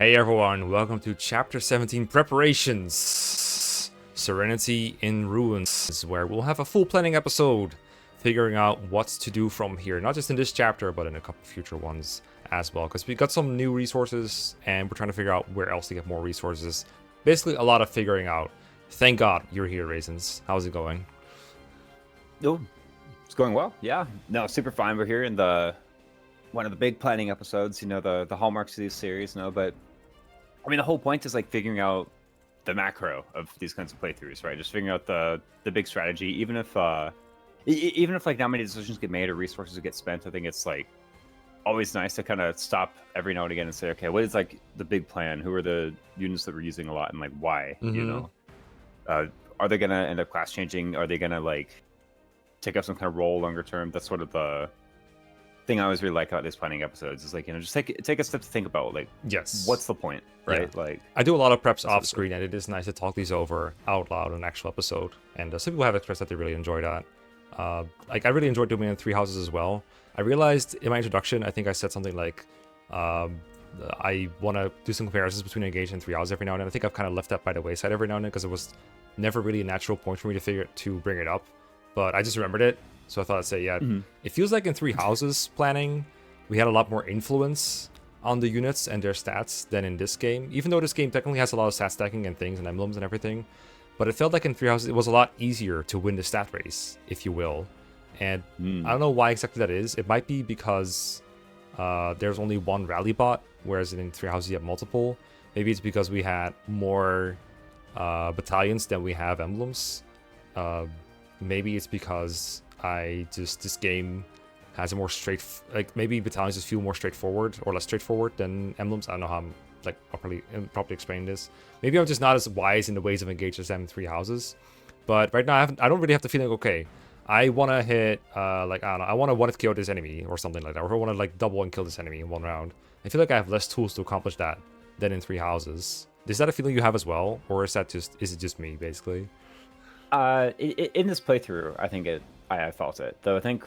Hey everyone, welcome to Chapter 17 Preparations! Serenity in Ruins, where we'll have a full planning episode, figuring out what to do from here, not just in this chapter, but in a couple future ones as well, because we got some new resources, and we're trying to figure out where else to get more resources. Basically, a lot of figuring out. Thank God you're here, Raisins. How's it going? Oh, it's going well. Yeah. No, super fine. We're here in the one of the big planning episodes, the hallmarks of these series, but I mean the whole point is like figuring out the macro of these kinds of playthroughs, right? Just figuring out the big strategy, even if like not many decisions get made or resources get spent. I think it's like always nice to kind of stop every now and again and say, okay, what is like the big plan? Who are the units that we're using a lot and like why? Are they gonna end up class changing? Are they gonna like take up some kind of role longer term? That's sort of the thing I always really like about these planning episodes is like, just take a step to think about like, Yes. what's the point, right? Yeah. Like, I do a lot of preps off screen, and it is nice to talk these over out loud in an actual episode. And some people have expressed that they really enjoy that. Like I really enjoyed doing it in Three Houses as well. I realized in my introduction, I think I said something like, I want to do some comparisons between Engage and Three Houses every now and then. I think I've kind of left that by the wayside every now and then because it was never really a natural point for me to bring it up. But I just remembered it, so I thought I'd say, yeah, It feels like in Three Houses planning, we had a lot more influence on the units and their stats than in this game. Even though this game technically has a lot of stat stacking and things and emblems and everything, but it felt like in Three Houses it was a lot easier to win the stat race, if you will. And I don't know why exactly that is. It might be because there's only one rally bot, whereas in Three Houses you have multiple. Maybe it's because we had more battalions than we have emblems. Maybe it's because this game has a more maybe battalions just feel more straightforward or less straightforward than emblems. I don't know how I'm like properly explain this. Maybe I'm just not as wise in the ways of Engage as I am in Three Houses. But right now I don't really have the feeling, okay, I want to hit like I don't know, I want to one-hit KO this enemy or something like that, or I want to like double and kill this enemy in one round. I feel like I have less tools to accomplish that than in Three Houses. Is that a feeling you have as well, or is it just me basically? in this playthrough, I think I felt it. Though I think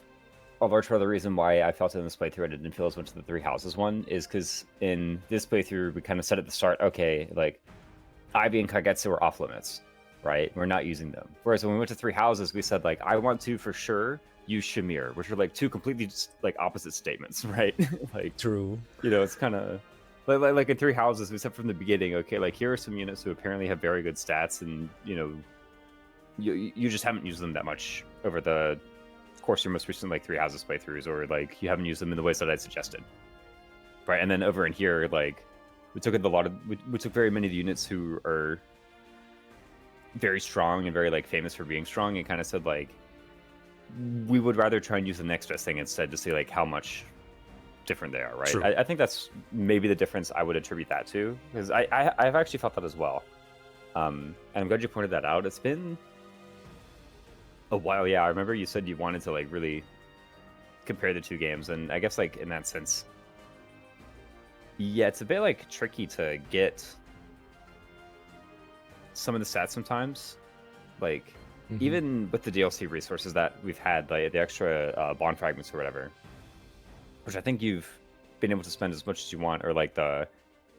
a large part of the reason why I felt it in this playthrough I didn't feel as much of the Three Houses one is because in this playthrough we kind of said at the start, okay, like Ivy and Kagetsu are off limits, right? We're not using them. Whereas when we went to Three Houses, we said like, I want to for sure use Shamir, which are like two completely like opposite statements, right? Like True. It's kind of like in Three Houses, we said from the beginning, okay, like here are some units who apparently have very good stats, and you just haven't used them that much over the course of your most recent like Three Houses playthroughs, or like you haven't used them in the ways that I'd suggested, right? And then over in here, like we took we took very many of the units who are very strong and very like famous for being strong, and kind of said like we would rather try and use the next best thing instead to see like how much different they are, right? I think that's maybe the difference I would attribute that to, because I've actually felt that as well. And I'm glad you pointed that out. It's been a while. Yeah, I remember you said you wanted to like really compare the two games, and I guess like in that sense, yeah, it's a bit like tricky to get some of the stats sometimes, like even with the DLC resources that we've had, like the extra bond fragments or whatever, which I think you've been able to spend as much as you want, or like the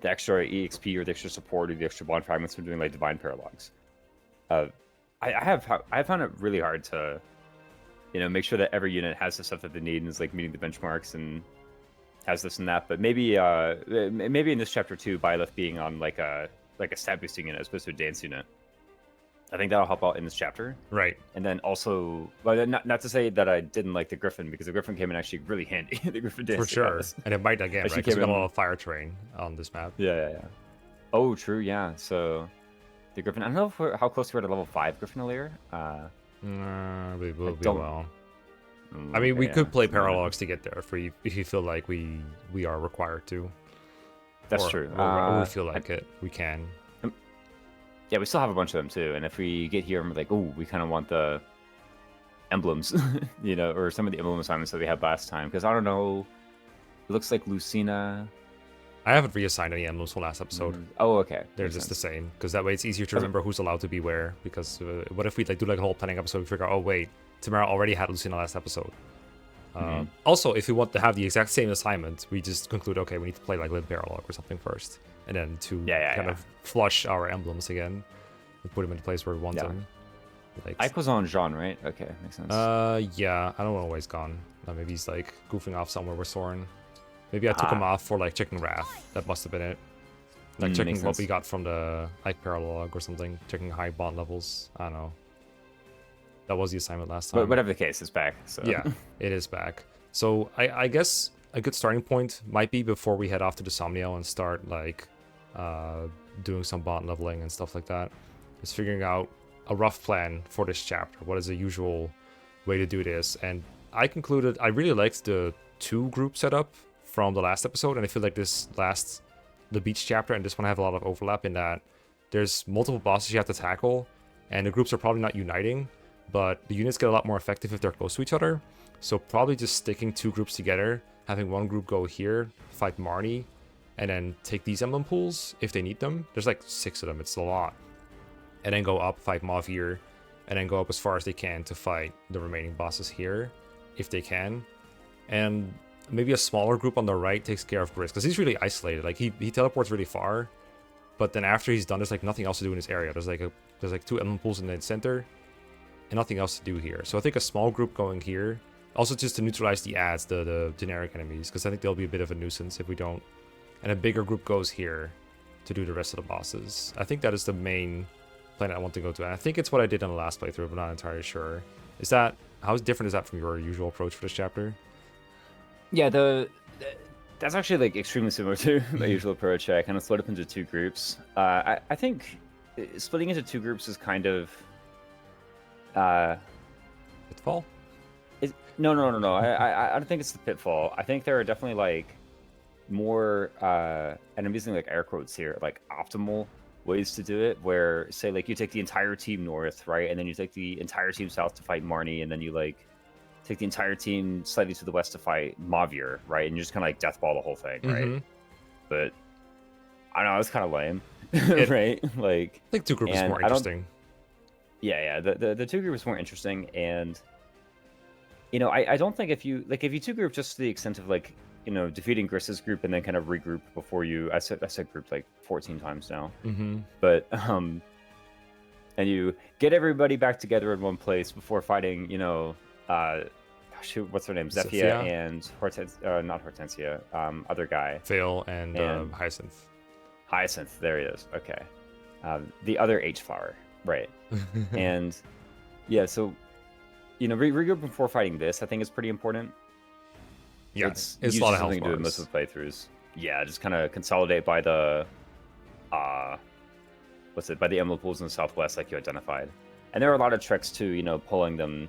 extra EXP or the extra support or the extra bond fragments from doing like divine paralogs. I found it really hard to, make sure that every unit has the stuff that they need and is like meeting the benchmarks and has this and that. But maybe in this chapter 2, Byleth being on like a stat boosting unit as opposed to a dance unit, I think that'll help out in this chapter. Right. And then also, well, not to say that I didn't like the Griffin, because the Griffin came in actually really handy. The Griffin dance for sure, and it might again, right? Because we got a lot of fire terrain on this map. Yeah. Oh, true. Yeah. So the Griffin. I don't know how close we are to level 5 Griffin earlier. We will be well. I mean, we could play paralogs to get there if you feel like we are required to. That's true. Or we feel like we can. Yeah, we still have a bunch of them too. And if we get here and we're like, oh, we kind of want the emblems, or some of the emblem assignments that we had last time. Because I don't know, it looks like Lucina. I haven't reassigned any emblems from last episode. Oh, okay. They're just the same, because that way it's easier to remember who's allowed to be where. Because what if we do like a whole planning episode, we figure out, oh wait, Tamara already had Lucina last episode. Also, if we want to have the exact same assignment, we just conclude, okay, we need to play like Limb Paralog or something first, and then to kind of flush our emblems again and put them in the place where we want them. Like, Ike was on Jean, right? Okay, makes sense. Yeah, I don't know where he's gone. Maybe he's like goofing off somewhere with Soren. Maybe I took him off for like checking Wrath. That must have been it. Like checking what we got from the Ike Paralog or something. Checking high bond levels. I don't know. That was the assignment last time. But whatever the case, it's back. So. Yeah, it is back. So I guess a good starting point might be before we head off to the Somniel and start like doing some bond leveling and stuff like that. Is figuring out a rough plan for this chapter. What is the usual way to do this? And I concluded I really liked the 2 group setup from the last episode, and I feel like the beach chapter and this one have a lot of overlap in that there's multiple bosses you have to tackle, and the groups are probably not uniting, but the units get a lot more effective if they're close to each other. So probably just sticking 2 groups together, having one group go here, fight Marnie, and then take these emblem pools if they need them. There's like 6 of them, it's a lot. And then go up, fight Mavir, and then go up as far as they can to fight the remaining bosses here, if they can. And maybe a smaller group on the right takes care of Gris, because he's really isolated. Like he teleports really far, but then after he's done, there's like nothing else to do in this area. There's like 2 emblem pools in the center, and nothing else to do here. So I think a small group going here, also just to neutralize the ads, the generic enemies, because I think they'll be a bit of a nuisance if we don't. And a bigger group goes here to do the rest of the bosses. I think that is the main planet I want to go to. And I think it's what I did in the last playthrough, but I'm not entirely sure. How different is that from your usual approach for this chapter? Yeah, that's actually like extremely similar to my usual approach. I kind of split up into 2 groups. I think splitting into 2 groups is kind of pitfall. No. I don't think it's the pitfall. I think there are definitely like more, and I'm using like air quotes here, like optimal ways to do it, where say like you take the entire team north, right, and then you take the entire team south to fight Marnie, and then you like take the entire team slightly to the west to fight Mavir, right, and you just kind of like deathball the whole thing, right? But I don't know, it's kind of lame, right? Like I think 2 groups is more interesting. Yeah, the 2 groups more interesting, and you know, I don't think if you 2 group just to the extent of like, you know, defeating Gris's group and then kind of regroup before you. I said group like 14 times now. But and you get everybody back together in one place before fighting. You know, what's her name? Zephyr and not Hortensia. Other guy. Vale and Hyacinth. Hyacinth. There he is. Okay. The other H flower. Right. And yeah, so you know, regroup before fighting this, I think is pretty important. Yeah, it's a lot of health bars. To do in most of the playthroughs. Yeah, just kind of consolidate by the, by the emblem pools in the southwest, like you identified. And there are a lot of tricks to, you know, pulling them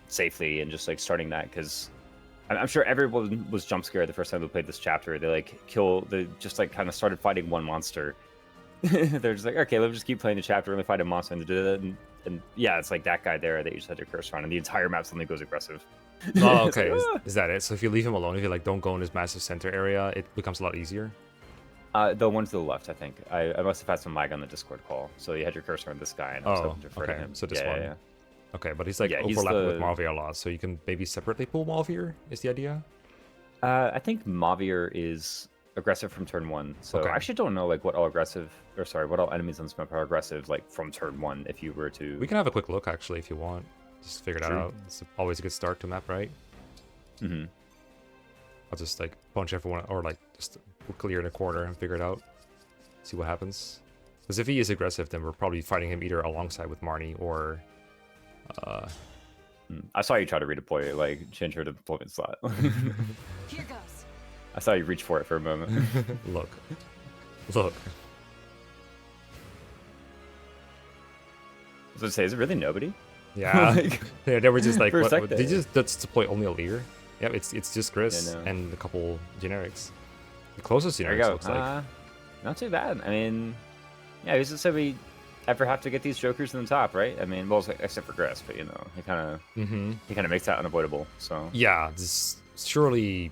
safely and just like starting that, because I'm sure everyone was jump scared the first time they played this chapter. They just like kind of started fighting one monster. They're just like, okay, let's just keep playing the chapter and we fight a monster and do that. And yeah, it's like that guy there that you just had your cursor on, and the entire map suddenly goes aggressive. Oh, okay. Is that it? So if you leave him alone, if you like don't go in his massive center area, it becomes a lot easier? The one to the left, I think. I must have had some lag on the Discord call. So you had your cursor on this guy, and I was hoping to refer to him. So this one. Yeah. Okay, but he's like overlapping with Mavir a lot, so you can maybe separately pull Mavir, is the idea? I think Mavir is aggressive from turn 1. So I actually don't know like what all enemies on this map are aggressive like from turn 1 if you were to. We can have a quick look actually if you want. Just figure that out. It's always a good start to map, right? I'll just like punch everyone, or like just clear in a corner and figure it out. See what happens. Because if he is aggressive, then we're probably fighting him either alongside with Marnie or. I saw you try to redeploy, like change her deployment slot. Here goes. I saw you reach for it for a moment. Look. I was gonna say, is it really nobody? Yeah. They were just like, what, did you just deploy only a leader? Yeah, it's just Gris and a couple generics. The closest generics looks like. Not too bad. I mean, yeah, who's to say we ever have to get these jokers in the top, right? I mean, well, except for Gris, but you know, he kind of makes that unavoidable. So yeah, this surely.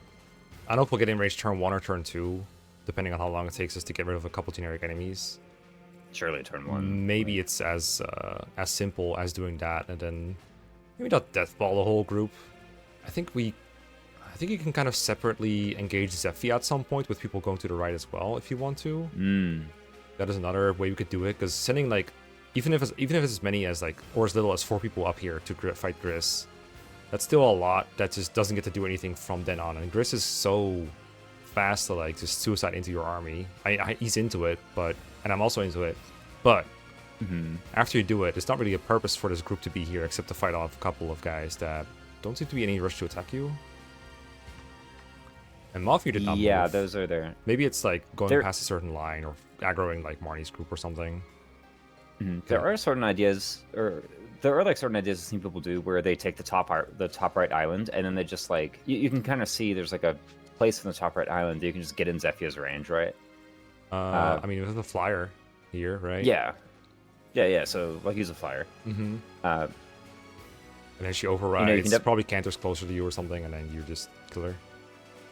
I don't know if we'll get in range turn 1 or turn 2, depending on how long it takes us to get rid of a couple generic enemies. Surely turn 1. Maybe it's as simple as doing that, and then maybe not deathball the whole group, I think you can kind of separately engage Zephyr at some point with people going to the right as well if you want to. That is another way we could do it, because sending like even if it's as many as like or as little as 4 people up here to fight Gris, that's still a lot that just doesn't get to do anything from then on. And Gris is so fast to like just suicide into your army. He's into it, and I'm also into it, but after you do it, there's not really a purpose for this group to be here except to fight off a couple of guys that don't seem to be any rush to attack you. And Mafia did not move. Those are there. Maybe it's like going past a certain line or aggroing like Marnie's group or something. There are certain ideas, or there are like certain ideas I've seen people do where they take the top right island, and then they just like you can kind of see there's like a place in the top right island that you can just get in Zephyr's range, right? I mean, there's a flyer here, right? Yeah. So like use a flyer. And then she overrides. Probably canters closer to you or something, and then you just kill her.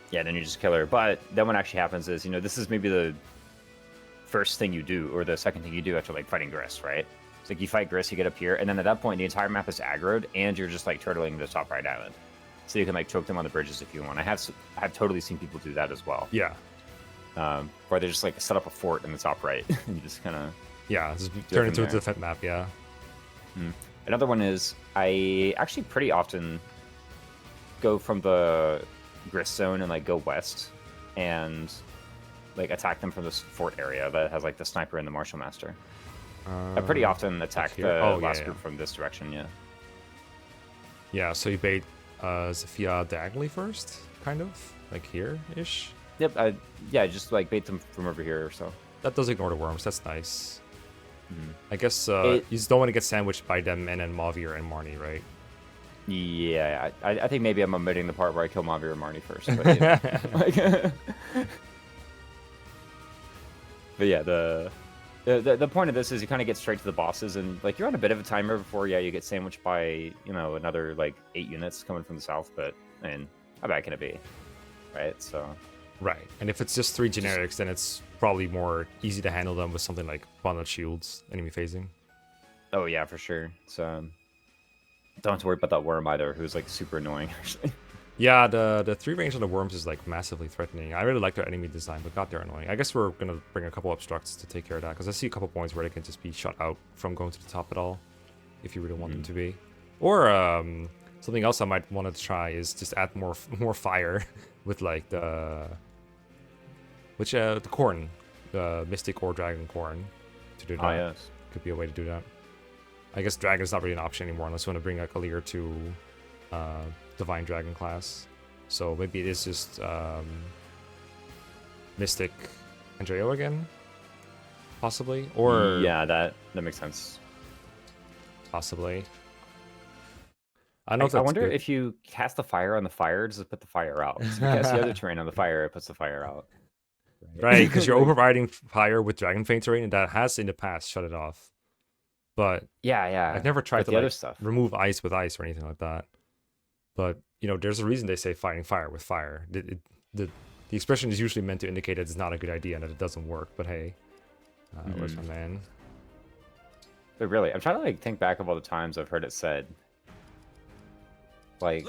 Yeah, then you just kill her. But then what actually happens is, this is maybe the first thing you do, or the second thing you do after like fighting Gris, right? It's like you fight Gris, you get up here, and then at that point the entire map is aggroed, and you're just like turtling the top right island, so you can like choke them on the bridges if you want. I've totally seen people do that as well. Yeah. Where they just like set up a fort in the top right, and you just kind of just turn it into a defense map. Yeah. Another one is I actually pretty often go from the Gris zone and like go west and like attack them from this fort area that has like the sniper and the martial master. I pretty often attack the last group from this direction. Yeah, so you bait Zephyr diagonally first, kind of like here ish. Yep. Just like bait them from over here or so. That does ignore the worms. That's nice. I guess you just don't want to get sandwiched by them and then Mavir and Marnie, right? Yeah, I think maybe I'm omitting the part where I kill Mavir and Marnie first. But, but yeah, the point of this is you kind of get straight to the bosses, and like you're on a bit of a timer before you get sandwiched by another like 8 units coming from the south. But I mean, how bad can it be, right? So. Right, and if it's just 3 generics, then it's probably more easy to handle them with something like bonded shields, enemy phasing. Oh yeah, for sure. So don't have to worry about that worm either, who's like super annoying actually. Yeah, the 3 range on the worms is like massively threatening. I really like their enemy design, but god, they're annoying. I guess we're gonna bring a couple obstructs to take care of that, because I see a couple points where they can just be shut out from going to the top at all, if you really want them to be. Or something else I might want to try is just add more fire with like the corn, the mystic or dragon corn, to do that. Oh yes, could be a way to do that. I guess dragon's not really an option anymore unless you want to bring like a Lear to divine dragon class. So maybe it is just mystic pandreo again, possibly, or yeah, that makes sense. Possibly. I don't know. I wonder if you cast the fire on the fire, does it put the fire out? So if you cast the other terrain on the fire, it puts the fire out. Right, because you're overriding fire with Dragon Fang terrain, and that has in the past shut it off. But yeah, I've never tried to other stuff. remove ice with ice or anything like that. But there's a reason they say fighting fire with fire. The expression is usually meant to indicate that it's not a good idea and that it doesn't work. But hey, where's my man? But really, I'm trying to like think back of all the times I've heard it said. Like,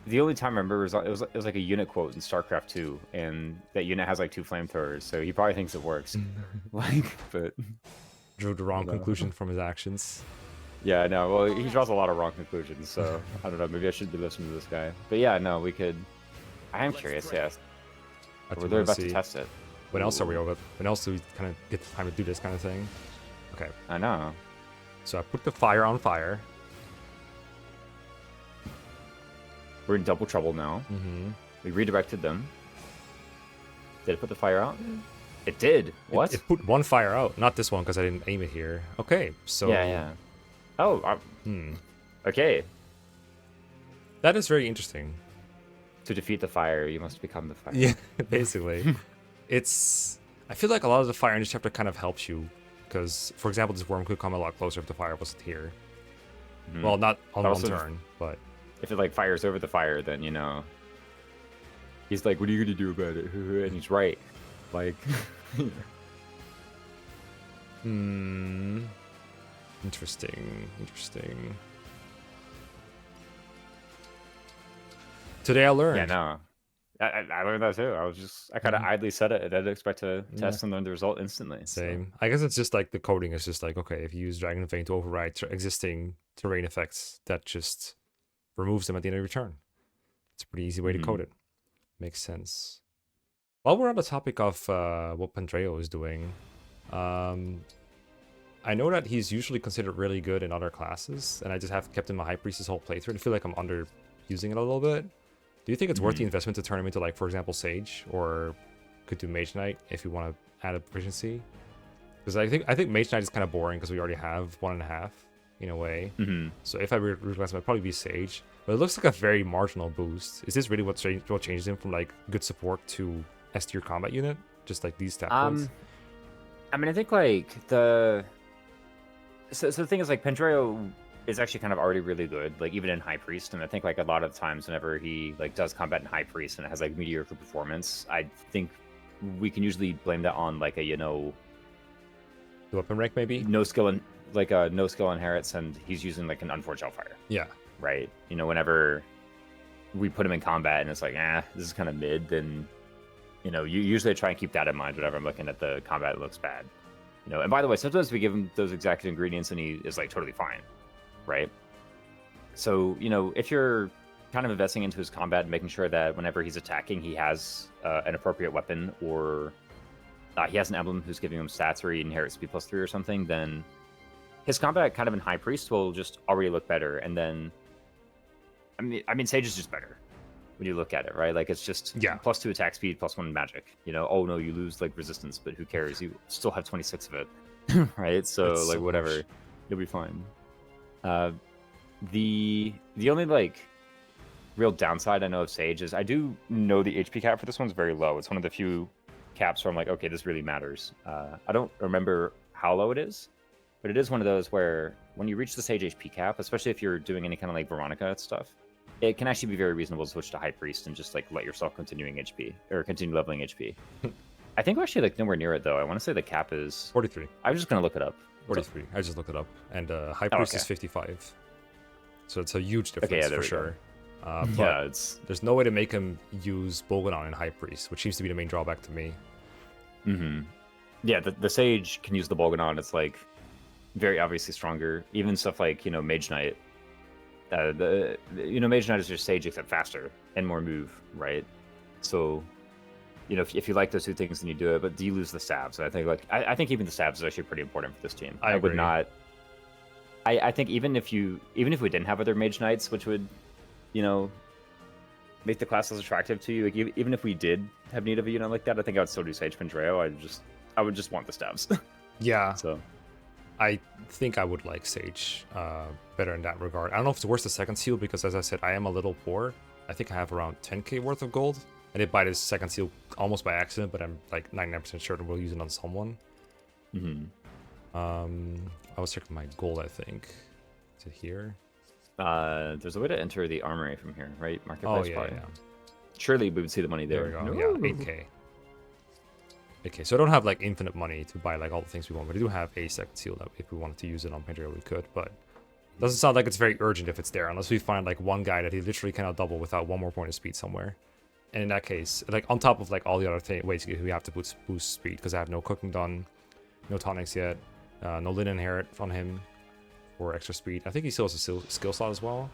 the only time I remember was it was like a unit quote in StarCraft 2, and that unit has like 2 flamethrowers, so he probably thinks it works. But drew the wrong conclusion from his actions. Yeah, no. Well, he draws a lot of wrong conclusions, so I don't know. Maybe I should be listening to this guy. But yeah, no, we could. I am curious. Yeah, we're about to test it. When else are we over? When else do we kind of get the time to do this kind of thing? Okay. I know. So I put the fire on fire. We're in double trouble now. We redirected them. Did it put the fire out? It did. What? It put one fire out. Not this one, because I didn't aim it here. Okay, so... Yeah. Oh, okay. That is very interesting. To defeat the fire, you must become the fire. Yeah, basically. I feel like a lot of the fire in this chapter kind of helps you. Because, for example, this worm could come a lot closer if the fire wasn't here. Well, not on one turn, but... If it, like, fires over the fire, then, he's like, what are you going to do about it? And he's right. Like... Interesting. Today I learned. Yeah, no. I learned that too. I kind of idly said it. I didn't expect to test and learn the result instantly. Same. I guess it's just like the coding is just like, okay, if you use Dragon Vein to override existing terrain effects, that just removes them at the end of your turn. It's a pretty easy way to code it. Makes sense. While we're on the topic of what Pandreo is doing, I know that he's usually considered really good in other classes, and I just have kept him a High Priest this whole playthrough. I feel like I'm underusing it a little bit. Do you think it's worth the investment to turn him into, like, for example, Sage, or could do Mage Knight if you want to add a proficiency? Because I think Mage Knight is kind of boring because we already have 1.5 in a way. So if I reclass him, I'd probably be Sage. But it looks like a very marginal boost. Is this really what changes him from like good support to S tier combat unit? Just like these stat points? I mean, I think like the thing is like Pandreo is actually kind of already really good, like even in High Priest, and I think like a lot of times whenever he like does combat in High Priest and it has like mediocre performance, I think we can usually blame that on like a The weapon rank maybe? no skill inherits, and he's using like an Unforged Hellfire. Yeah. Right. Whenever we put him in combat and it's like, this is kind of mid, then you usually try and keep that in mind whenever I'm looking at the combat that looks bad. And by the way, sometimes we give him those exact ingredients and he is like totally fine. Right. So, if you're kind of investing into his combat and making sure that whenever he's attacking, he has an appropriate weapon, or he has an emblem who's giving him stats, or he inherits speed +3 or something, then his combat kind of in High Priest will just already look better. And then, I mean, Sage is just better when you look at it, right? Like, it's just +2 attack speed, +1 magic. Oh no, you lose like resistance, but who cares? You still have 26 of it, right? So That's like so whatever, much. you'll be fine. The only like real downside I know of Sage is I do know the HP cap for this one's very low. It's one of the few caps where I'm like, okay, this really matters. I don't remember how low it is, but it is one of those where when you reach the Sage HP cap, especially if you're doing any kind of like Veronica stuff, it can actually be very reasonable to switch to High Priest and just like let yourself continue leveling HP. I think we're actually like nowhere near it though. I want to say the cap is 43. I'm just gonna look it up. 43. I just looked it up. And High Priest is 55. So it's a huge difference for sure. There's no way to make him use Bolganon in High Priest, which seems to be the main drawback to me. Yeah, the Sage can use the Bolganon. It's like very obviously stronger. Even stuff like, Mage Knight. Mage Knight is just Sage except faster and more move, right? So, if you like those two things, then you do it. But do you lose the stabs? And I think I think even the stabs is actually pretty important for this team. I would not. I think even if we didn't have other Mage Knights, which would, make the class less attractive to you, like even if we did have need of a unit like that, I think I would still do Sage Pandreo. I would just want the stabs. Yeah. So I think I would like Sage better in that regard. I don't know if it's worth the second seal because, as I said, I am a little poor. I think I have around 10k worth of gold. I did buy this second seal almost by accident, but I'm like 99% sure that we'll use it on someone. I was checking my gold, I think. Is it here? There's a way to enter the armory from here, right? Marketplace. Oh, yeah. Surely we would see the money there. There we go. Yeah, 8k. Okay, so I don't have like infinite money to buy like all the things we want, but I do have a second seal that if we wanted to use it on Pandreo we could, but it doesn't sound like it's very urgent if it's there, unless we find like one guy that he literally cannot double without one more point of speed somewhere. And in that case, like on top of like all the other ways we have to boost speed, because I have no cooking done, no tonics yet, no linen inherit on him for extra speed. I think he still has a skill slot as well.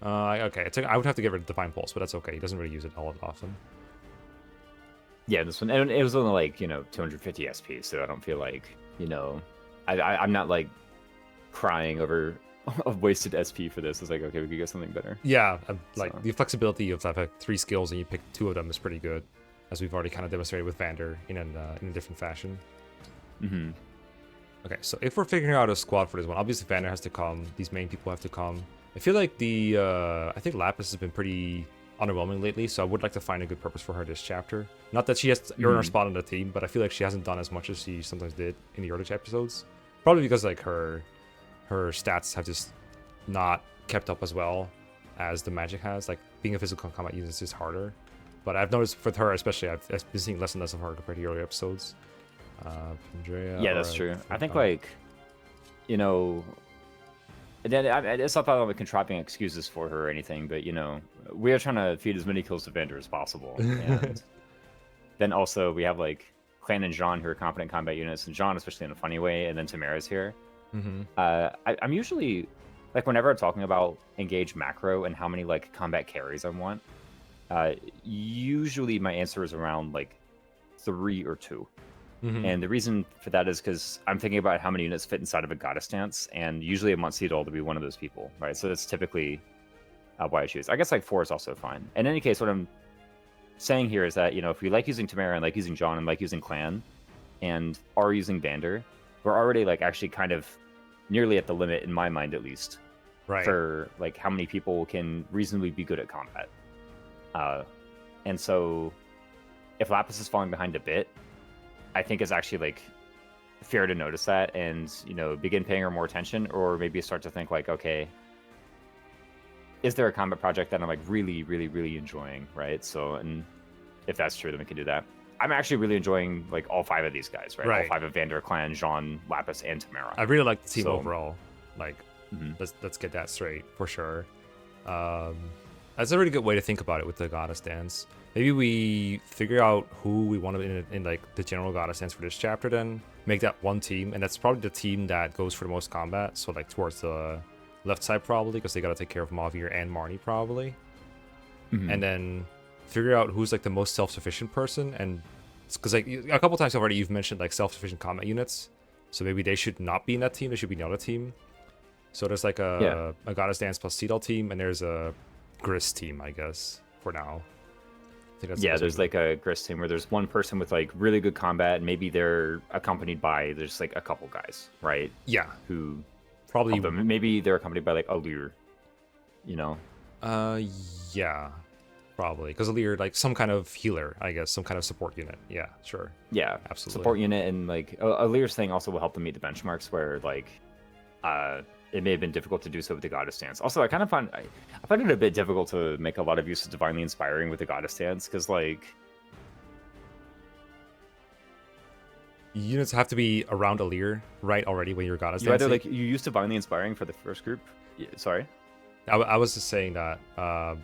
Okay, I would have to get rid of Divine Pulse, but that's okay. He doesn't really use it all that often. Yeah, this one, and it was only like 250 SP, so I don't feel like I'm not like crying over a wasted SP for this. It's like, okay, we could get something better. Yeah, like the flexibility of that, like 3 skills and you pick 2 of them is pretty good, as we've already kind of demonstrated with Vander in a different fashion. Okay, so if we're figuring out a squad for this one, obviously Vander has to come. These main people have to come. I feel like I think Lapis has been pretty underwhelming lately, so I would like to find a good purpose for her this chapter. Not that she has to earn her spot on the team, but I feel like she hasn't done as much as she sometimes did in the early episodes. Probably because like her stats have just not kept up as well as the magic has. Like being a physical combat unit is just harder. But I've noticed with her especially, I've been seeing less and less of her compared to the earlier episodes. Pandrea, yeah, that's true. I think like, and then it's not that I'm contriving excuses for her or anything, but we are trying to feed as many kills to Vander as possible. And then also we have like Clan and Jean who are competent combat units, and Jean especially in a funny way, and then Tamara's here. I'm usually like whenever I'm talking about engage macro and how many like combat carries I want, usually my answer is around like 3 or 2. And the reason for that is because I'm thinking about how many units fit inside of a goddess stance, and usually I want Cedal to be one of those people, right? So that's typically why I choose. I guess like 4 is also fine. In any case, what I'm saying here is that, you know, if we like using Tamara and like using John and like using Clan and are using Vander, we're already like actually kind of nearly at the limit in my mind, at least, for like how many people can reasonably be good at combat. And so if Lapis is falling behind a bit, I think it's actually like fair to notice that and, you know, begin paying her more attention, or maybe start to think like, okay, is there a combat project that I'm like really, really, really enjoying, right? So, and if that's true, then we can do that. I'm actually really enjoying like all 5 of these guys, right? All 5 of Vander, Clan, Jean, Lapis, and Tamara. I really like the team overall. Like, let's get that straight for sure. That's a really good way to think about it with the goddess dance. Maybe we figure out who we want to in like the general goddess dance for this chapter, then make that one team, and that's probably the team that goes for the most combat. So like towards the left side probably, because they got to take care of Mavir and Marnie probably. And then figure out who's like the most self-sufficient person, and because like a couple times already you've mentioned like self-sufficient combat units, so maybe they should not be in that team, they should be in the other team. So there's like a goddess dance plus Cedal team, and there's a Grist team, I guess, for now. I think that's there's like a Grist team where there's one person with like really good combat, and maybe they're accompanied by there's like a couple guys, right? Yeah, who probably maybe they're accompanied by like Allure, you know? Yeah, probably, because Allure like some kind of healer, I guess, some kind of support unit. Yeah, sure. Yeah, absolutely. Support unit, and like Allure's thing also will help them meet the benchmarks where like it may have been difficult to do so with the goddess stance. Also, I kind of find I find it a bit difficult to make a lot of use of divinely inspiring with the goddess stance, because like units have to be around Allure, right? Already when you're goddess you dancing. either like you use divinely inspiring for the first group. Sorry, I was just saying that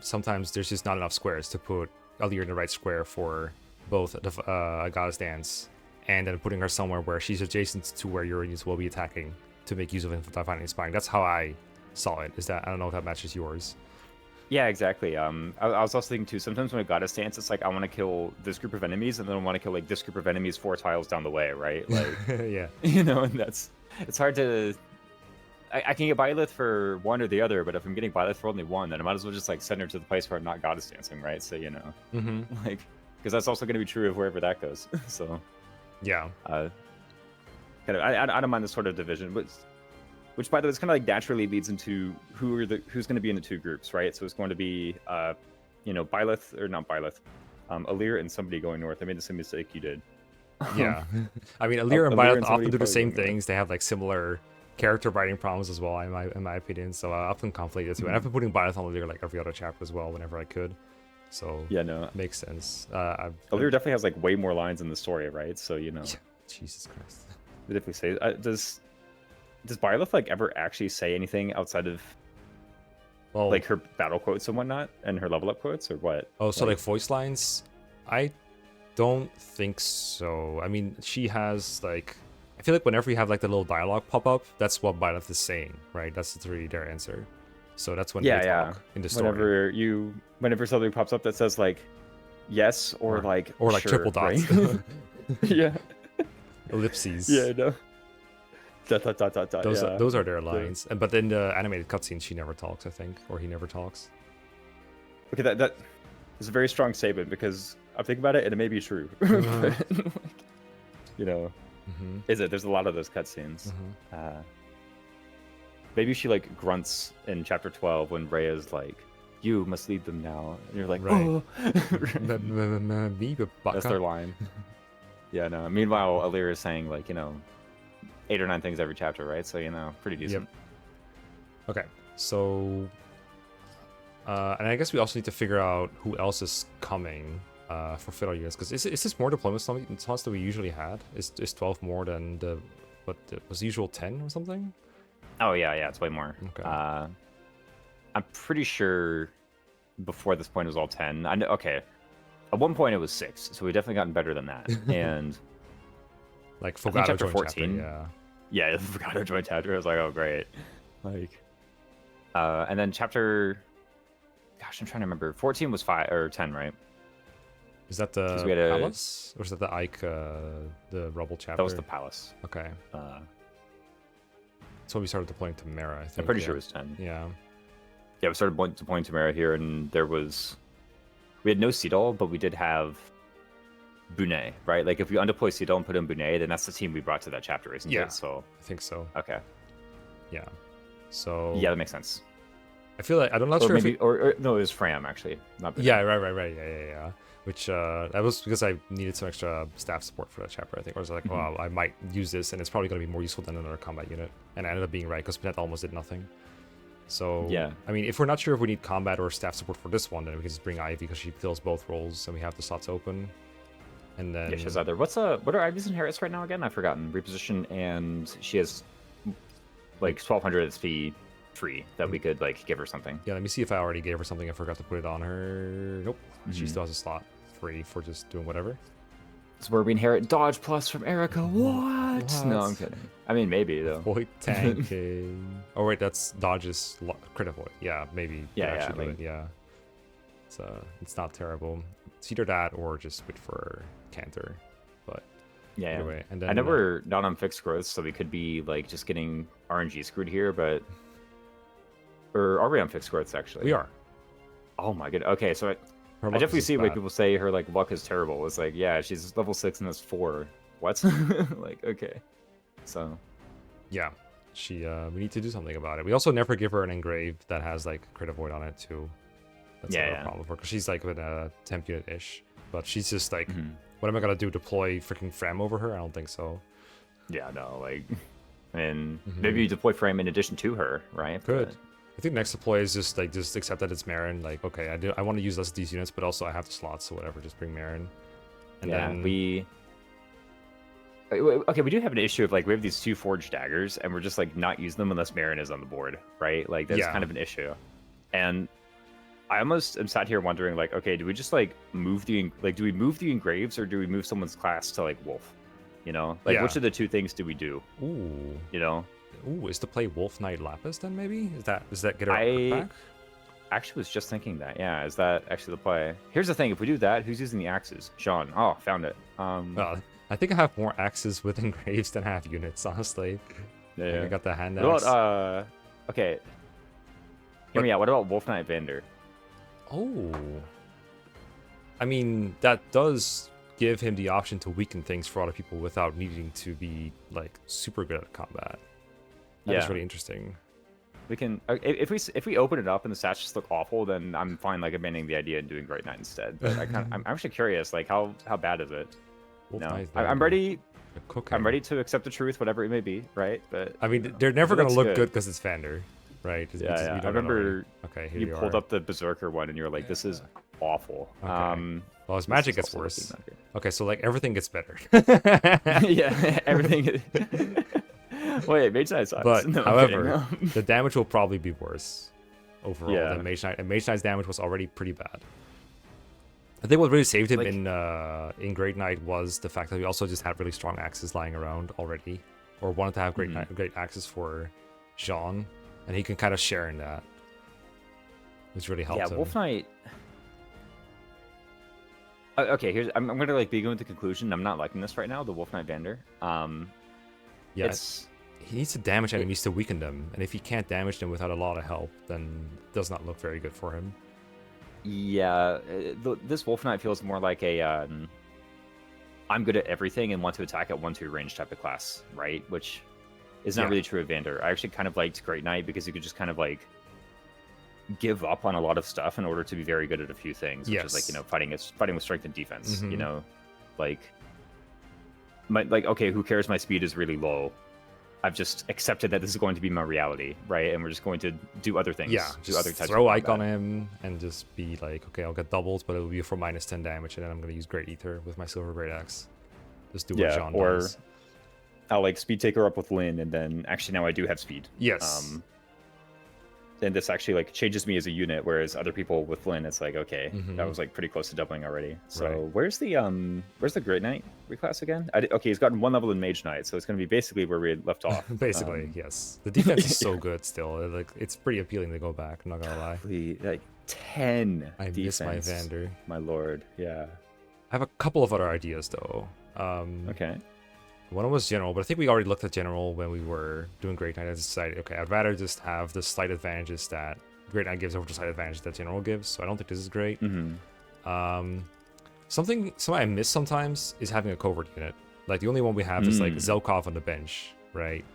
sometimes there's just not enough squares to put Allure in the right square for both the goddess dance, and then putting her somewhere where she's adjacent to where your units will be attacking to make use of divinely inspiring. That's how I saw it. Is that I don't know if that matches yours. Yeah, exactly. I was also thinking too, sometimes when a goddess dance, it's like I want to kill this group of enemies, and then I want to kill like this group of enemies 4 tiles down the way, right? Like, yeah, you know, and it's hard to. I can get Byleth for one or the other, but if I'm getting Byleth for only one, then I might as well just like send her to the place where I'm not goddess dancing, right? So, you know, like, because that's also going to be true of wherever that goes. So, yeah. Kind of, I don't mind this sort of division, which by the way, is kind of like naturally leads into who's going to be in the 2 groups, right? So it's going to be, you know, Byleth or not Byleth, Allure and somebody going north. I made the same mistake you did. Yeah, I mean, Allure and Byleth often do the same going things. They have like similar character writing problems as well, in my opinion. So I often conflate it too. And I've been putting Byleth on Allure like every other chapter as well, whenever I could. So yeah, no, makes sense. Allure definitely has like way more lines in the story, right? So you know, yeah. Jesus Christ. They definitely say does Byleth like ever actually say anything outside of like her battle quotes and whatnot, and her level up quotes, or what? Oh, so like voice lines? I don't think so. I mean, she has like, I feel like whenever you have like the little dialogue pop up, that's what Byleth is saying, right? That's really their answer. So that's when they talk in the story. Whenever something pops up that says like yes or like sure, triple dots. Right? Yeah. Ellipses. Yeah, I know. Those are their lines. But in the animated cutscene, she never talks, I think, or he never talks. Okay, that is a very strong statement, because I'm thinking about it and it may be true. You know, is it? There's a lot of those cutscenes. Maybe she like grunts in chapter 12 when Rhea's like, "You must lead them now," and you're like, right. "Oh." That's their line. Yeah, no. Meanwhile, Allure is saying like, you know, 8 or 9 things every chapter, right? So, you know, pretty decent. Yep. Okay, so and I guess we also need to figure out who else is coming for Fiddle units, because is this more deployment slots than we usually had? Is 12 more than was the usual 10 or something? Oh yeah, it's way more. Okay. I'm pretty sure before this point it was all 10. I know. Okay, at one point it was 6, so we definitely gotten better than that. And Like I think Fogato chapter joined 14. yeah. Yeah, I forgot to join chapter. I was like, oh great. Like, and then chapter. Gosh, I'm trying to remember. 14 was 5 or 10, right? Is that the 'Cause we had a- palace? Or is that the Ike, the rubble chapter? That was the palace. Okay. Uh, That's when we started deploying to Mera, I think. I'm pretty yeah. sure it was 10. Yeah. Yeah, we started deploying Tamara here, and we had no Seedall, but we did have Bunet, right? Like, if we undeploy Seedall and put in Bunet, then that's the team we brought to that chapter, isn't Yeah. it? So, I think so. okay. Yeah. So Yeah, that makes sense. I feel like I'm not Or sure maybe, if or no, it was Fram, actually. Not Bunet. yeah, right. Yeah. Which that was because I needed some extra staff support for that chapter, I think. I was like, well, I might use this, and it's probably going to be more useful than another combat unit. And I ended up being right because Pinette almost did nothing. So Yeah. I mean, if we're not sure if we need combat or staff support for this one, then we can just bring Ivy because she fills both roles, and we have the slots open. And then Yeah, she's either. What are Ivy's inherits right now again? I've forgotten. Reposition, and she has like 1200 SP free that we could like give her something. yeah, let me see if I already gave her something. I forgot to put it on her. Nope, she still has a slot free for just doing whatever. It's where we inherit dodge plus from Erica. What? No, I'm kidding. I mean, maybe though. Void tanking. Oh wait, that's dodges crit avoid. Yeah, maybe. Yeah, actually do like- it, yeah. It's not terrible. It's either that or just wait for Canter. But Yeah. either way, and then I know we're not on fixed growth, so we could be like just getting RNG screwed here, but or are we on fixed growths actually? we are. Oh my god. Okay, so Her I luck definitely is see why bad. people say her like luck is terrible. It's like, yeah, she's level 6 and that's 4. What? Like, okay. So Yeah, she. We need to do something about it. We also never give her an engrave that has like crit avoid on it too. That's Yeah, another yeah. problem for her because she's like with a temp unit ish, but she's just like, Mhm. what am I gonna do? Deploy freaking Fram over her? I don't think so. yeah, no, like, and Mhm. maybe you deploy frame in addition to her, right? Good. But- I think next deploy is just accept that it's Marin. Like, okay, I want to use less of these units, but also I have the slots, so whatever. Just bring Marin. And yeah, then okay, we do have an issue of like we have these 2 forged daggers and we're just like not using them unless Marin is on the board, right? Like that's Yeah. kind of an issue. And I almost am sat here wondering like, okay, do we just like move the engraves or do we move someone's class to like wolf? You know, like Yeah. which of the 2 things do we do? Ooh, You know, is to play Wolf Knight Lapis then maybe? Does that get her I back? actually was just thinking that. Yeah, is that actually the play? Here's the thing: if we do that, who's using the axes? Sean. Oh, found it. I think I have more axes with engraves than I have units, honestly. Yeah. I got the hand What axe. about okay. Hear me out. What about Wolf Knight Vander? Oh. I mean, that does give him the option to weaken things for other people without needing to be like super good at combat. That's Yeah. really interesting. We can if we open it up and the stats just look awful, then I'm fine like abandoning the idea and doing Great Knight instead. But I'm actually curious, like how bad is it? Wolf No, Knight I'm Vander. ready. Cooking. I'm ready to accept the truth, whatever it may be, right? But I mean, you know, they're never it gonna looks look good because it's Vander, right? It's- Yeah, it's- yeah. we I don't know remember okay, here you pulled are. up the Berserker one and you were like, "This is awful." Okay. Well, his this magic is gets also worse. looking Okay, so like everything gets better. not good. Yeah, everything. Wait, Mage Knight sucks. But No, I'm however, kidding. the damage will probably be worse overall Yeah. than Mage Knight, and Mage Knight's damage was already pretty bad. I think what really saved him Like- in Great Knight was the fact that we also just had really strong axes lying around already, or wanted to have Mm-hmm. great axes for Jean, and he can kind of share in that, which really helped Yeah, him. Wolf Knight. Okay, here's I'm gonna like be going to conclusion. I'm not liking this right now. The Wolf Knight Vander. Yeah, It's he needs to damage enemies to weaken them, and if he can't damage them without a lot of help, then it does not look very good for him. yeah. This Wolf Knight feels more like a I'm good at everything and want to attack at 1/2 range type of class, right? Which is not Yeah. really true of Vander. I actually kind of liked Great Knight because you could just kind of like give up on a lot of stuff in order to be very good at a few things, which is like, you Yes. know, fighting with strength and defense. You Mhm. know, like okay, who cares? My speed is really low. I've just accepted that this is going to be my reality, right? And we're just going to do other things. Yeah, do just other types throw of Ike on combat. him and just be like, okay, I'll get doubles, but it'll be for -10 damage, and then I'm gonna use Great Ether with my Silver Great Axe. Just do what Yeah, Jean or does. I'll like speed take her up with Lynn, and then actually now I do have speed. Yes. then this actually like changes me as a unit, whereas other people with Flynn, it's like, okay, that was like pretty close to doubling already. So Right. where's the Great Knight reclass again? Okay, he's gotten 1 level in Mage Knight, so it's going to be basically where we had left off. Basically, yes. The defense is so good still. Like it's pretty appealing to go back. I'm not gonna lie. Like 10 I defense. miss my Vander. My lord, yeah. I have a couple of other ideas though. Okay. One was general, but I think we already looked at general when we were doing Great Knight. I decided, okay, I'd rather just have the slight advantages that Great Knight gives over the slight advantage that general gives. So I don't think this is great. Something I miss sometimes is having a covert unit. Like the only one we have is like Zelkov on the bench, right?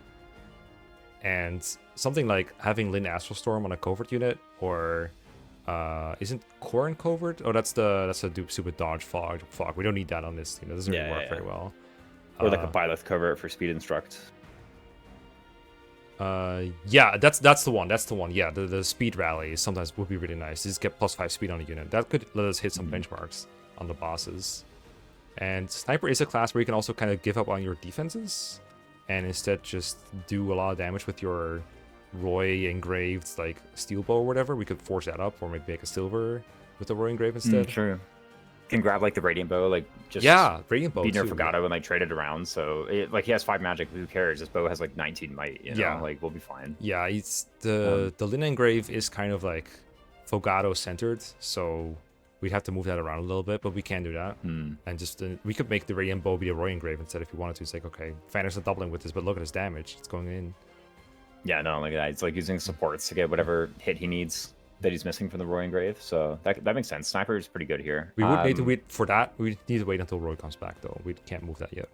And something like having Lin Astral Storm on a covert unit, or isn't Corrin covert? Oh, that's a stupid dodge fog. We don't need that on this team. That doesn't really work very well. Or like a Byleth covert for speed instruct. Yeah, that's the one. That's the one. Yeah, the speed rallies sometimes would be really nice. Just get +5 speed on a unit. That could let us hit some benchmarks on the bosses. And Sniper is a class where you can also kind of give up on your defenses and instead just do a lot of damage with your Roy engraved like steel bow or whatever. We could force that up, or maybe make a silver with the Roy engrave instead. True. Can grab like the Radiant Bow, like just Radiant Bow be near too. Forgato and like trade it around. So like he has 5 magic, who cares? This bow has like 19 might, you know? Yeah. Like we'll be fine. Yeah, it's the Lin engrave is kind of like Fogado centered, so we'd have to move that around a little bit, but we can do that. And just we could make the Radiant Bow be a Roy engrave instead if you wanted to. It's like, okay, Vander's not doubling with this, but look at his damage. It's going in. Yeah, no, like that. It's like using supports to get whatever hit he needs that he's missing from the Roy engrave. So that makes sense. Sniper is pretty good here. We would need to wait for that. We need to wait until Roy comes back, though. We can't move that yet.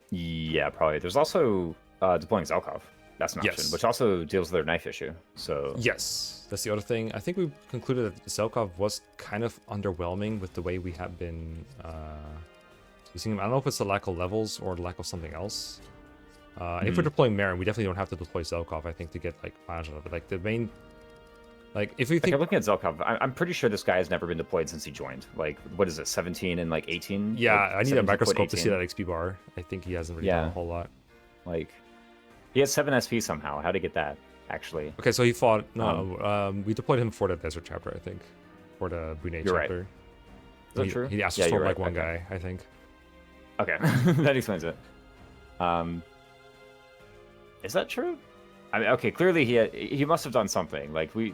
Yeah, probably. There's also deploying Zelkov. That's an option, Yes. which also deals with their knife issue. So Yes, that's the other thing. I think we concluded that Zelkov was kind of underwhelming with the way we have been using him. I don't know if it's the lack of levels or the lack of something else. If we're deploying Marin, we definitely don't have to deploy Zelkov, I think, to get like mileage out of it. Like the main, like if you think, I'm looking at Zelkov. I'm pretty sure this guy has never been deployed since he joined. Like, what is it, 17 and like 18? yeah, Like, I need a 17, microscope to see 18. that XP bar. I think he hasn't really done a whole lot. Like, he has 7 SP somehow. How to get that, actually? Okay, so he fought. No, we deployed him for the desert chapter, I think, for the Brunei You're right. chapter. Is that true? He asked Yeah, for you're like right. one Okay. guy, I think. Okay, that explains it. Is that true? I mean, okay, clearly he must have done something. Like we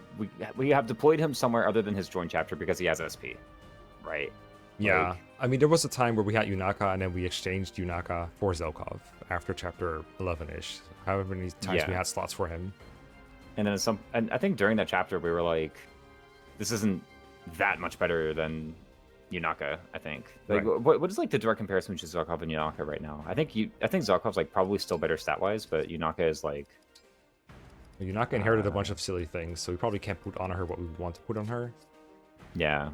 have deployed him somewhere other than his joint chapter because he has SP, right? Yeah, Like, I mean, there was a time where we had Yunaka, and then we exchanged Yunaka for Zelkov after chapter 11-ish. However many times we Yeah. had slots for him. and then and I think during that chapter we were like, this isn't that much better than Yunaka. I think. Like, Right. what is like the direct comparison between Zelkov and Yunaka right now? I think Zelkov's like probably still better stat wise, but Yunaka is like. Yunaka inherited a bunch of silly things, so we probably can't put on her what we want to put on her. Yeah,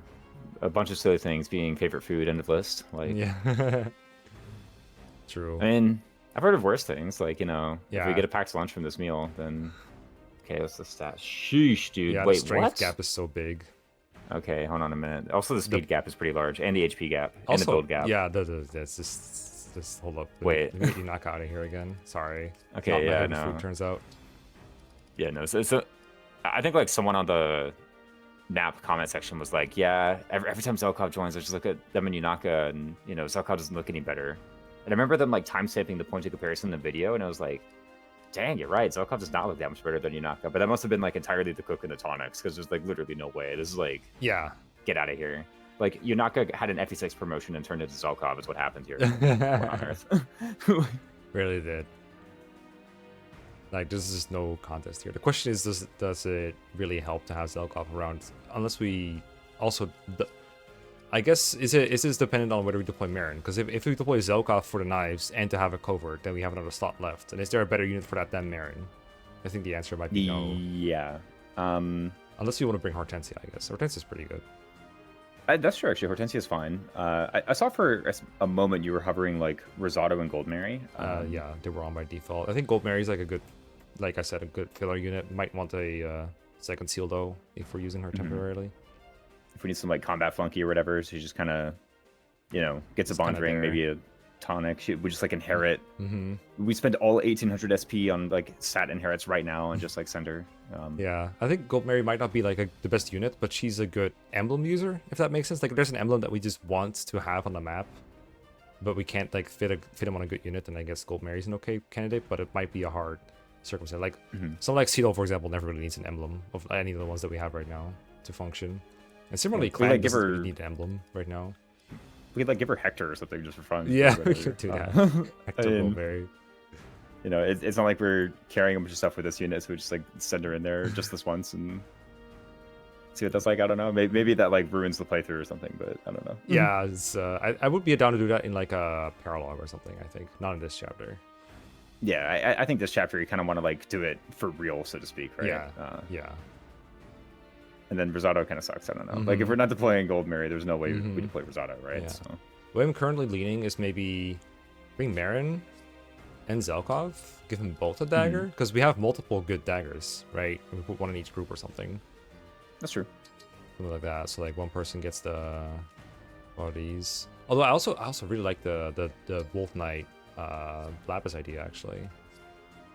a bunch of silly things being favorite food, end of list. Like, Yeah. True. I mean, I've heard of worse things. Like, if Yeah. we get a packed lunch from this meal, then okay, what's the stat? Sheesh, dude. Yeah, the Wait, strength what? gap is so big. Okay, hold on a minute. Also, the speed gap is pretty large, and the HP gap, and the Also, build gap. yeah, that's just hold up. Wait. Let me get Yunaka out of here again. Sorry. Okay, Not my yeah, favorite no. food, turns out. Yeah, no. So I think like someone on the Nap comment section was like, yeah, every time Zelkov joins, I just look at them and Yunaka, and Zelkov doesn't look any better. And I remember them like timestamping the point of comparison in the video, and I was like, dang, you're right. Zelkov does not look that much better than Yunaka. But that must have been like entirely the cook and the tonics, because there's like literally no way. This is like, Yeah. get out of here. Like Yunaka had an FE6 promotion and turned into Zelkov is what happened here. What on earth? Really did. Like, there's just no contest here. The question is, does it really help to have Zelkov around? Unless we also... I guess, is this dependent on whether we deploy Marin? Because if we deploy Zelkov for the knives and to have a covert, then we have another slot left. And is there a better unit for that than Marin? I think the answer might be no. Yeah. Unless you want to bring Hortensia, I guess. Hortensia's pretty good. That's true, actually. Hortensia's fine. I saw for a moment you were hovering like Rosado and Goldmary. Yeah, they were on by default. I think Gold Mary's like a good, like I said, a good filler unit. Might want a second seal though if we're using her temporarily. If we need some like combat flunky or whatever, so he just kind of, gets a It's bond kinda ring, there. maybe a tonic. We just like inherit. Mm-hmm. We spend all 1800 SP on like stat inherits right now and just like send her. Yeah, I think Gold Mary might not be like the best unit, but she's a good emblem user, if that makes sense. Like, if there's an emblem that we just want to have on the map, but we can't like fit him on a good unit, then I guess Gold Mary's an okay candidate, but it might be a hard circumstance. Like, someone like Cedo, for example, never really needs an emblem of any of the ones that we have right now to function. And similarly, we, Clan like, give doesn't her- really need an emblem right now. We could like give her Hector or something just for fun. Yeah, or we whatever. could do that. Hector and- Gold Mary. You know, it's not like we're carrying a bunch of stuff with this unit, so we just like send her in there just this once and see what that's like. I don't know. Maybe that like ruins the playthrough or something, but I don't know. Yeah, it's, I would be down to do that in like a paralog or something, I think. Not in this chapter. Yeah, I think this chapter you kind of want to like do it for real, so to speak, right? Yeah, yeah. And then Rosado kind of sucks. I don't know. Like if we're not deploying Gold Mary, there's no way we deploy Rosado, right? Yeah. So The way I'm currently leaning is maybe bring Marin and Zelkov, give him both a dagger, because we have multiple good daggers, right? We put one in each group or something. that's true. Something like that. So like one person gets the one of these. Although I also really like the Wolf Knight Lapis idea actually.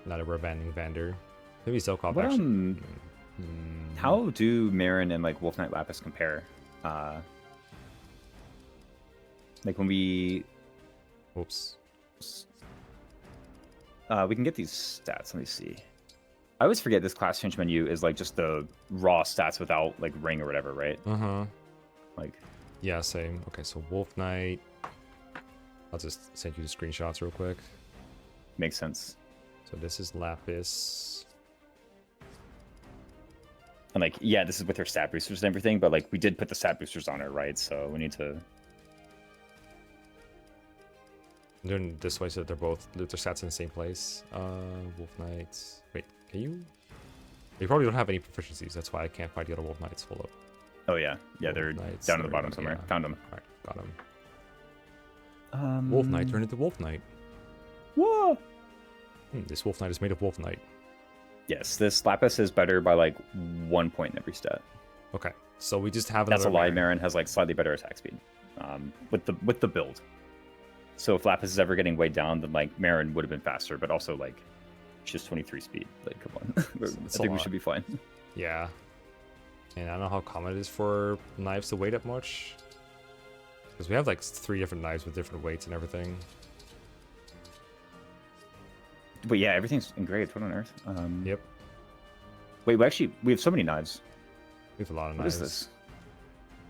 Now that we're abandoning Vander. Maybe Zelkov What, actually. How do Marin and like Wolf Knight Lapis compare? Like when we Oops. we can get these stats. Let me see. I always forget this class change menu is like just the raw stats without like ring or whatever, right? Uh-huh. Like Yeah, same. Okay, so Wolf Knight. I'll just send you the screenshots real quick. makes sense. So this is Lapis. And like yeah, this is with her stat boosters and everything, but like we did put the stat boosters on her, right? So we need to. I'm doing this way so that their stats in the same place. Wolf Knights. Wait, can you? You probably don't have any proficiencies. That's why I can't find the other Wolf Knights. Hold up. Oh yeah, they're Knights, down at the there bottom we go, somewhere. yeah. Found them. All right, got him. Wolf Knight turned into Wolf Knight. Whoa! This Wolf Knight is made of Wolf Knight. Yes, this Lapis is better by like 1 point in every stat. Okay, so we just have That's a another lie. Marin. Marin has like slightly better attack speed, with the build. So if Lapis is ever getting weighed down, then like Marin would have been faster, but also like she's 23 speed. Like come on, I It's a think we lot. should be fine. Yeah. And I don't know how common it is for knives to weigh that much. Because we have like 3 different knives with different weights and everything. But yeah, everything's engraved. What on earth? Yep. Wait, we have so many knives. We have a lot of What knives. is this?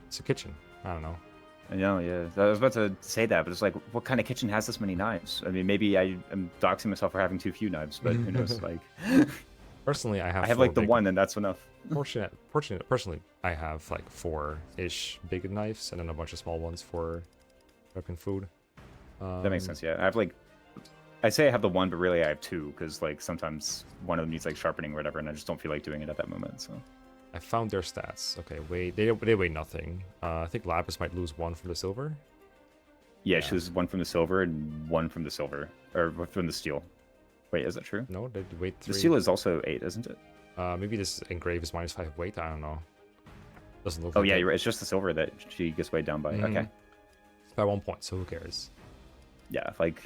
It's a kitchen. I don't know. I know, yeah. I was about to say that, but it's like, what kind of kitchen has this many knives? I mean, maybe I am doxing myself for having too few knives, but who knows? Like, Personally, I have I have 4 like the big- one, and that's enough. Personally, I have like 4-ish big knives and then a bunch of small ones for prepping food. That makes sense. Yeah, I have like, I say I have the one, but really I have 2 because like sometimes one of them needs like sharpening or whatever, and I just don't feel like doing it at that moment. So I found their stats. Okay, wait, they weigh nothing. I think Lapis might lose 1 from the silver. yeah, Yeah. she was 1 from the silver and 1 from the silver, or from the steel. Wait, is that true? No, they weigh 3. The steel is also 8, isn't it? Maybe this engrave is -5 weight. I don't know. Doesn't look. Oh like yeah, it. you're right. It's just the silver that she gets weighed down by. Mhm. Okay. By 1 point, so who cares? Yeah, like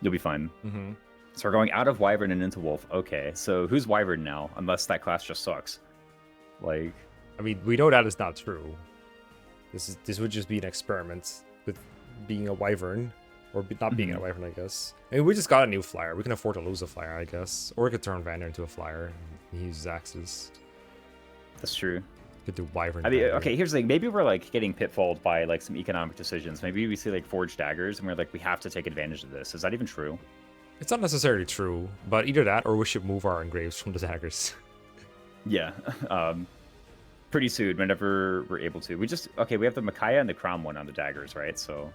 you'll be fine. Mm-hmm. So we're going out of Wyvern and into Wolf. Okay, so who's Wyvern now? Unless that class just sucks. Like, I mean, we know that is not true. This would just be an experiment with being a wyvern, or not being a wyvern, I guess. I mean, we just got a new flyer. We can afford to lose a flyer, I guess, or we could turn Vander into a flyer. And he uses axes. that's true. Could do wyvern. I mean, Vander. okay, here's the thing. Maybe we're like getting pitfalled by like some economic decisions. Maybe we see like forged daggers and we're like, we have to take advantage of this. Is that even true? It's not necessarily true, but either that or we should move our engraves from the daggers. Yeah. Pretty soon, whenever we're able to. We have the Micaiah and the Crom one on the daggers, right? So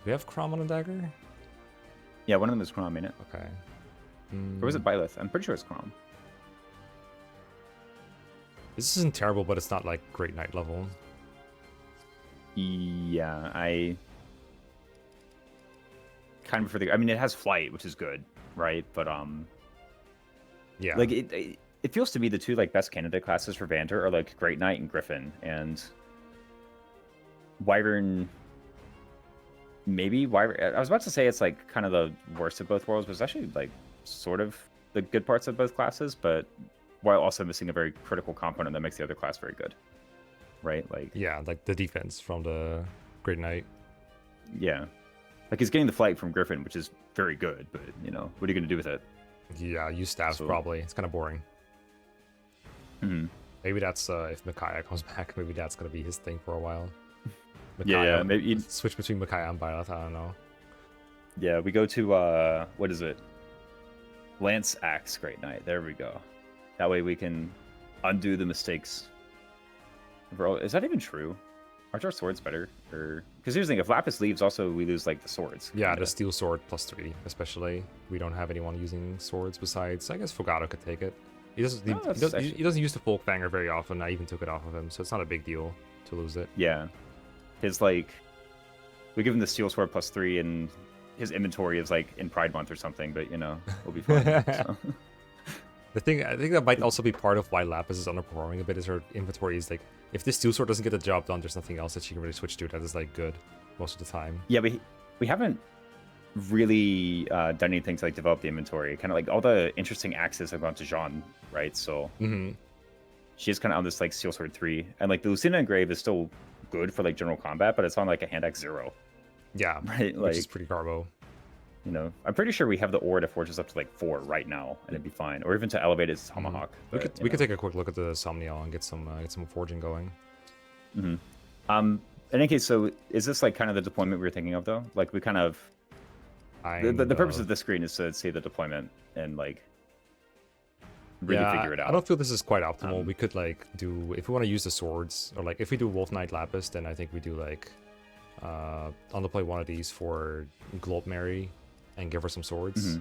We have Crom on a dagger? yeah, one of them is Crom in it. Okay. Or was it Byleth? I'm pretty sure it's Crom. This isn't terrible, but it's not like Great Knight level. Yeah, I kind of prefer the. I mean, it has flight, which is good, right? But Yeah. like it feels to me the two like best candidate classes for Vander are like Great Knight and Griffin, and Wyvern maybe why I was about to say it's like kind of the worst of both worlds, but it's actually like sort of the good parts of both classes, but while also missing a very critical component that makes the other class very good. Right? Like Yeah, like the defense from the Great Knight. yeah. Like he's getting the flight from Griffin, which is very good, but what are you gonna do with it? Yeah, use staffs So- probably. It's kind of boring. Hmm. Maybe that's if Micaiah comes back. Maybe that's gonna be his thing for a while. Yeah, maybe you- switch between Micaiah and Byleth. I don't know. Yeah, we go to what is it? Lance Axe Great Knight. There we go. That way we can undo the mistakes. Bro, is that even true? Aren't our swords better? Or because here's the thing: if Lapis leaves, also we lose like the swords. Yeah, kinda. the steel sword +3, especially. We don't have anyone using swords besides. I guess Fogado could take it. He doesn't. Oh, that's actually- He doesn't use the folk banger very often. I even took it off of him, so it's not a big deal to lose it. Yeah, his like, we give him the steel sword +3, and his inventory is like in Pride Month or something. But we'll be fine. So. The thing I think that might also be part of why Lapis is underperforming a bit is her inventory is like if this steel sword doesn't get the job done, there's nothing else that she can really switch to that is like good most of the time. Yeah, we haven't really done anything to like develop the inventory. Kind of like all the interesting axes have gone to Jean, right? So she is kind of on this like steel sword 3, and like the Lucina engrave is still good for like general combat, but it's on like a hand axe 0, Yeah, right? which is Like pretty carbo. I'm pretty sure we have the ore to forge this up to like 4 right now, and it'd be fine, or even to elevate it to tomahawk. We but, could take a quick look at the Somniel and get some forging going. In any case, so is this like kind of the deployment we were thinking of though? Like we kind of the purpose of this screen is to see the deployment and like really figure it out. I don't feel this is quite optimal. We could like do if we want to use the swords or like if we do Wolf Knight Lapis, then I think we do like on the play one of these for Globe Mary and give her some swords.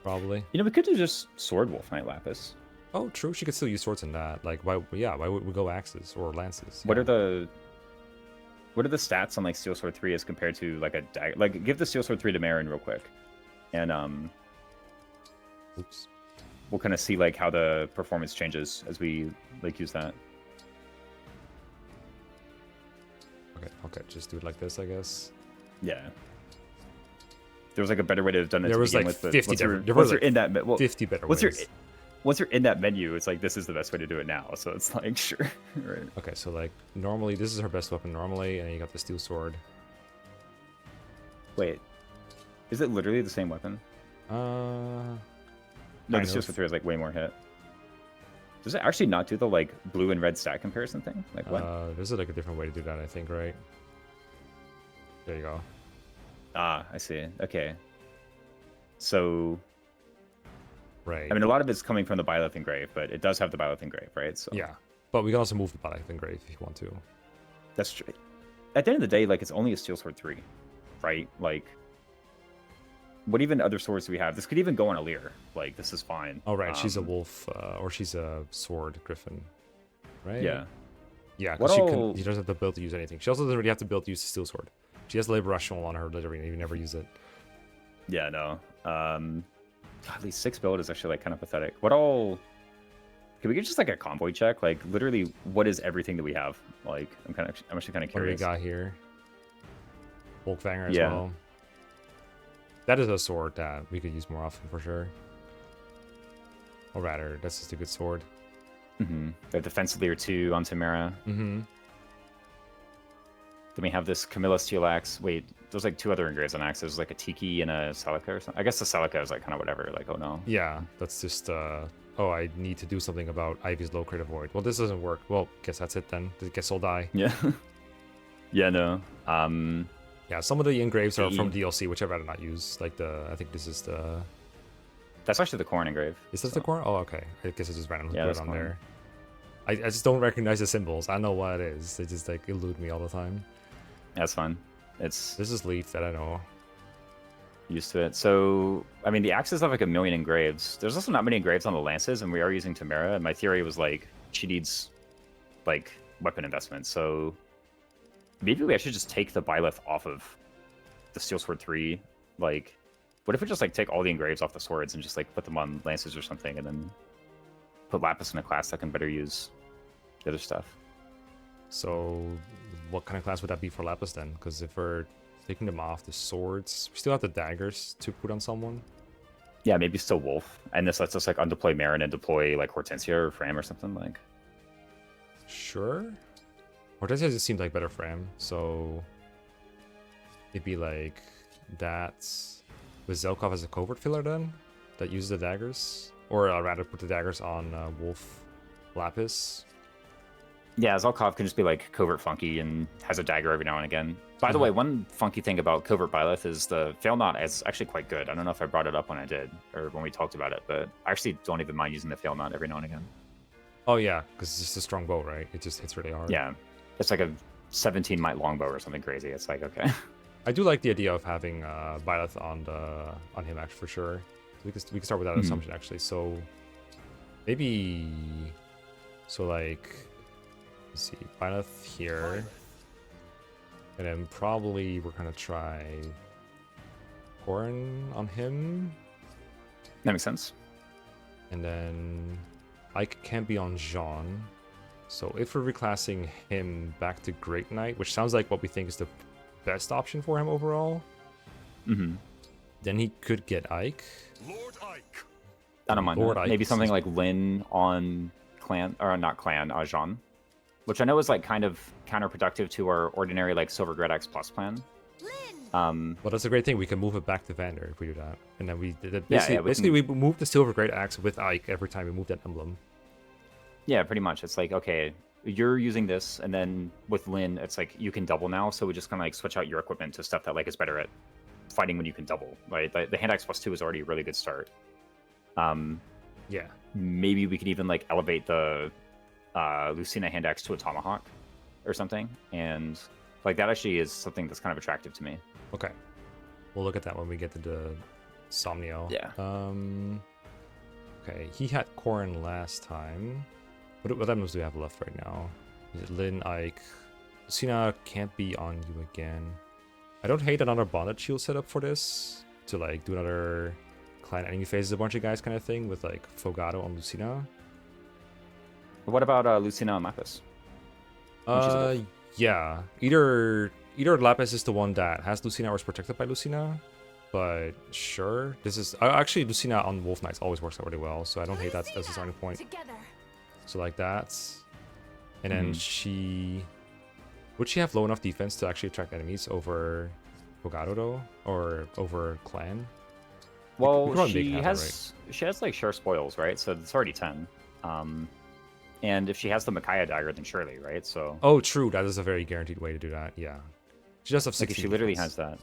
Probably. We could do just sword Wolf Knight Lapis. Oh, true. She could still use swords in that. Like, why? Yeah, why would we go axes or lances? What are the stats on like Steel Sword 3 as compared to like a dagger? Like, give the Steel Sword 3 to Marin real quick, and Oops. we'll kind of see like how the performance changes as we like use that. Okay, just do it like this, I guess. Yeah. There was like a better way to have done it. There to was begin like with, but 50 once you're, different. There once was you're like in that, well, 50 better once ways. once you're in that menu, it's like this is the best way to do it now. So it's like sure, right? Okay, so like normally this is her best weapon normally, and then you got the steel sword. Wait, is it literally the same weapon? Uh, No, kind the Steel of. Sword 3 is like way more hit. Does it actually not do the like blue and red stat comparison thing? Like what? There's like a different way to do that, I think, right? There you go. Ah, I see. Okay. So, Right. I mean, a lot of it's coming from the Byleth engrave, but it does have the Byleth engrave, right? So Yeah, but we can also move the Byleth engrave if you want to. that's true. At the end of the day, like it's only a Steel Sword 3, right? Like, what even other swords do we have? This could even go on a Lear. Like, this is fine. Oh, right. She's a wolf, or she's a sword griffin, right? Yeah. Yeah, What because all- she doesn't have the build to use anything. She also doesn't really have to build to use the steel sword. She has labor rational on her literally, and you never use it. Yeah, no. God, at least 6 build is actually like kind of pathetic. What all? Can we get just like a convoy check? Like, literally, what is everything that we have? Like, I'm actually kind of What do we curious. got here? Volkvanger as Yeah. well. That is a sword that we could use more often for sure. Or rather, that's just a good sword. Mm-hmm. We have Defense Lear 2 on Tamara. Mm-hmm. Then we have this Camilla Steel Axe. Wait, there's like 2 other engraves on axes, like a Tiki and a Celica or something. I guess the Celica is like kind of whatever. Like, oh no. Yeah, that's just, oh, I need to do something about Ivy's low crate avoid. Well, this doesn't work. Well, guess that's it then. I guess I'll die. Yeah. Yeah, no. Yeah, some of the engraves are from The- DLC, which I'd rather not use. Like I think this is the... That's actually the Corn engrave. Is this so- the core? Oh, okay. I guess I just randomly Yeah, put that's it on corn. there. I just don't recognize the symbols. I know what it is. They just like elude me all the time. That's fine. It's This is Leaf that I know. used to it. So, I mean, the axes have like 1 million engraves. There's also not many engraves on the lances, and we are using Tamara. And my theory was like, she needs like weapon investment. So maybe we actually just take the Byleth off of the Steel Sword 3. Like, what if we just like take all the engraves off the swords and just like put them on lances or something, and then put Lapis in a class that can better use the other stuff? So what kind of class would that be for Lapis then? Because if we're taking them off. The swords. We still have the daggers to put on someone. Yeah, maybe still Wolf. And this lets us like undeploy Marin and deploy like Hortensia or Fram or something like. Sure. Hortensia just seems like better for him, so it'd be like that with Zelkov as a covert filler then that uses the daggers, or rather put the daggers on Wolf Lapis. Yeah, Zelkov can just be like covert funky and has a dagger every now and again. By the way, one funky thing about covert Byleth is the fail knot is actually quite good. I don't know if I brought it up when I did or when we talked about it, but I actually don't even mind using the fail knot every now and again. Oh yeah, because it's just a strong bow, right? It just hits really hard. Yeah, it's like a 17 might longbow or something crazy. It's like okay. I do like the idea of having Byleth on him actually for sure. So we can start with that assumption actually. So maybe like let's see, Byleth here, and then probably we're gonna try Corrin on him, That makes sense. and then Ike can't be on Jean. So if we're reclassing him back to Great Knight, which sounds like what we think is the best option for him overall, then he could get Ike. Lord Ike. I don't mind Lord that. Ike Maybe is something just- like Lin on Clan, or not Clan, Jean. Which I know is like kind of counterproductive to our ordinary like Silver Grid X Plus plan. Lynn! Well, that's a great thing. We can move it back to Vander if we do that. And then we did it. Yeah, Basically, yeah, we basically can- we move the Silver Great Axe with Ike every time we move that emblem. Yeah, pretty much. It's like, okay, you're using this, and then with Lin, it's like you can double now, so we just kind of like switch out your equipment to stuff that like is better at fighting when you can double, right? The Hand Axe Plus 2 is already a really good start. Yeah. Maybe we could even like elevate the Lucina Hand Axe to a Tomahawk or something, and like that actually is something that's kind of attractive to me. Okay. We'll look at that when we get to the Somniel. Yeah. Okay, he had Corrin last time. What emblems do we have left right now? Is it Lin, Ike? Lucina can't be on you again. I don't hate another bonded shield setup for this. To like do another clan enemy phases a bunch of guys kind of thing with like Fogado on Lucina. What about Lucina and Lapis? Yeah. Either Lapis is the one that has Lucina or is protected by Lucina. But sure. This is actually Lucina on Wolf Knights always works out really well, so I don't hate that as a starting point. Together. So like that. And then would she have low enough defense to actually attract enemies over Fogado though? Or over Clan? Well, could probably she make it happen, has like share spoils, right? So it's already 10. And if she has the Micaiah dagger, then surely, right? So Oh, true. That is a very guaranteed way to do that. Yeah. She does have 16 like if she literally defense. has that.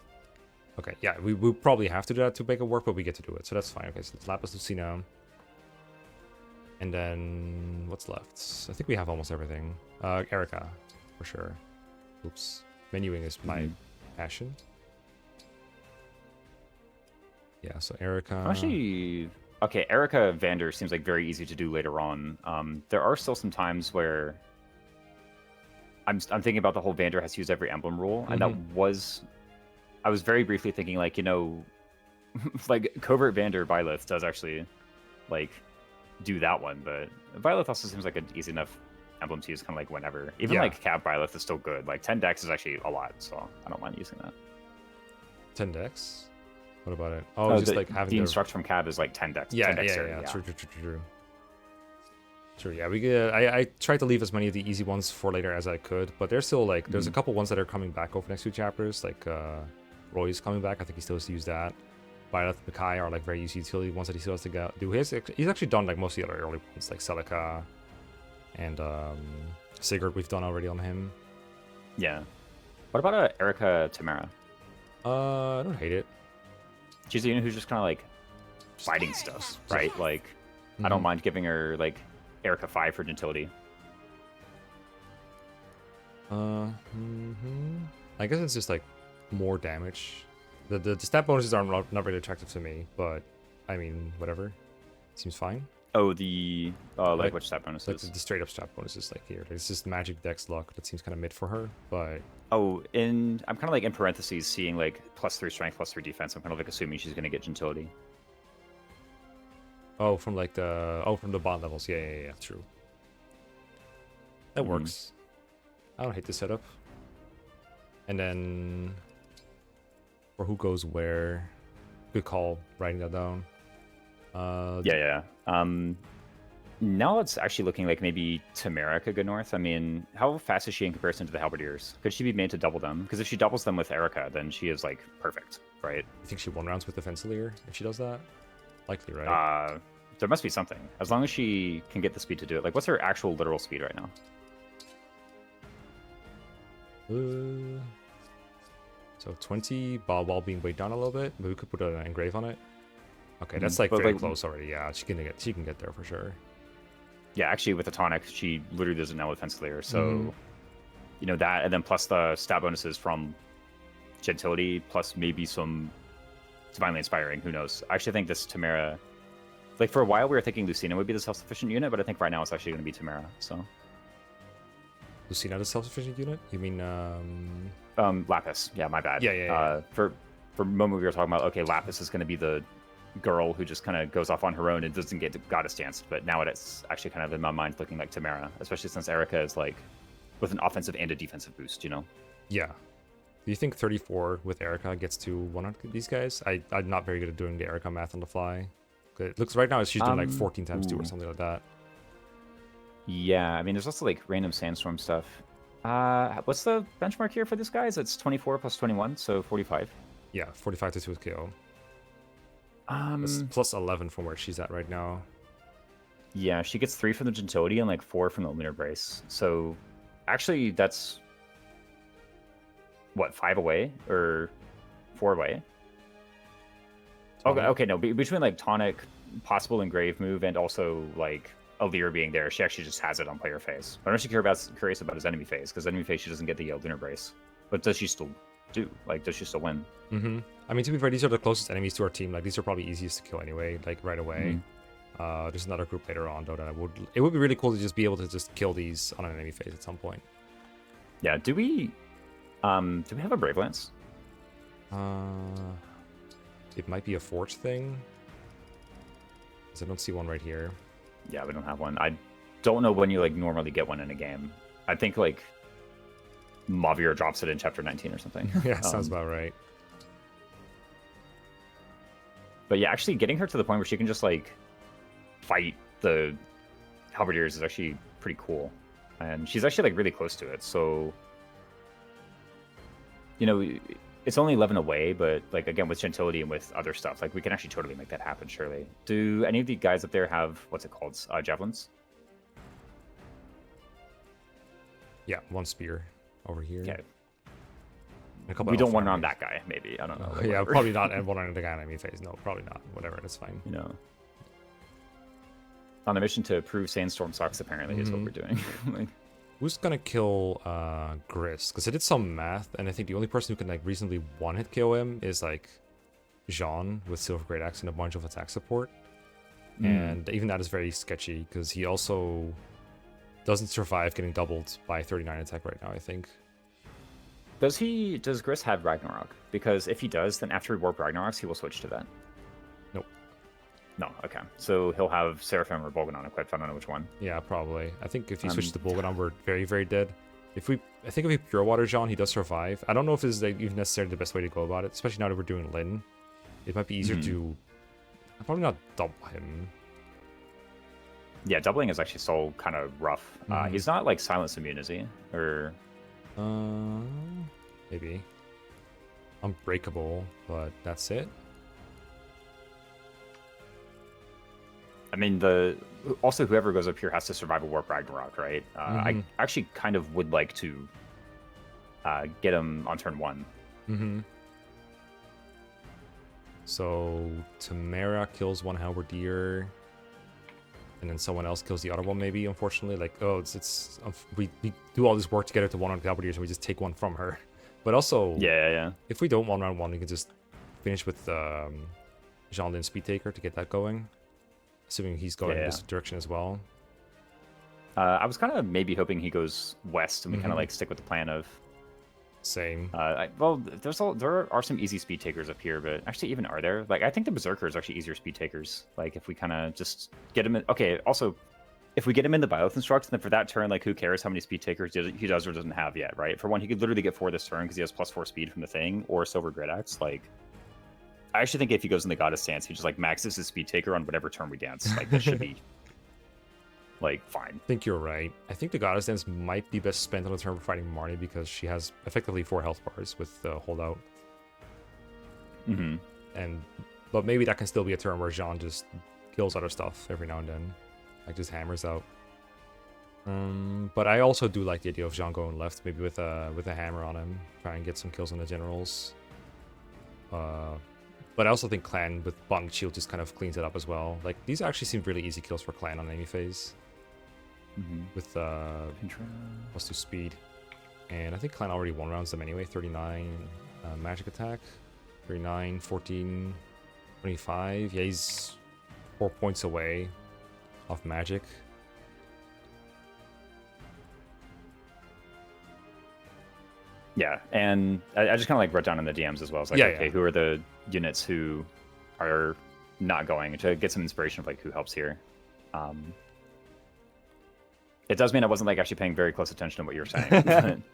Okay, yeah, we probably have to do that to make it work, but we get to do it, so that's fine. Okay, so it's Lapis Lucina. And then what's left? I think we have almost everything. Erica, for sure. Oops. Menuing is my passion. Yeah, so Erica. Actually, okay, Erica Vander seems like very easy to do later on. There are still some times where I'm thinking about the whole Vander has to use every emblem rule, and I was very briefly thinking like, you know, like covert Vander Byleth does actually like do that one, but Byleth also seems like an easy enough emblem to use kind of like whenever. Even like Cab Byleth is still good. Like 10 dex is actually a lot, so I don't mind using that. 10 dex? What about it? Oh, just like having the instruct from Cab is like 10 dex. Yeah, 10 yeah. dexterity, True. Sure, yeah, I tried to leave as many of the easy ones for later as I could, but there's still like there's a couple ones that are coming back over the next few chapters, like Roy's coming back. I think he still has to use that. Byleth, Makai are like very easy utility ones that he still has to do. He's actually done like most of the other early ones, like Celica and Sigurd we've done already on him. Yeah. What about Erica Tamara? I don't hate it. She's the unit who's just kind of like fighting stuff, right? Like, I don't mind giving her like Erica 5 for gentility. I guess it's just like more damage. The stat bonuses are not really attractive to me, but I mean, whatever. Seems fine. Oh, the like which stat Like bonuses? the straight up stat bonuses like here. It's just magic dex luck that seems kind of mid for her, but Oh, I'm kind of like in parentheses seeing like +3 strength, +3 defense. I'm kind of like assuming she's gonna get gentility. from the bond levels. Yeah, true. That works. I don't hate this setup. And then Or who goes where. Good call, writing that down. Yeah. Now it's actually looking like maybe Tamara could go north. I mean, how fast is she in comparison to the Halberdiers? Could she be made to double them? Because if she doubles them with Erica, then she is like perfect, right? You think she one rounds with the Fencer if she does that? Likely, right? There must be something. As long as she can get the speed to do it. Like, what's her actual literal speed right now? So 20 while being weighed down a little bit. Maybe we could put an engrave on it. Okay, that's like very close already. Yeah, she can get there for sure. Yeah, actually with the tonic, she literally does it now with Fencer. So, you know, that, and then plus the stat bonuses from Gentility, plus maybe some Divinely Inspiring, who knows. I actually think this Tamara, like for a while we were thinking Lucina would be the self-sufficient unit, but I think right now it's actually going to be Tamara, so. Lucina the self-sufficient unit? You mean, Lapis. Yeah, my bad. Yeah. For a moment we were talking about, okay, Lapis is going to be the girl who just kind of goes off on her own and doesn't get goddess danced, but now it's actually kind of in my mind looking like Tamara, especially since Erica is like with an offensive and a defensive boost, you know? Yeah. Do you think 34 with Erica gets to 100 these guys? I'm not very good at doing the Erica math on the fly. It looks right now she's doing like 14 times 2 or something like that. Yeah, I mean, there's also like random sandstorm stuff. What's the benchmark here for this guys? It's 24 plus 21, so 45. Yeah, 45 to 2 with KO. Plus 11 from where she's at right now. Yeah, she gets 3 from the Gentility and like 4 from the Lunar Brace. So actually that's what, 5 away or 4 away? Okay, no, between like tonic, possible engrave move, and also like Alir being there, she actually just has it on player phase. I'm actually curious about his enemy phase, because enemy phase she doesn't get the Lunar Brace. But does she still do? Like, does she still win? I mean, to be fair, these are the closest enemies to our team. Like, these are probably easiest to kill anyway, like right away. There's another group later on though that it would be really cool to just be able to just kill these on an enemy phase at some point. Yeah. Do we have a Brave Lance? It might be a forge thing, because I don't see one right here. Yeah, we don't have one. I don't know when you like normally get one in a game. I think like Mavier drops it in chapter 19 or something. Yeah, sounds about right. But yeah, actually getting her to the point where she can just like fight the Halberdiers is actually pretty cool. And she's actually like really close to it. So, you know, it's only 11 away, but like again with Gentility and with other stuff, like we can actually totally make that happen, surely. Do any of the guys up there have, what's it called, javelins? Yeah, one spear over here. Okay. We don't want on that guy, maybe. I don't know. Yeah, probably not. And one on the guy in enemy phase. No, probably not. Whatever, that's fine. You know, on a mission to prove Sandstorm sucks, apparently, is what we're doing. Like, who's gonna kill Gris? Because I did some math, and I think the only person who can like reasonably one-hit KO him is like Jean with Silver Great Axe and a bunch of attack support. And even that is very sketchy, because he also doesn't survive getting doubled by 39 attack right now, I think. Does Gris have Ragnarok? Because if he does, then after he warp Ragnaroks, he will switch to that. Nope. No, okay. So he'll have Seraphim or Bolganon equipped. I don't know which one. Yeah, probably. I think if he switches to Bolganon, we're very, very dead. I think if we Pure Water Jean, he does survive. I don't know if this is like, even necessarily the best way to go about it, especially now that we're doing Lin. It might be easier to... I'll probably not double him. Yeah, doubling is actually so kind of rough. He's not like silence immune, is he? Or... maybe. Unbreakable, but that's it. I mean, also whoever goes up here has to survive a Warp Ragnarok, right? I actually kind of would like to get him on turn 1. So Tamara kills one Halberdier, and then someone else kills the other one. Maybe, unfortunately, like we do all this work to get her to 100 Halberdiers, and we just take one from her. But also, yeah. If we don't 1-on-1, we can just finish with Jean-Lin Speed Taker to get that going. Assuming he's going in this direction as well. I was kind of maybe hoping he goes west, and we kind of like stick with the plan of. Same. Well, there are some easy speed takers up here, but actually, even are there? Like, I think the Berserkers are actually easier speed takers. Like, if we kind of just get them in. Okay, also, if we get him in the Byleth Instruct, then for that turn, like, who cares how many speed takers he does or doesn't have yet, right? For one, he could literally get 4 this turn because he has +4 speed from the thing, or Silver Grid Axe. Like, I actually think if he goes in the Goddess stance, he just, like, maxes his speed taker on whatever turn we dance. Like, that should be, like, fine. I think you're right. I think the Goddess Dance might be best spent on the turn for fighting Marnie because she has effectively 4 health bars with the holdout. Mm-hmm. But maybe that can still be a turn where Jean just kills other stuff every now and then. Like, just hammers out. But I also do like the idea of Jean going left, maybe with a hammer on him, try and get some kills on the generals. But I also think Clan with Bond Shield just kind of cleans it up as well. Like, these actually seem really easy kills for Clan on any phase. With +2 speed. And I think Clan already one-rounds them anyway. 39 magic attack. 39, 14, 25. Yeah, he's 4 points away off magic. Yeah, and I just kind of like wrote down in the DMs as well. It's like, okay, who are the units who are not going, to get some inspiration of like who helps here. It does mean I wasn't like actually paying very close attention to what you were saying.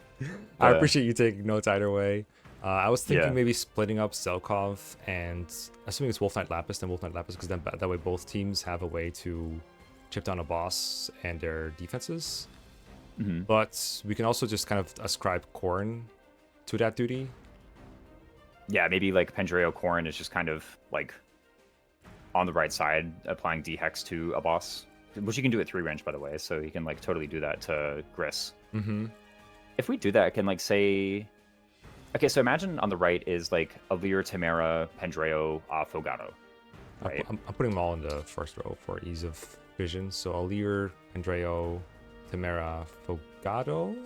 I appreciate you taking notes either way. I was thinking maybe splitting up Zelkov and assuming it's Wolf Knight Lapis, then Wolf Knight Lapis, because then that way both teams have a way to chip down a boss and their defenses. But we can also just kind of ascribe Corrin to that duty. Yeah, maybe like Pandreo Corrin is just kind of like on the right side, applying D-Hex to a boss, which you can do at 3 range, by the way, so you can like totally do that to Gris. If we do that, I can like say... Okay, so imagine on the right is like Alir, Tamara, Pandreo, Fogado. Right? I'm putting them all in the first row for ease of vision. So Alir, Pandreo, Tamara, Fogado?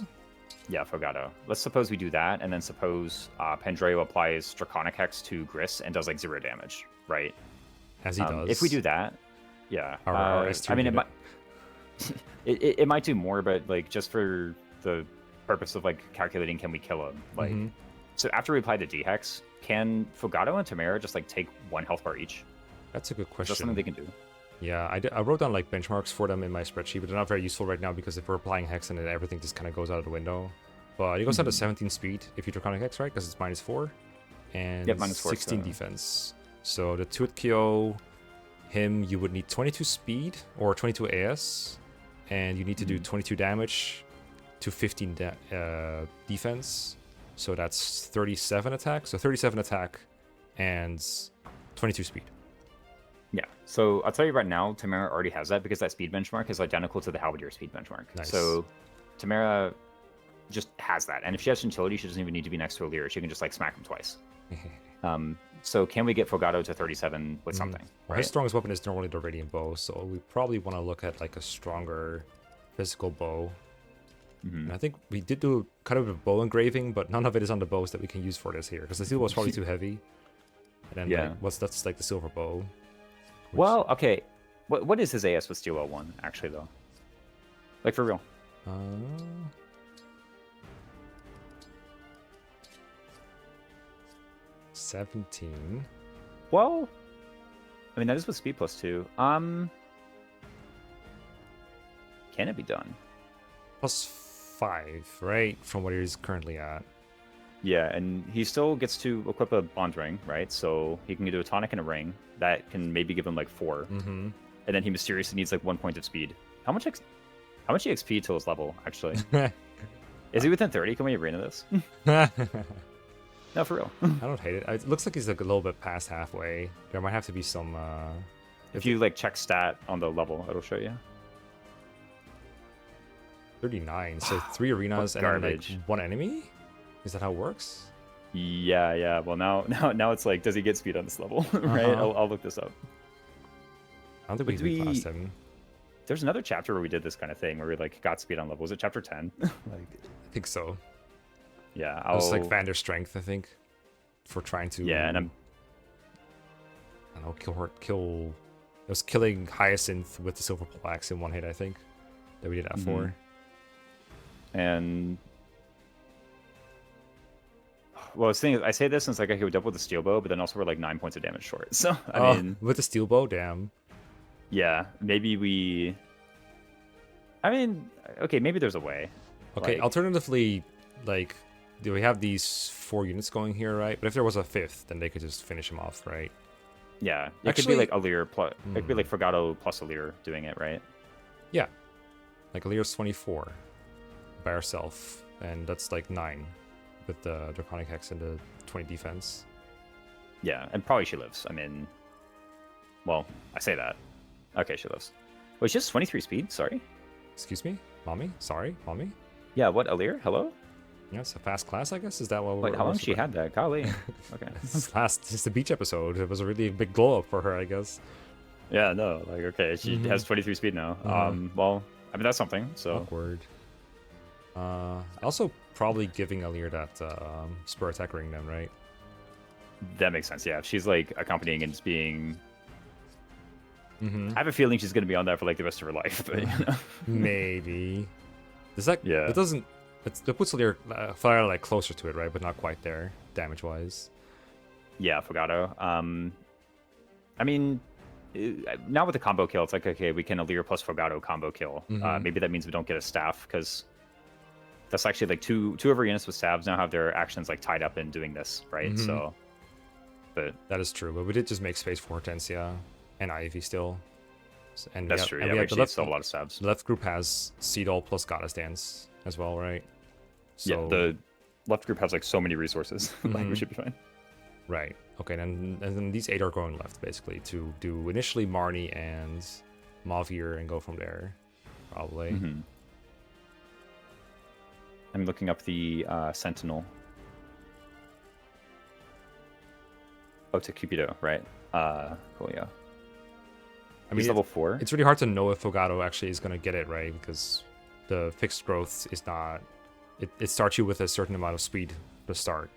Yeah, Fogado. Let's suppose we do that, and then suppose Pandreo applies Draconic Hex to Gris and does like 0 damage, right? As he does. If we do that, yeah. Our I mean, it might do more, but like just for the purpose of like calculating, can we kill him? Like, so after we apply the D-Hex, can Fogado and Tamara just like take 1 health bar each? That's a good question. Is that something they can do? Yeah, I wrote down like benchmarks for them in my spreadsheet, but they're not very useful right now because if we're applying Hex and then everything just kind of goes out of the window. But it goes down to 17 speed if you Draconic Hex, right? Because it's -4. And yep, -4, 16 defense. So the Tuitkyo, him, you would need 22 speed or 22 AS, and you need to do 22 damage to 15 defense. So that's 37 attack. So 37 attack and 22 speed. Yeah, so I'll tell you right now, Tamara already has that because that speed benchmark is identical to the Halberdier speed benchmark. Nice. So Tamara just has that. And if she has Gentility, she doesn't even need to be next to Alir. She can just like smack him twice. So can we get Fogado to 37 with something? Well, his strongest weapon is normally the Radiant Bow, so we probably want to look at like a stronger physical bow. And I think we did do kind of a bow engraving, but none of it is on the bows that we can use for this here, because the steel bow is probably too heavy. And then that's like the silver bow. Well, okay. What is his AS with Steel Bow 1, actually, though? Like, for real? 17. Well, I mean, that is with speed +2. Can it be done? +5, right? From what he's currently at. Yeah, and he still gets to equip a bond ring, right? So he can do a tonic and a ring. That can maybe give him like 4. And then he mysteriously needs like 1 point of speed. How much EXP till his level, actually? Is he within 30? Can we arena this? No, for real. I don't hate it. It looks like he's like a little bit past halfway. There might have to be some... if you like check stat on the level, it'll show you. 39, so 3 arenas and then, like 1 enemy? Is that how it works? Yeah. Well, now it's like, does he get speed on this level? Right? I'll look this up. I don't think we can reclass him. There's another chapter where we did this kind of thing where we like got speed on level. Was it chapter 10? I think so. Yeah, it was like Vander strength, I think, for trying to. Yeah, and I don't know, kill. It was killing Hyacinth with the silver pole axe in 1 hit, I think, that we did that for. And well, I say this since like I could double the steel bow, but then also we're like 9 points of damage short. So I mean, with the steel bow, damn. Yeah, maybe we I mean, okay, maybe there's a way. Okay, Like- alternatively, like, do we have these 4 units going here, right? But if there was a 5th, then they could just finish him off, right? Yeah, it Actually- could be like Alir plus. It could be like Forgato plus Alir doing it, right? Yeah. Like, Alir's 24 by herself, and that's like 9 with the Draconic Hex and the 20 defense. Yeah, and probably she lives. I mean, well, I say that. Okay, she lives. Wait, she has 23 speed. Sorry. Excuse me? Mommy? Sorry? Mommy? Yeah, what Alir? Hello. Yeah, it's a fast class, I guess? Is that what Wait, how long she had that? Golly. Okay. It's the beach episode. It was a really big glow up for her, I guess. Yeah, no, like okay, she has 23 speed now. Well, I mean that's something. So Awkward. Also, probably giving Alir that spur attack ring then, right? that makes sense. Yeah, if she's like accompanying and just being. Mm-hmm. I have a feeling she's gonna be on that for like the rest of her life. But you know. Maybe. Does that? Yeah. It doesn't. It puts Alir fire like closer to it, right? But not quite there, damage wise. Yeah, Forgato. I mean, now with the combo kill, it's like okay, we can Alir plus Forgato combo kill. Maybe that means we don't get a staff because that's actually like two of our units with staves now have their actions like tied up in doing this, right? So, but That is true, but we did just make space for Hortensia and Ivy still. And that's true. Yeah, we actually still have a lot of staves. The left group has Seedol plus Goddess Dance as well, right? So, Yeah, the left group has like so many resources. Like we should be fine. Right. Okay, and then these 8 are going left, basically, to do initially Marnie and Mavir and go from there, probably. I'm looking up the Sentinel. Oh, to Cupido, right? Cool, yeah. I He's mean, level 4. it's really hard to know if Fogato actually is going to get it, right? Because the fixed growth is not... It starts you with a certain amount of speed to start,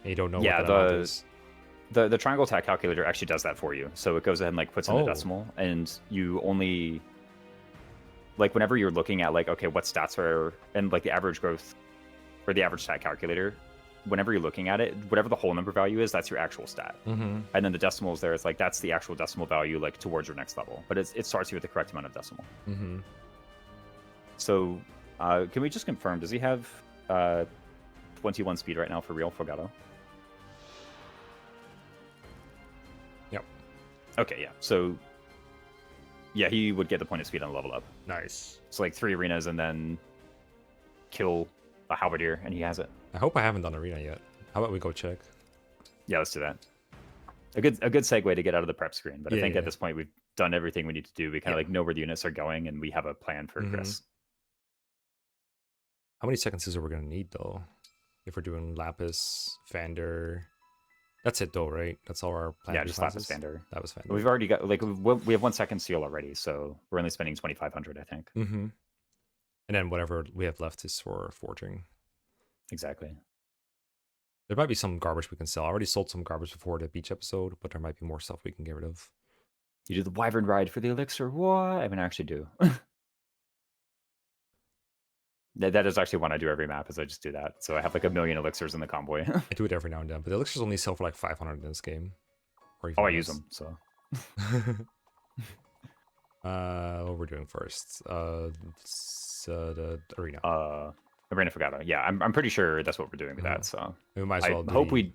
and you don't know Yeah, what that amount is. The triangle attack calculator actually does that for you. So it goes ahead and like puts in the Oh. decimal, and you only like whenever you're looking at like okay, what stats are and like the average growth or the average stat calculator. Whenever you're looking at it, whatever the whole number value is, that's your actual stat. And then the decimals there, it's like that's the actual decimal value like towards your next level. But it starts you with the correct amount of decimal. So can we just confirm? Does he have 21 speed right now for real, Forgato? Yep. Okay, yeah. So, yeah, he would get the point of speed on the level up. Nice. So, like 3 arenas and then kill a halberdier, and he has it. I hope I haven't done arena yet. How about we go check? Yeah, let's do that. A good segue to get out of the prep screen. But I Yeah, think yeah. at this point we've done everything we need to do. We kind of like know where the units are going, and we have a plan for Chris. How many seconds is it we're going to need, though? If we're doing Lapis, Vander... That's it, though, right? That's all our plan. Yeah, just Lapis Vander. That was Vander. We've already got like we have 1 second seal already, so we're only spending 2,500, I think. And then whatever we have left is for forging. Exactly. There might be some garbage we can sell. I already sold some garbage before the beach episode, but there might be more stuff we can get rid of. You do the wyvern ride for the elixir? What? I mean, I actually do. That is actually one I do every map, is I just do that. So I have like 1 million elixirs in the convoy. I do it every now and then, but the elixirs only sell for like 500 in this game. Or even Oh, I use less. them, so. What we're doing first? The arena. Arena Forgato. Yeah, I'm pretty sure that's what we're doing with Uh-huh. that, so. We might as I well do hope the we.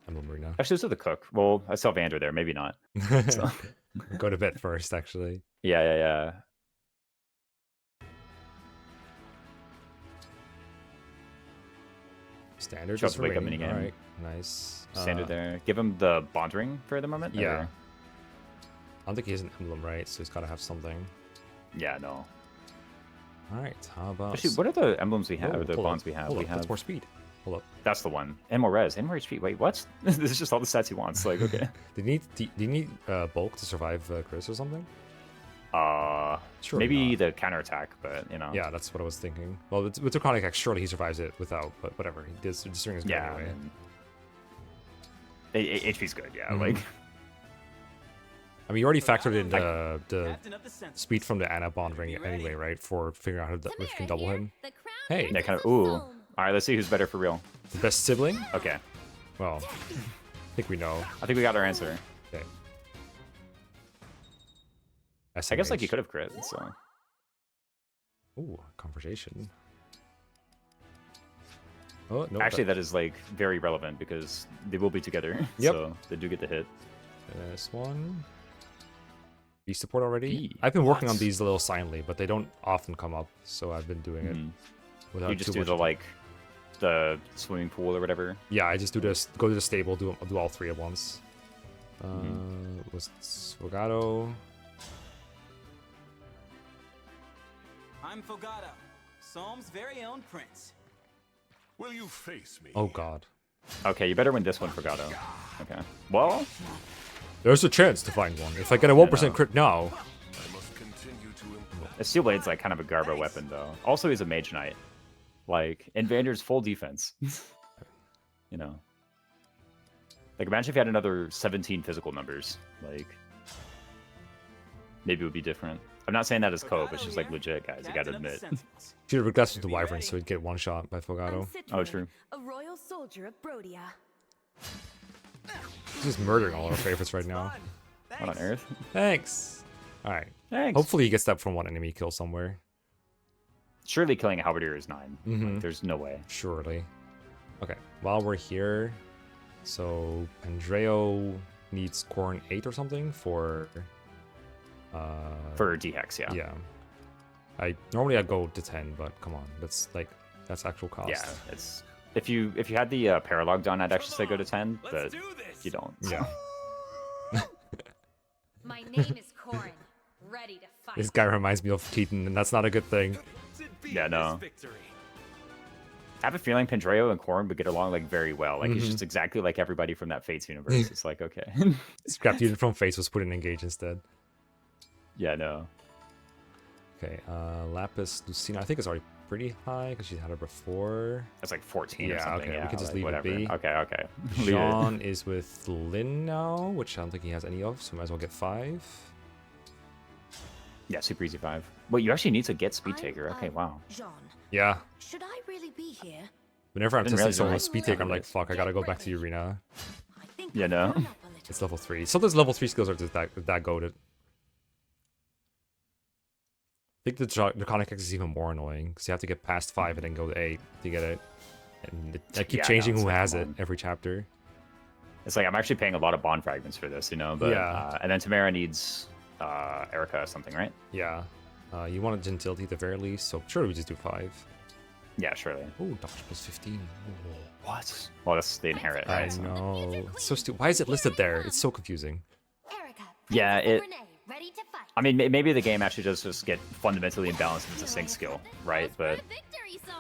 Emblem arena. Actually, this is the cook. Well, I saw Vander there, maybe not. So. Go to bed first, actually. Yeah. Standard Shove just the wake up remaining. minigame. All right, nice. Standard there. Give him the bond ring for the moment? Yeah. or- I don't think he has an emblem, right? So he's got to have something. Yeah, no. All right, how about... Actually, what are the emblems we have, Whoa, or the hold bonds up, we have? hold We up, have. That's more speed. Hold up. That's the one. And more res. And more HP. Wait, what? This is just all the stats he wants. Like, okay. Do you need bulk to survive Chris or something? Surely Maybe not. the counterattack, but, you know. Yeah, that's what I was thinking. Well, with Draconic X, surely he survives it without, but whatever. This ring is good Yeah. anyway. HP's good, yeah. Mhm. Like, I mean, you already factored in the Captain of the Sentinels. speed from the Anna bond ring anyway, right? For figuring out how to, if you can double him. Hey. yeah, kind of. Ooh. All right, let's see who's better for real. The best sibling? Okay. Well, I think we know. I think we got our answer. Okay. I guess, like, you could have crit, so. Ooh, conversation. Oh, no. Actually, that is like very relevant because they will be together. Yep. So they do get the hit. This one. B support already? B. I've been working on What? these a little silently, but they don't often come up, so I've been doing it without You just too do much. the like the swimming pool or whatever. Yeah, I just do this. Go to the stable, do all three at once. Was Fogado? I'm Fogado, Psalm's very own prince. Will you face me? Oh god. Okay, you better win this one, Forgato. Okay. Well, There's a chance to find one. If I get a 1% know. crit now. I must continue to improve. a Steel Blade's like kind of a garbo weapon though. Also, he's a Mage Knight. Like, and Vander's full defense. You know. Like, imagine if you had another 17 physical numbers. Like, maybe it would be different. I'm not saying that as co, but it's just like legit, guys. You gotta Captain of the admit. Sentinels. Should have regressed with the Wyvern so he'd get one shot by Fogado. Oh, true. A royal soldier of Brodia. He's just murdering all our favorites right now. What on earth? Thanks. Alright. Thanks. Hopefully he gets that from one enemy kill somewhere. Surely killing a Halberdier is 9. Mhm. Like, there's no way. Surely. Okay, while we're here, so Pandreo needs Corn 8 or something for For D-Hex, yeah. yeah. Normally I'd go to 10, but come on, that's actual cost. Yeah, it's if you had the paralog done, I'd actually say go to 10, but Let's do this. you don't. Yeah. My name is Corin, ready to fight. This guy reminds me of Keaton, and that's not a good thing. Yeah, no. I have a feeling Pandreo and Corrin would get along like very well. Like he's just exactly like everybody from that Fates universe. It's like okay. Scrap unit from face was put in engage instead. Yeah, no. Okay, Lapis Lucina, I think it's already pretty high because she's had her before. It's like 14 or Yeah, something. okay, we Yeah, can just like, leave it whatever. be. Okay. Leave it. Jean is with Lynn now, which I don't think he has any of, so might as well get 5. Yeah, super easy 5. Wait, you actually need to get Speed I'm, Taker. Okay, wow. Jean, Yeah. should I really be here? Whenever I'm Didn't testing realize someone you with speed taker, I'm like, fuck, I gotta go back to the arena. I think Yeah, I've no. grown up a little. It's level 3. Sometimes level 3 skills are just that goated. I think the Draconic X is even more annoying, because you have to get past 5 and then go to 8 to get it. And I keep Yeah, changing no, it's who like, has come it on. every chapter. It's like I'm actually paying a lot of bond fragments for this, you know. But Yeah. and then Tamara needs Erica or something, right? Yeah. You want a gentility at the very least, so sure we just do 5. Yeah, surely. Ooh, dodge plus 15. Ooh. What? Well, that's the inherit, I right? So- know. It's so stupid. Why is it listed there? It's so confusing. Erica, Yeah, Princess it- Renee, ready to fight. I mean, maybe the game actually does just get fundamentally imbalanced if it's a sync skill, right? But Victory song.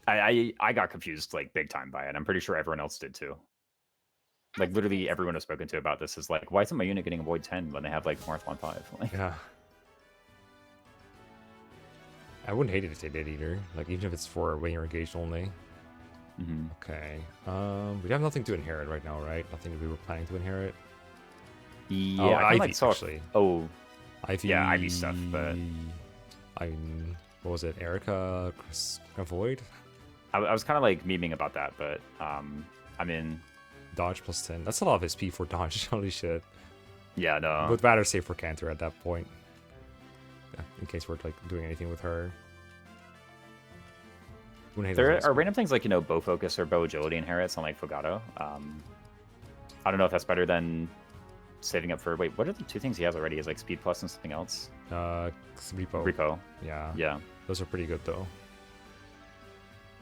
I got confused like big time by it. I'm pretty sure everyone else did too. Like literally everyone I've spoken to about this is like, why isn't my unit getting a void 10 when they have like Marth 1-5? Like, Yeah. I wouldn't hate it if they did either. Like, even if it's for when you're engaged only. mhm. Okay. We have nothing to inherit right now, right? Nothing we were planning to inherit. Yeah, Oh, I kinda, Ivy, saw. actually. Oh, Ivy. Yeah, Ivy stuff, but- what was it? Erica, Chris, Void? I was kind of like memeing about that, but I mean, Dodge plus 10. That's a lot of SP for dodge. Holy shit. yeah, no. Would rather save for Cantor at that point. Yeah, in case we're like doing anything with her. Wouldn't hate There those are ones. random things like, you know, bow focus or bow agility inherits on like Fogado. I don't know if that's better than saving up for. Wait, what are the 2 things he has already? Is like speed plus and something else? Repo. Repo. Yeah. Yeah. Those are pretty good though.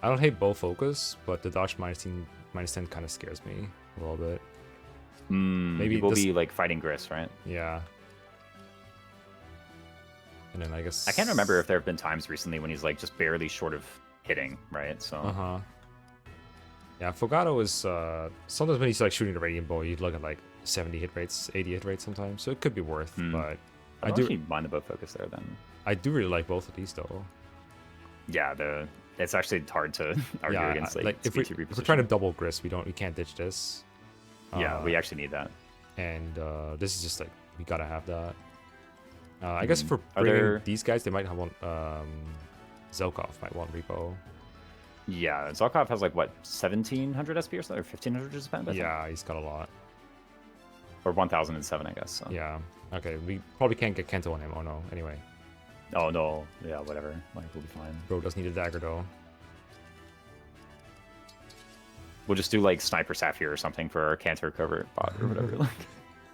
I don't hate bow focus, but the dodge minus 10 kind of scares me a little bit. Maybe we'll this- be like fighting Gris, right? Yeah. And then I guess I can't remember if there have been times recently when he's like just barely short of hitting, right? So Uh-huh. Yeah, Fogado is sometimes when he's like shooting the radiant bow, you'd look at like 70 hit rates, 80 hit rates sometimes. So it could be worth, but I don't actually mind the bow focus there then. I do really like both of these though. Yeah, it's actually hard to argue Yeah, against like like if, speed we, to if we're trying to reposition. double Gris, we can't ditch this. Yeah, we actually need that. And this is just like we gotta have that. I guess for Are bringing there- these guys, they might have one. Zelkov might want repo. Yeah, Zarkov has like what 1700 SP or something, or 1500 to spend. I think? Yeah, he's got a lot. Or 1007, I guess. So. Yeah. Okay, we probably can't get Kento on him. Oh no. Anyway. Oh no, yeah, whatever. Like we'll be fine. Bro does need a dagger though. We'll just do like sniper sapphire or something for our cancer cover bot or whatever. Like,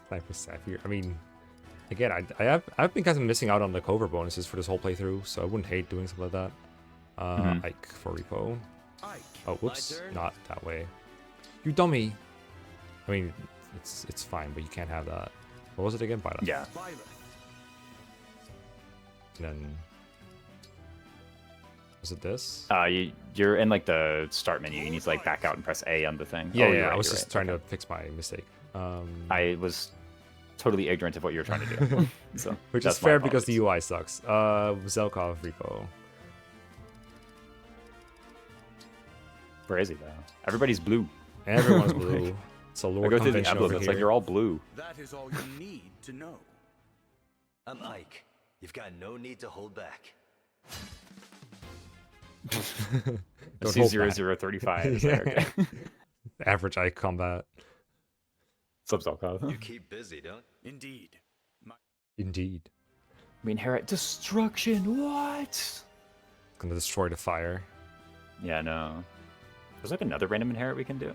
Sniper Sapphire. I mean, again, I've been kind of missing out on the cover bonuses for this whole playthrough, so I wouldn't hate doing something like that. Ike for repo. Ike, Oh, whoops, my turn. not that way. You dummy. I mean, it's fine, but you can't have that. What was it again? Byleth. yeah. Violet. And then was it this? You're in like the start menu. You need to like back out and press A on the thing. Yeah, Oh, yeah. you're I right, was you're just right. trying Okay. to fix my mistake. I was totally ignorant of what you were trying to do. So Which that's is my fair because apologies. the UI sucks. Zelkov repo. Where is he though? Everybody's blue. Everyone's blue. It's a I lore go through the convention emblem. over It's here. like you're all blue. That is all you need to know. I'm Ike. You've got no need to hold back. Don't hold back. C0035. Yeah. Okay. Average Ike combat. Subs Zelkov. You keep busy, don't? Indeed. Indeed. We inherit destruction. What? Gonna destroy the fire. Yeah, no. There's like another random inherit we can do.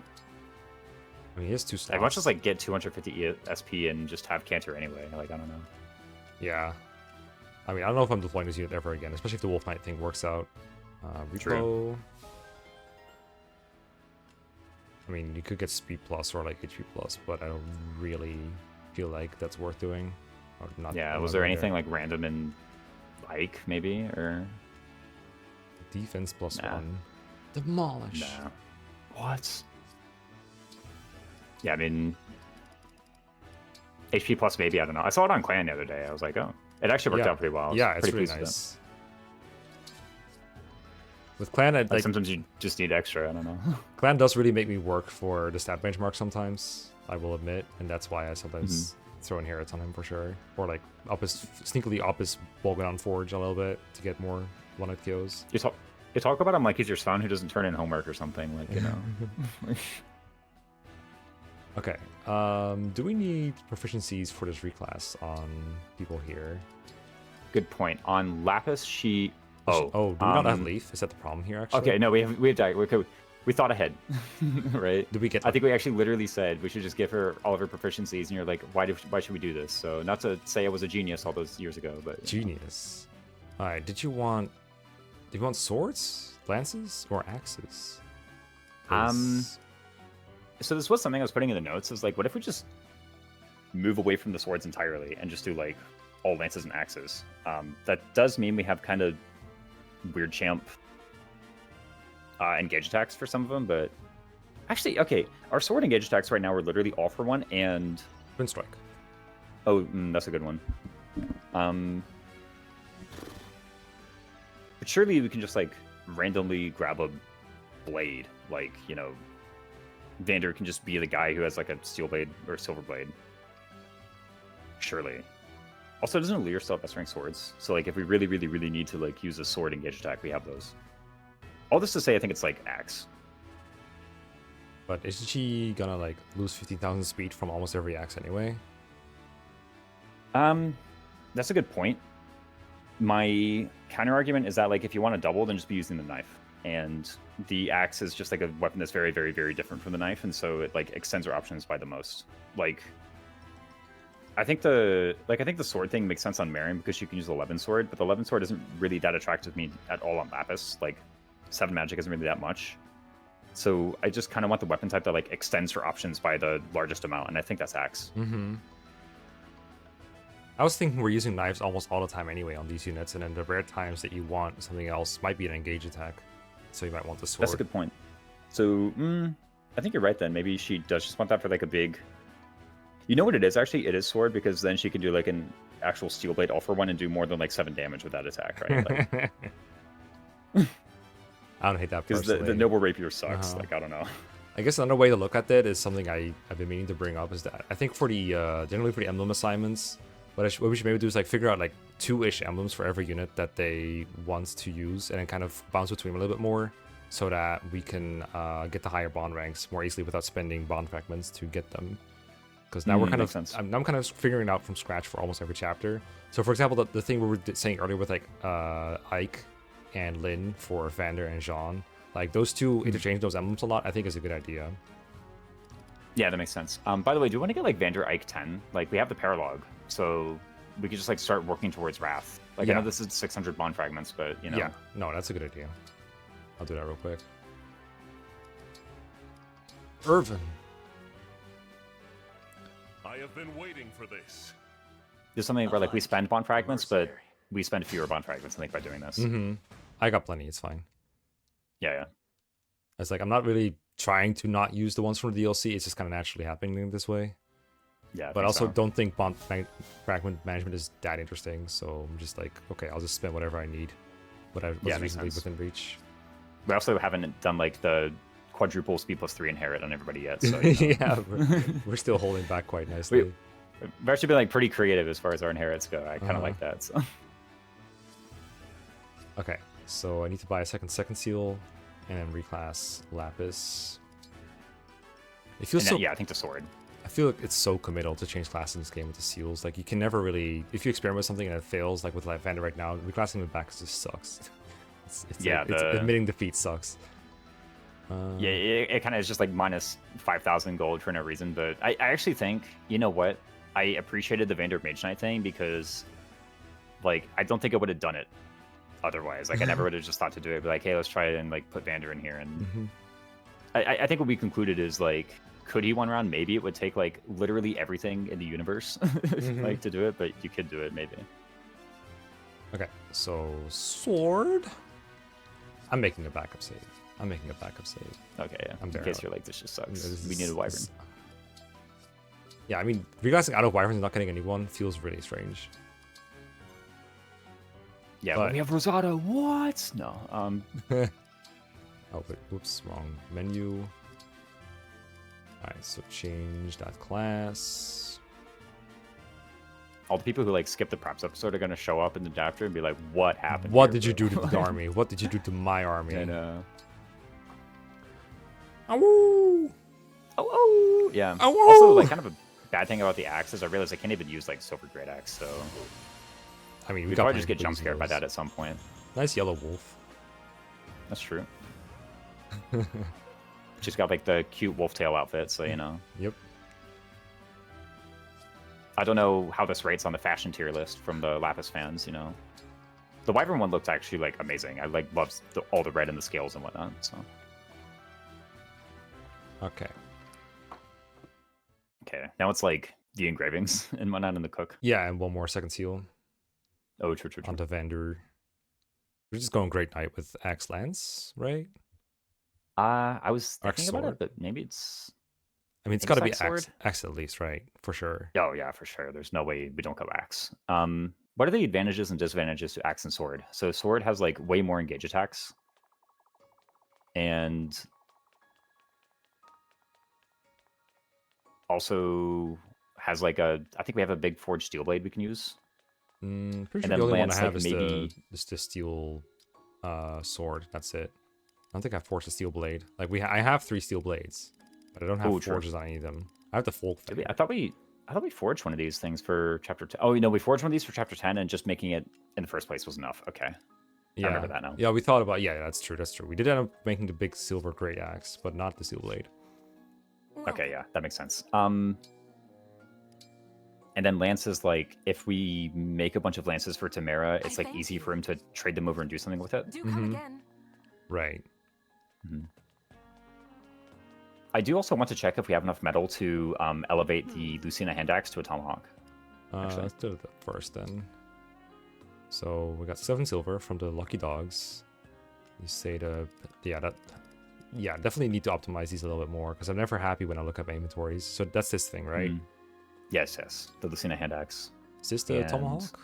I mean, he has 2 slots. Like, why don't just like get 250 SP and just have cancer anyway? Like, I don't know. Yeah. I mean, I don't know if I'm deploying this unit ever again, especially if the Wolf Knight thing works out. Repo. True. I mean, you could get speed plus or like HP plus, but I don't really feel like that's worth doing. Or not. Yeah, I'm was not there going anything like random in Ike maybe or Defense plus Nah. 1. Demolish. no? What? Yeah, I mean HP plus maybe, I don't know. I saw it on Clan the other day. I was like, oh, it actually worked Yeah. out pretty well. I was Yeah, it's pretty really pleased with it. nice. With Clan, Like, sometimes you just need extra. I don't know. Clan does really make me work for the stat benchmark sometimes, I will admit, and that's why I sometimes throw inherits on him for sure. Or like sneakily up his Bolganon Forge a little bit to get more one-hit kills. You talk about him like he's your son who doesn't turn in homework or something. Like, you know. Okay, do we need proficiencies for this reclass on people here? Good point. On Lapis, she. Oh, do we not have Leaf? Is that the problem here, actually? Okay, no, we have we thought ahead, right? Did we get I think we actually literally said we should just give her all of her proficiencies, and you're like, why should we do this? So not to say I was a genius all those years ago, but Genius. Alright, did you want swords, lances, or axes? 'Cause- So this was something I was putting in the notes. Is like, what if we just move away from the swords entirely and just do like all lances and axes? That does mean we have kind of weird champ engage attacks for some of them, but actually, okay, our sword engage attacks right now are literally all for 1 and Twin Strike. oh, that's a good one. But surely we can just like randomly grab a blade, like, you know, Vander can just be the guy who has like a steel blade or silver blade. Surely. Also, doesn't Lear still have best rank swords? So like, if we really, really, really need to like use a sword engage attack, we have those. All this to say, I think it's like axe. But isn't she gonna like lose 15,000 speed from almost every axe anyway? That's a good point. My counter argument is that like if you want to double, then just be using the knife. And the axe is just like a weapon that's very, very, very different from the knife, and so it like extends our options by the most. Like, I think the sword thing makes sense on Marion because she can use the 11 sword, but the 11 sword isn't really that attractive to me at all on Lapis. Like, 7 magic isn't really that much. So I just kind of want the weapon type that like extends her options by the largest amount, and I think that's axe. Mm-hmm. I was thinking we're using knives almost all the time anyway on these units, and then the rare times that you want something else might be an engage attack. So you might want the sword. That's a good point. So, I think you're right then. Maybe she does just want that for like a big... You know what it is, actually? It is sword, because then she can do like an actual steel blade all for 1 and do more than like 7 damage with that attack, right? Like, I don't hate that because personally. the noble rapier sucks. Uh-huh. Like, I don't know. I guess another way to look at that is something I've been meaning to bring up is that I think for the generally for the emblem assignments, what we should maybe do is like figure out like 2-ish emblems for every unit that they want to use, and then kind of bounce between them a little bit more, so that we can get the higher bond ranks more easily without spending bond fragments to get them. because now we're kind makes of sense. I'm kind of figuring it out from scratch for almost every chapter. So for example, the thing we were saying earlier with like Ike and Lynn for Vander and Jean, like those two interchanging those emblems a lot, I think is a good idea. Yeah, that makes sense. By the way, do you want to get like Vander Ike 10? Like we have the paralog, so we could just like start working towards Wrath. Like I Yeah. know this is 600 bond fragments, but you know. Yeah, no, that's a good idea. I'll do that real quick. Irvin. I have been waiting for this. There's something where like we spend bond fragments, but we spend fewer bond fragments, I think, by doing this. Mm-hmm. I got plenty. It's fine. Yeah. It's like I'm not really trying to not use the ones from the DLC. It's just kind of naturally happening this way. Yeah. I But think also so. don't think bond fragment management is that interesting. So I'm just like, okay, I'll just spend whatever I need, whatever was Yeah, makes reasonably sense. within reach. We also haven't done like the quadruple speed +3 inherit on everybody yet. So you know. Yeah, we're still holding back quite nicely. We've actually been like pretty creative as far as our inherits go. I kind of Uh-huh. like that. So. Okay, so I need to buy a second seal, and then reclass Lapis. It feels And so. then, yeah, I think the sword. I feel like it's so committal to change classes in this game with the seals. Like you can never really, if you experiment with something and it fails, like with Vander right now, reclassing them back just sucks. It's Yeah, like, it's admitting defeat sucks. Yeah, it kind of is just like minus 5,000 gold for no reason. But I actually think, you know what? I appreciated the Vander Mage Knight thing because, like, I don't think I would have done it otherwise. Like, I never would have just thought to do it. But like, hey, let's try it and like put Vander in here. And Mhm. I think what we concluded is like, could he one round? Maybe it would take like literally everything in the universe like to do it, but you could do it maybe. Okay, so sword. I'm making a backup save. Okay, yeah. I'm In there. case you're like, this just sucks. This We is- need a wyvern. this- Yeah, I mean, reclassing out of wyverns and not getting anyone feels really strange. Yeah, but- but we have Rosada. What? No. Oh, wait, oops, wrong menu. Alright, so change that class. All the people who like skip the props episode are gonna show up in the chapter and be like, "What happened? What here, did you bro?" do to the army? What did you do to my army? I know. Awoo! Oh, yeah. Oh, Also, whoa! like, kind of a bad thing about the axe is I realized I can't even use like silver great axe, so I mean, we we probably got just get plenty jump of scared by those. that at some point. Nice yellow wolf. That's true. She's got like the cute wolf tail outfit, so you know. Yep. I don't know how this rates on the fashion tier list from the Lapis fans, you know. The wyvern one looked actually like amazing. I like loves all the red and the scales and whatnot. So Okay. okay, now it's like the engravings and whatnot in the cook. Yeah, and one more second seal Oh, true. onto Vander. We're just going Great Knight with Axe Lance, right? I was Arc thinking about sword. it, but maybe it's. I mean, it's think got to be it's Axe Axe, Axe at least, right? For sure. Oh yeah, for sure. There's no way we don't go axe. What are the advantages and disadvantages to axe and sword? So sword has like way more engage attacks, and also has like a. I think we have a big forged steel blade we can use. Pretty And sure then the only one Lance, I have like, is maybe- the steel sword. That's it. I don't think I forged a steel blade. Like I have 3 steel blades, but I don't have Oh, true. forges on any of them. I have the folk Did thing. we? I thought we forged one of these things for chapter 10. Oh, no, we forged one of these for chapter 10, and just making it in the first place was enough. Okay. Yeah, remember that now. Yeah, we thought about. Yeah, that's true. That's true. We did end up making the big silver great axe, but not the steel blade. Okay, yeah, that makes sense. And then lances, like, if we make a bunch of lances for Tamara, it's like thank easy you. for him to trade them over and do something with it. Do come Mhm. again. Right. I do also want to check if we have enough metal to elevate the Lucina hand axe to a tomahawk. Actually. Let's do it first then. So we got 7 silver from the lucky dogs. You say definitely need to optimize these a little bit more because I'm never happy when I look up inventories. So that's this thing, right? Mm. Yes, the Lucina hand axe. Is this the And- tomahawk?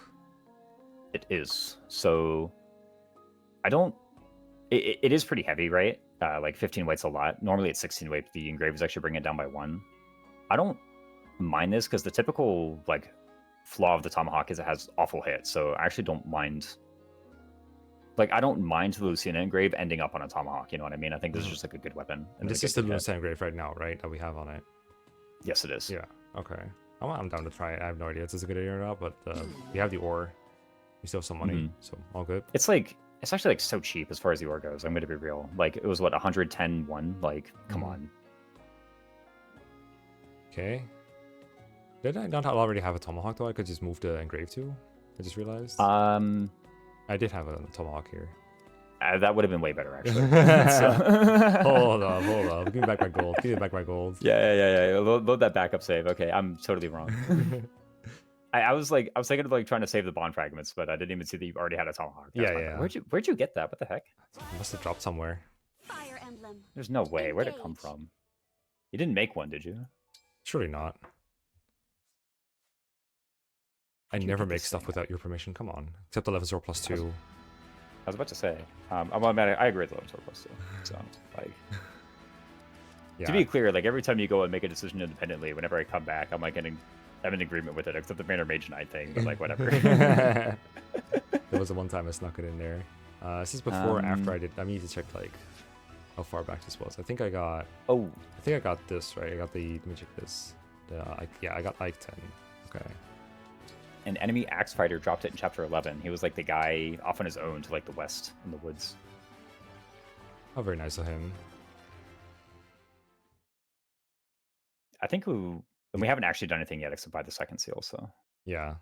It is. So I don't. It is pretty heavy, right? Like 15 weight's a lot. Normally it's 16 weight. The engraves actually bring it down by 1. I don't mind this because the typical like flaw of the tomahawk is it has awful hit. So I actually don't mind. Like I don't mind the Lucina engrave ending up on a tomahawk. You know what I mean? I think this is just like a good weapon. And a this good is the hit. Luna's engrave right now, right? That we have on it. Yes, it is. Yeah. Okay. I'm down to try it. I have no idea if it's a good idea or not, but we have the ore. We still have some money, so all good. It's like it's actually like so cheap as far as the ore goes. I'm gonna be real. Like it was what 110 one. Like come on. Okay. Did I not already have a tomahawk though? I could just move the engrave to. I just realized. I did have a tomahawk here. That would have been way better actually. Hold up. Give me back my gold. Give me back my gold. Yeah. Load that backup save. Okay, I'm totally wrong. I was thinking of like trying to save the bond fragments, but I didn't even see that you already had a tomahawk. Yeah. Where'd you get that? What the heck? It must have dropped somewhere. Fire emblem. There's no way. Where'd it come from? You didn't make one, did you? Surely not. I never make stuff without your permission. Come on. Except 11 sword plus 2. I was about to say. I agree with 11 sword plus 2. So like. Yeah. To be clear, like every time you go and make a decision independently, whenever I come back, I'm in agreement with it, except the Vander Mage Knight thing, but like whatever. There was the one time I snuck it in there. This is before or after I did. I need to check like how far back this was. I think I got this, right? I got the, let me check this. I got Ike 10. Okay. An enemy axe fighter dropped it in chapter 11. He was like the guy off on his own to like the west in the woods. Oh, very nice of him. I think we haven't actually done anything yet except buy the second seal, so. Yeah.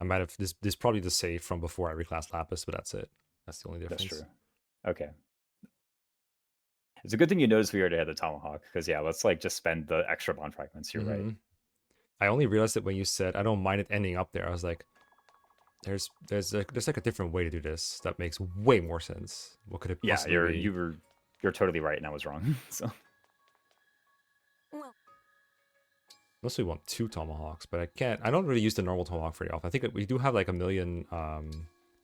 I might have, this probably the save from before I reclassed Lapis, but that's it. That's the only difference. That's true. Okay. It's a good thing you noticed we already had the tomahawk, because yeah, let's like just spend the extra bond fragments. You're right. I only realized it when you said I don't mind it ending up there. I was like, there's like a different way to do this that makes way more sense. What could it possibly be? You're totally right, and I was wrong. So Well, Unless we want 2 tomahawks, but I don't really use the normal tomahawk very often. I think we do have like a million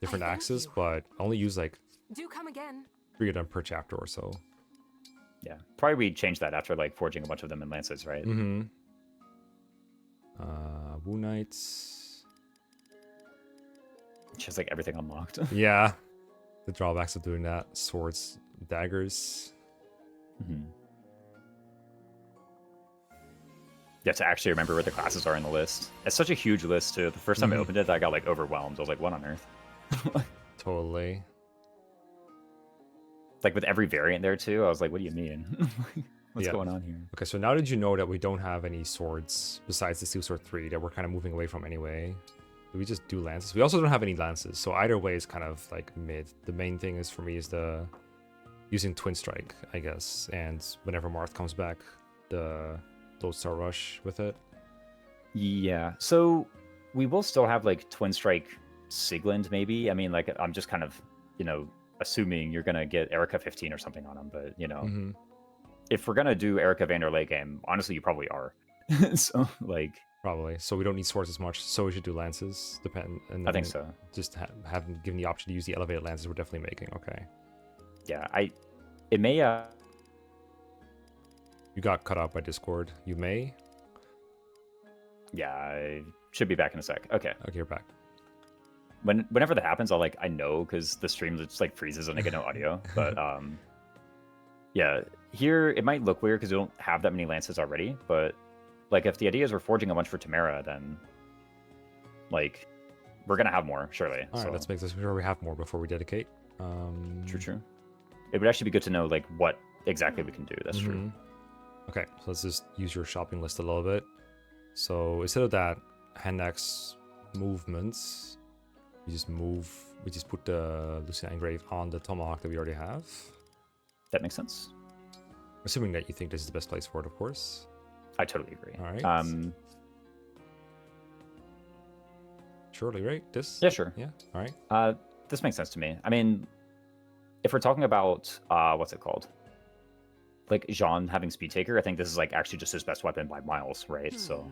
different I thank axes, you. but I only use like do come again. 3 of them per chapter or so. yeah, probably we changed that after like forging a bunch of them in lances, right? Woo Knights. Just like everything unlocked. Yeah. The drawbacks of doing that. Swords, daggers. You have to actually remember where the classes are in the list. It's such a huge list too. The first time I opened it, I got like overwhelmed. I was like, what on earth? Totally. Like with every variant there too, I was like, what do you mean? What's going on here? Okay, so now did you know that we don't have any swords besides the Steel Sword 3 that we're kind of moving away from anyway? Do we just do lances? We also don't have any lances, so either way is kind of like mid. The main thing is for me is the using Twin Strike, I guess, and whenever Marth comes back, the Lodestar Rush with it. Yeah, so we will still have like Twin Strike Sigland maybe. I mean, like I'm just kind of, assuming you're gonna get Erica 15 or something on him, but if we're gonna do Erica Vander late game, honestly, you probably are. So like probably. So we don't need swords as much. So we should do lances. And I think so. Just having given the option to use the elevated lances, we're definitely making. Okay. Yeah, it may. You got cut out by Discord. You may. Yeah, I should be back in a sec. Okay. Okay, you're back. Whenever that happens, I know because the stream just like freezes and I get no audio. But yeah, here it might look weird because we don't have that many lances already. But like if the idea is we're forging a bunch for Tamara, then like we're gonna have more surely. All right, let's make sure we have more before we dedicate. True. It would actually be good to know like what exactly we can do. That's true. Okay, so let's just use your shopping list a little bit. So instead of that hand axe movements, we just put the Lucia engrave on the tomahawk that we already have. That makes sense. Assuming that you think this is the best place for it, of course. I totally agree. All right. Surely, right? This? Yeah, sure. Yeah. All right. This makes sense to me. I mean, if we're talking about what's it called? Like Jean having Speed Taker, I think this is like actually just his best weapon by miles, right? So.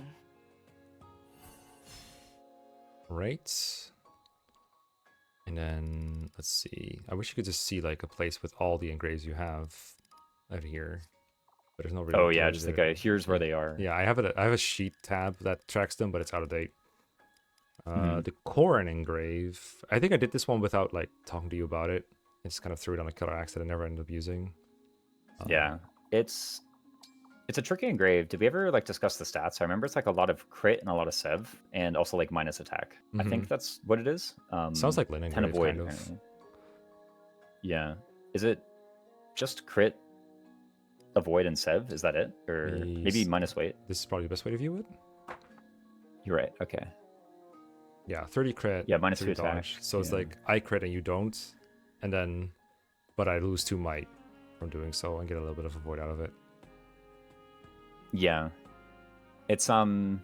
Right. And then let's see. I wish you could just see like a place with all the engraves you have out here. But there's no real. Oh yeah, just like here's where they are. Yeah, I have a sheet tab that tracks them, but it's out of date. The core and engrave. I think I did this one without like talking to you about it. I just kind of threw it on a killer axe that I never ended up using. Yeah, it's It's a tricky engrave. Did we ever like discuss the stats? I remember it's like a lot of crit and a lot of sev, and also like minus attack. I think that's what it is. Sounds like Linen 10 Engrave, avoid. kind of. Apparently. Yeah. Is it just crit, avoid, and sev? Is that it, or maybe Yes. minus weight? This is probably the best way to view it. You're right. Okay. Yeah, 30 crit. Yeah, minus 3 2 attack, dodge. So it's yeah. like I crit and you don't, and then, but I lose 2 might from doing so and get a little bit of avoid out of it. Yeah. It's So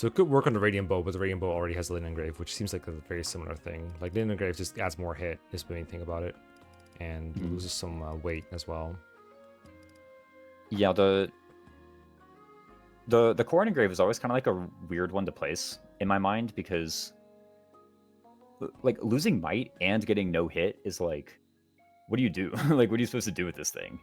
it could work on the Radiant Bow, but the Radiant Bow already has Linen Engrave, which seems like a very similar thing. Like Linen Engrave just adds more hit, is the main thing about it, and loses some weight as well. Yeah, the core engrave is always kind of like a weird one to place in my mind, because like losing might and getting no hit is like, what do you do? Like, what are you supposed to do with this thing?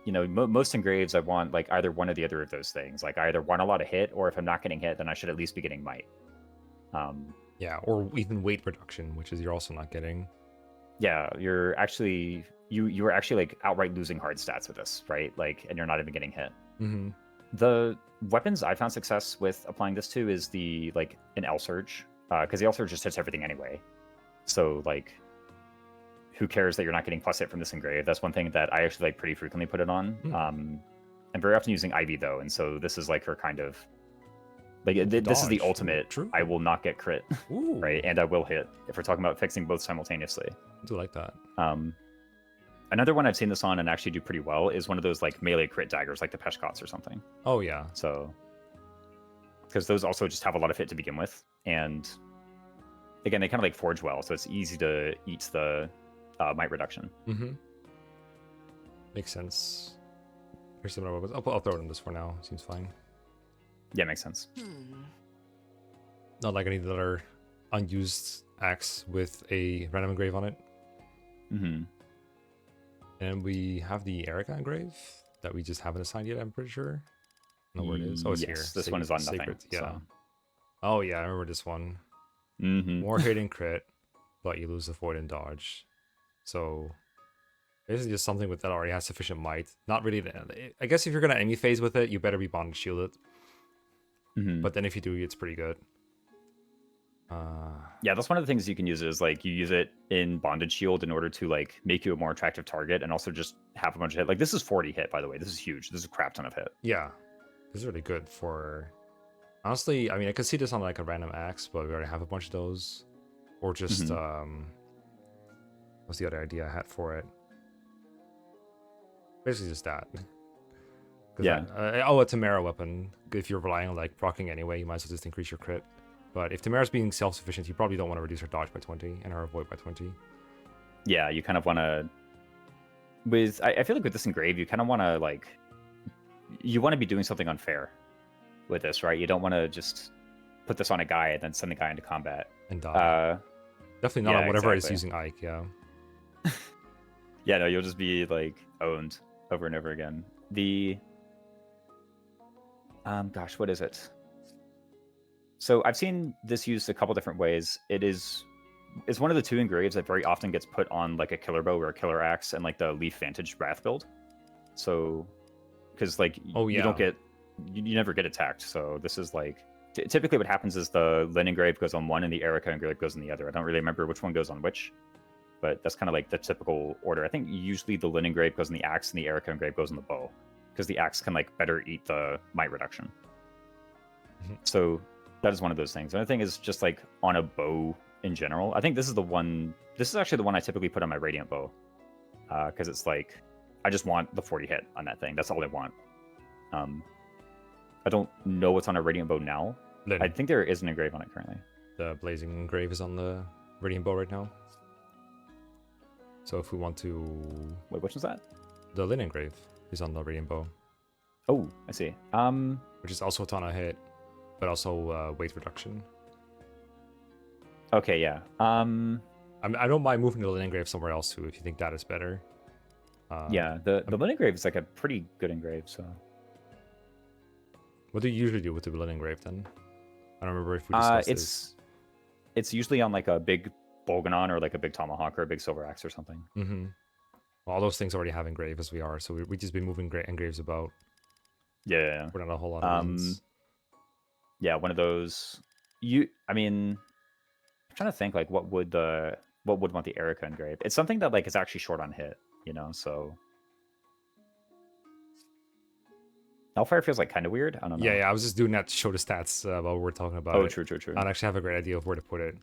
You know, most engraves I want like either one or the other of those things. Like I either want a lot of hit, or if I'm not getting hit, then I should at least be getting might. Yeah, or even weight reduction, which is you're also not getting. Yeah, you're actually you are actually like outright losing hard stats with this, right? Like, and you're not even getting hit. The weapons I found success with applying this to is the like an L surge, because the L surge just hits everything anyway. So like, who cares that you're not getting plus hit from this engrave? That's one thing that I actually like pretty frequently put it on. I'm very often using Ivy though, and so this is like her kind of like this is the Dodge. ultimate. True. I will not get crit, Ooh, right? And I will hit if we're talking about fixing both simultaneously. I do like that. Another one I've seen this on and actually do pretty well is one of those like melee crit daggers, like the Peshkots or something. Oh yeah, So, because those also just have a lot of hit to begin with, and again, they kind of like forge well, so it's easy to eat the might reduction. Makes sense. Here's some other weapons. I'll throw it in this for now. Seems fine. Yeah, makes sense. Not like any other unused axe with a random engrave on it. And we have the Erica engrave that we just haven't assigned yet, I'm pretty sure. I don't know where it is. Oh, it's here. This one is on nothing. Sacred, yeah. So. Oh, yeah, I remember this one. More hit and crit, but you lose the void and dodge. So, basically just something with that already has sufficient might. Not really... I guess if you're going to enemy phase with it, you better be bonded shielded. But then if you do, it's pretty good. Yeah, that's one of the things you can use is like you use it in bonded shield in order to like make you a more attractive target and also just have a bunch of hit. Like this is 40 hit, by the way. This is huge. This is a crap ton of hit. Yeah, this is really good for... Honestly, I mean, I could see this on like a random axe, but we already have a bunch of those. Or just, what's the other idea I had for it? Basically just that. Yeah. A Tamara weapon. If you're relying on like proccing anyway, you might as well just increase your crit. But if Tamara's being self-sufficient, you probably don't want to reduce her dodge by 20 and her avoid by 20. Yeah, you kind of want to... I feel like with this engrave, you kind of want to like... You want to be doing something unfair with this, right? You don't want to just put this on a guy and then send the guy into combat. And die. Definitely not yeah, on whatever exactly. is using Ike, yeah. Yeah, no, you'll just be like owned over and over again. The... gosh, what is it? So I've seen this used a couple different ways. It's one of the 2 engraves that very often gets put on like a killer bow or a killer axe and like the Leaf Vantage Wrath build. So, because like you don't get, you never get attacked. So this is like, typically what happens is the Linen engrave goes on one and the Erica engrave goes on the other. I don't really remember which one goes on which, but that's kind of like the typical order. I think usually the Linen engrave goes on the axe and the Erica engrave goes on the bow, because the axe can like better eat the might reduction. So that is one of those things. Another thing is just like on a bow in general. I think this is the one. This is actually the one I typically put on my Radiant bow, because it's like I just want the 40 hit on that thing. That's all I want. I don't know what's on a Radiant bow now. Linen. I think there is an engrave on it currently. The Blazing Engrave is on the Radiant Bow right now. So if we want to... Wait, which was that? The Linen Engrave is on the Radiant Bow. Oh, I see. Which is also a ton of hit, but also weight reduction. Okay, yeah. I don't mind moving the Linen Engrave somewhere else too, if you think that is better. Yeah, the Linen engrave is like a pretty good engrave, so... What do you usually do with the Linen Engrave then? I don't remember if we discussed this. It's usually on like a big Bolganon or like a big Tomahawk or a big Silver Axe or something. All those things already have engrave as we are, so we just be moving engraves about. Yeah. We're not a whole lot of reasons. Yeah, one of those. I mean, I'm trying to think like what would want the Erica engrave? It's something that like is actually short on hit, so. Hellfire feels like kind of weird. I don't know. Yeah, I was just doing that to show the stats while we're talking about it. True. I don't actually have a great idea of where to put it.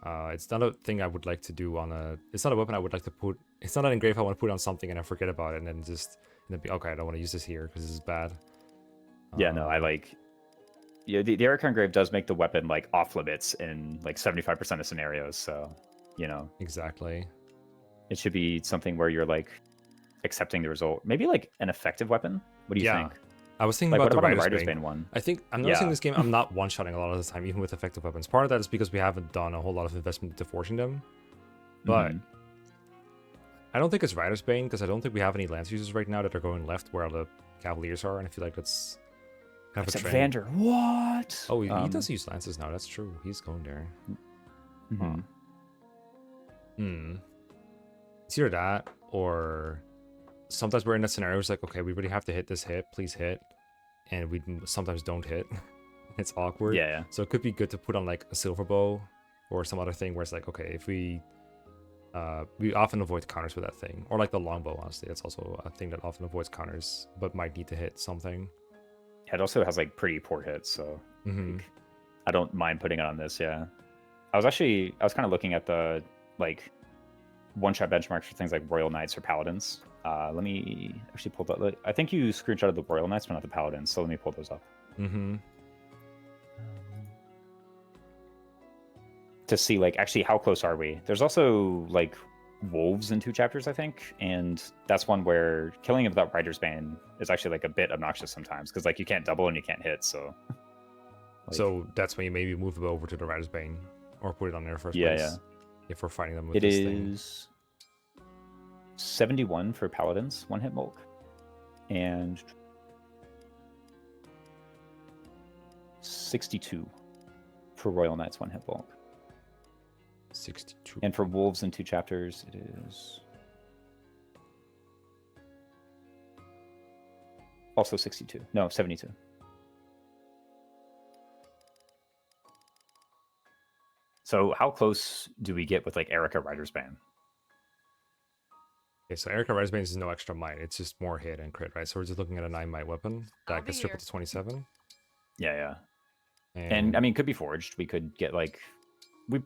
It's not a thing I would like to do on a. It's not a weapon I would like to put. It's not an engrave I want to put on something and I forget about it and then be okay. I don't want to use this here because this is bad. Yeah, no, I like. Yeah, the Erica engrave does make the weapon like off limits in like 75% of scenarios. So, Exactly. it should be something where you're like accepting the result. Maybe like an effective weapon. What do you think? I was thinking Like, about what the about Rider's the Bane. Bane one? I think I'm noticing this game. I'm not one-shotting a lot of the time, even with effective weapons. Part of that is because we haven't done a whole lot of investment into forging them. But I don't think it's Rider's Bane because I don't think we have any lance users right now that are going left where the Cavaliers are, and I feel like that's kind of a trend. Vander. What? Oh, he does use lances now. That's true. He's going there. It's either that or sometimes we're in that scenario. It's like, okay, we really have to hit this hit. Please hit. And we sometimes don't hit. It's awkward. Yeah. So it could be good to put on like a silver bow or some other thing where it's like, okay, if we often avoid counters with that thing. Or like the longbow, honestly. That's also a thing that often avoids counters, but might need to hit something. Yeah, it also has like pretty poor hits, so like, I don't mind putting it on this, yeah. I was kind of looking at the like one-shot benchmarks for things like Royal Knights or Paladins. Let me actually pull that. I think you screenshotted the Royal Knights, but not the Paladins, so let me pull those up. To see like actually how close are we. There's also like wolves in 2 chapters, I think, and that's one where killing it without Rider's Bane is actually like a bit obnoxious sometimes because like you can't double and you can't hit, so so that's when you maybe move it over to the Rider's Bane or put it on there first place. Yeah. If we're fighting them with It this is 71 for Paladins, 1-hit bulk, and 62 for Royal Knights, 1-hit bulk. 62. And for Wolves in 2 chapters, it is also 62. No, 72. So how close do we get with like Erica Rider's Bane? Okay, so Erica Rider's Bane is no extra might. It's just more hit and crit, right? So we're just looking at a 9 might weapon that gets tripled to 27. Yeah. And I mean, could be forged. We could get like,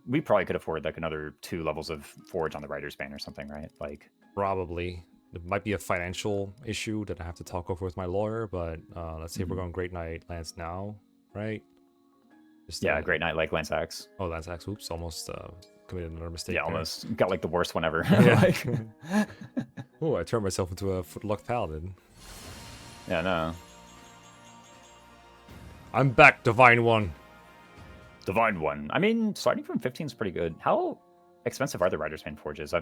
we probably could afford like another 2 levels of forge on the Rider's Bane or something, right? Like probably. It might be a financial issue that I have to talk over with my lawyer, but let's see if we're going Great Knight Lance now, right? Just, Great Knight like Lance Axe. Oh, Lance Axe. Oops, almost committed another mistake. Yeah, there. almost got like the worst one ever. Yeah. Oh, I turned myself into a footlock paladin. Yeah, no. I'm back, Divine One. Divine One. I mean, starting from 15 is pretty good. How expensive are the Rider's Bane forges? I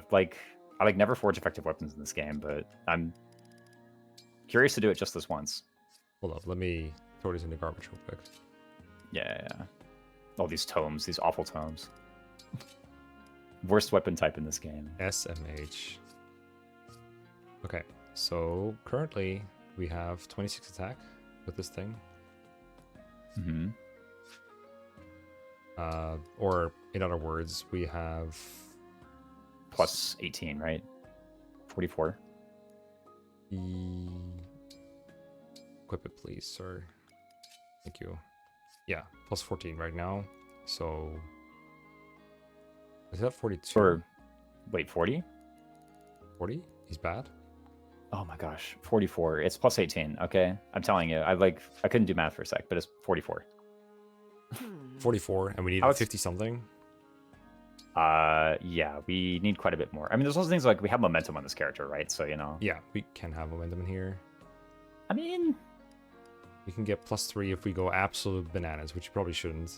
never forge effective weapons in this game, but I'm curious to do it just this once. Hold up, let me throw these in the garbage real quick. Yeah. All these tomes, these awful tomes. Worst weapon type in this game. SMH. Okay, so currently we have 26 attack with this thing. Or in other words, we have plus 18, right? 44. Equip it, please, sir. Thank you. Yeah, plus 14 right now. So is that 42? Or wait, 40? 40? He's bad. Oh my gosh, 44. It's plus 18. Okay, I'm telling you, I couldn't do math for a sec, but it's 44. 44, and we need 50 something. Yeah, we need quite a bit more. I mean, there's also things like we have momentum on this character, right? So Yeah, we can have momentum in here. I mean, we can get plus 3 if we go absolute bananas, which you probably shouldn't.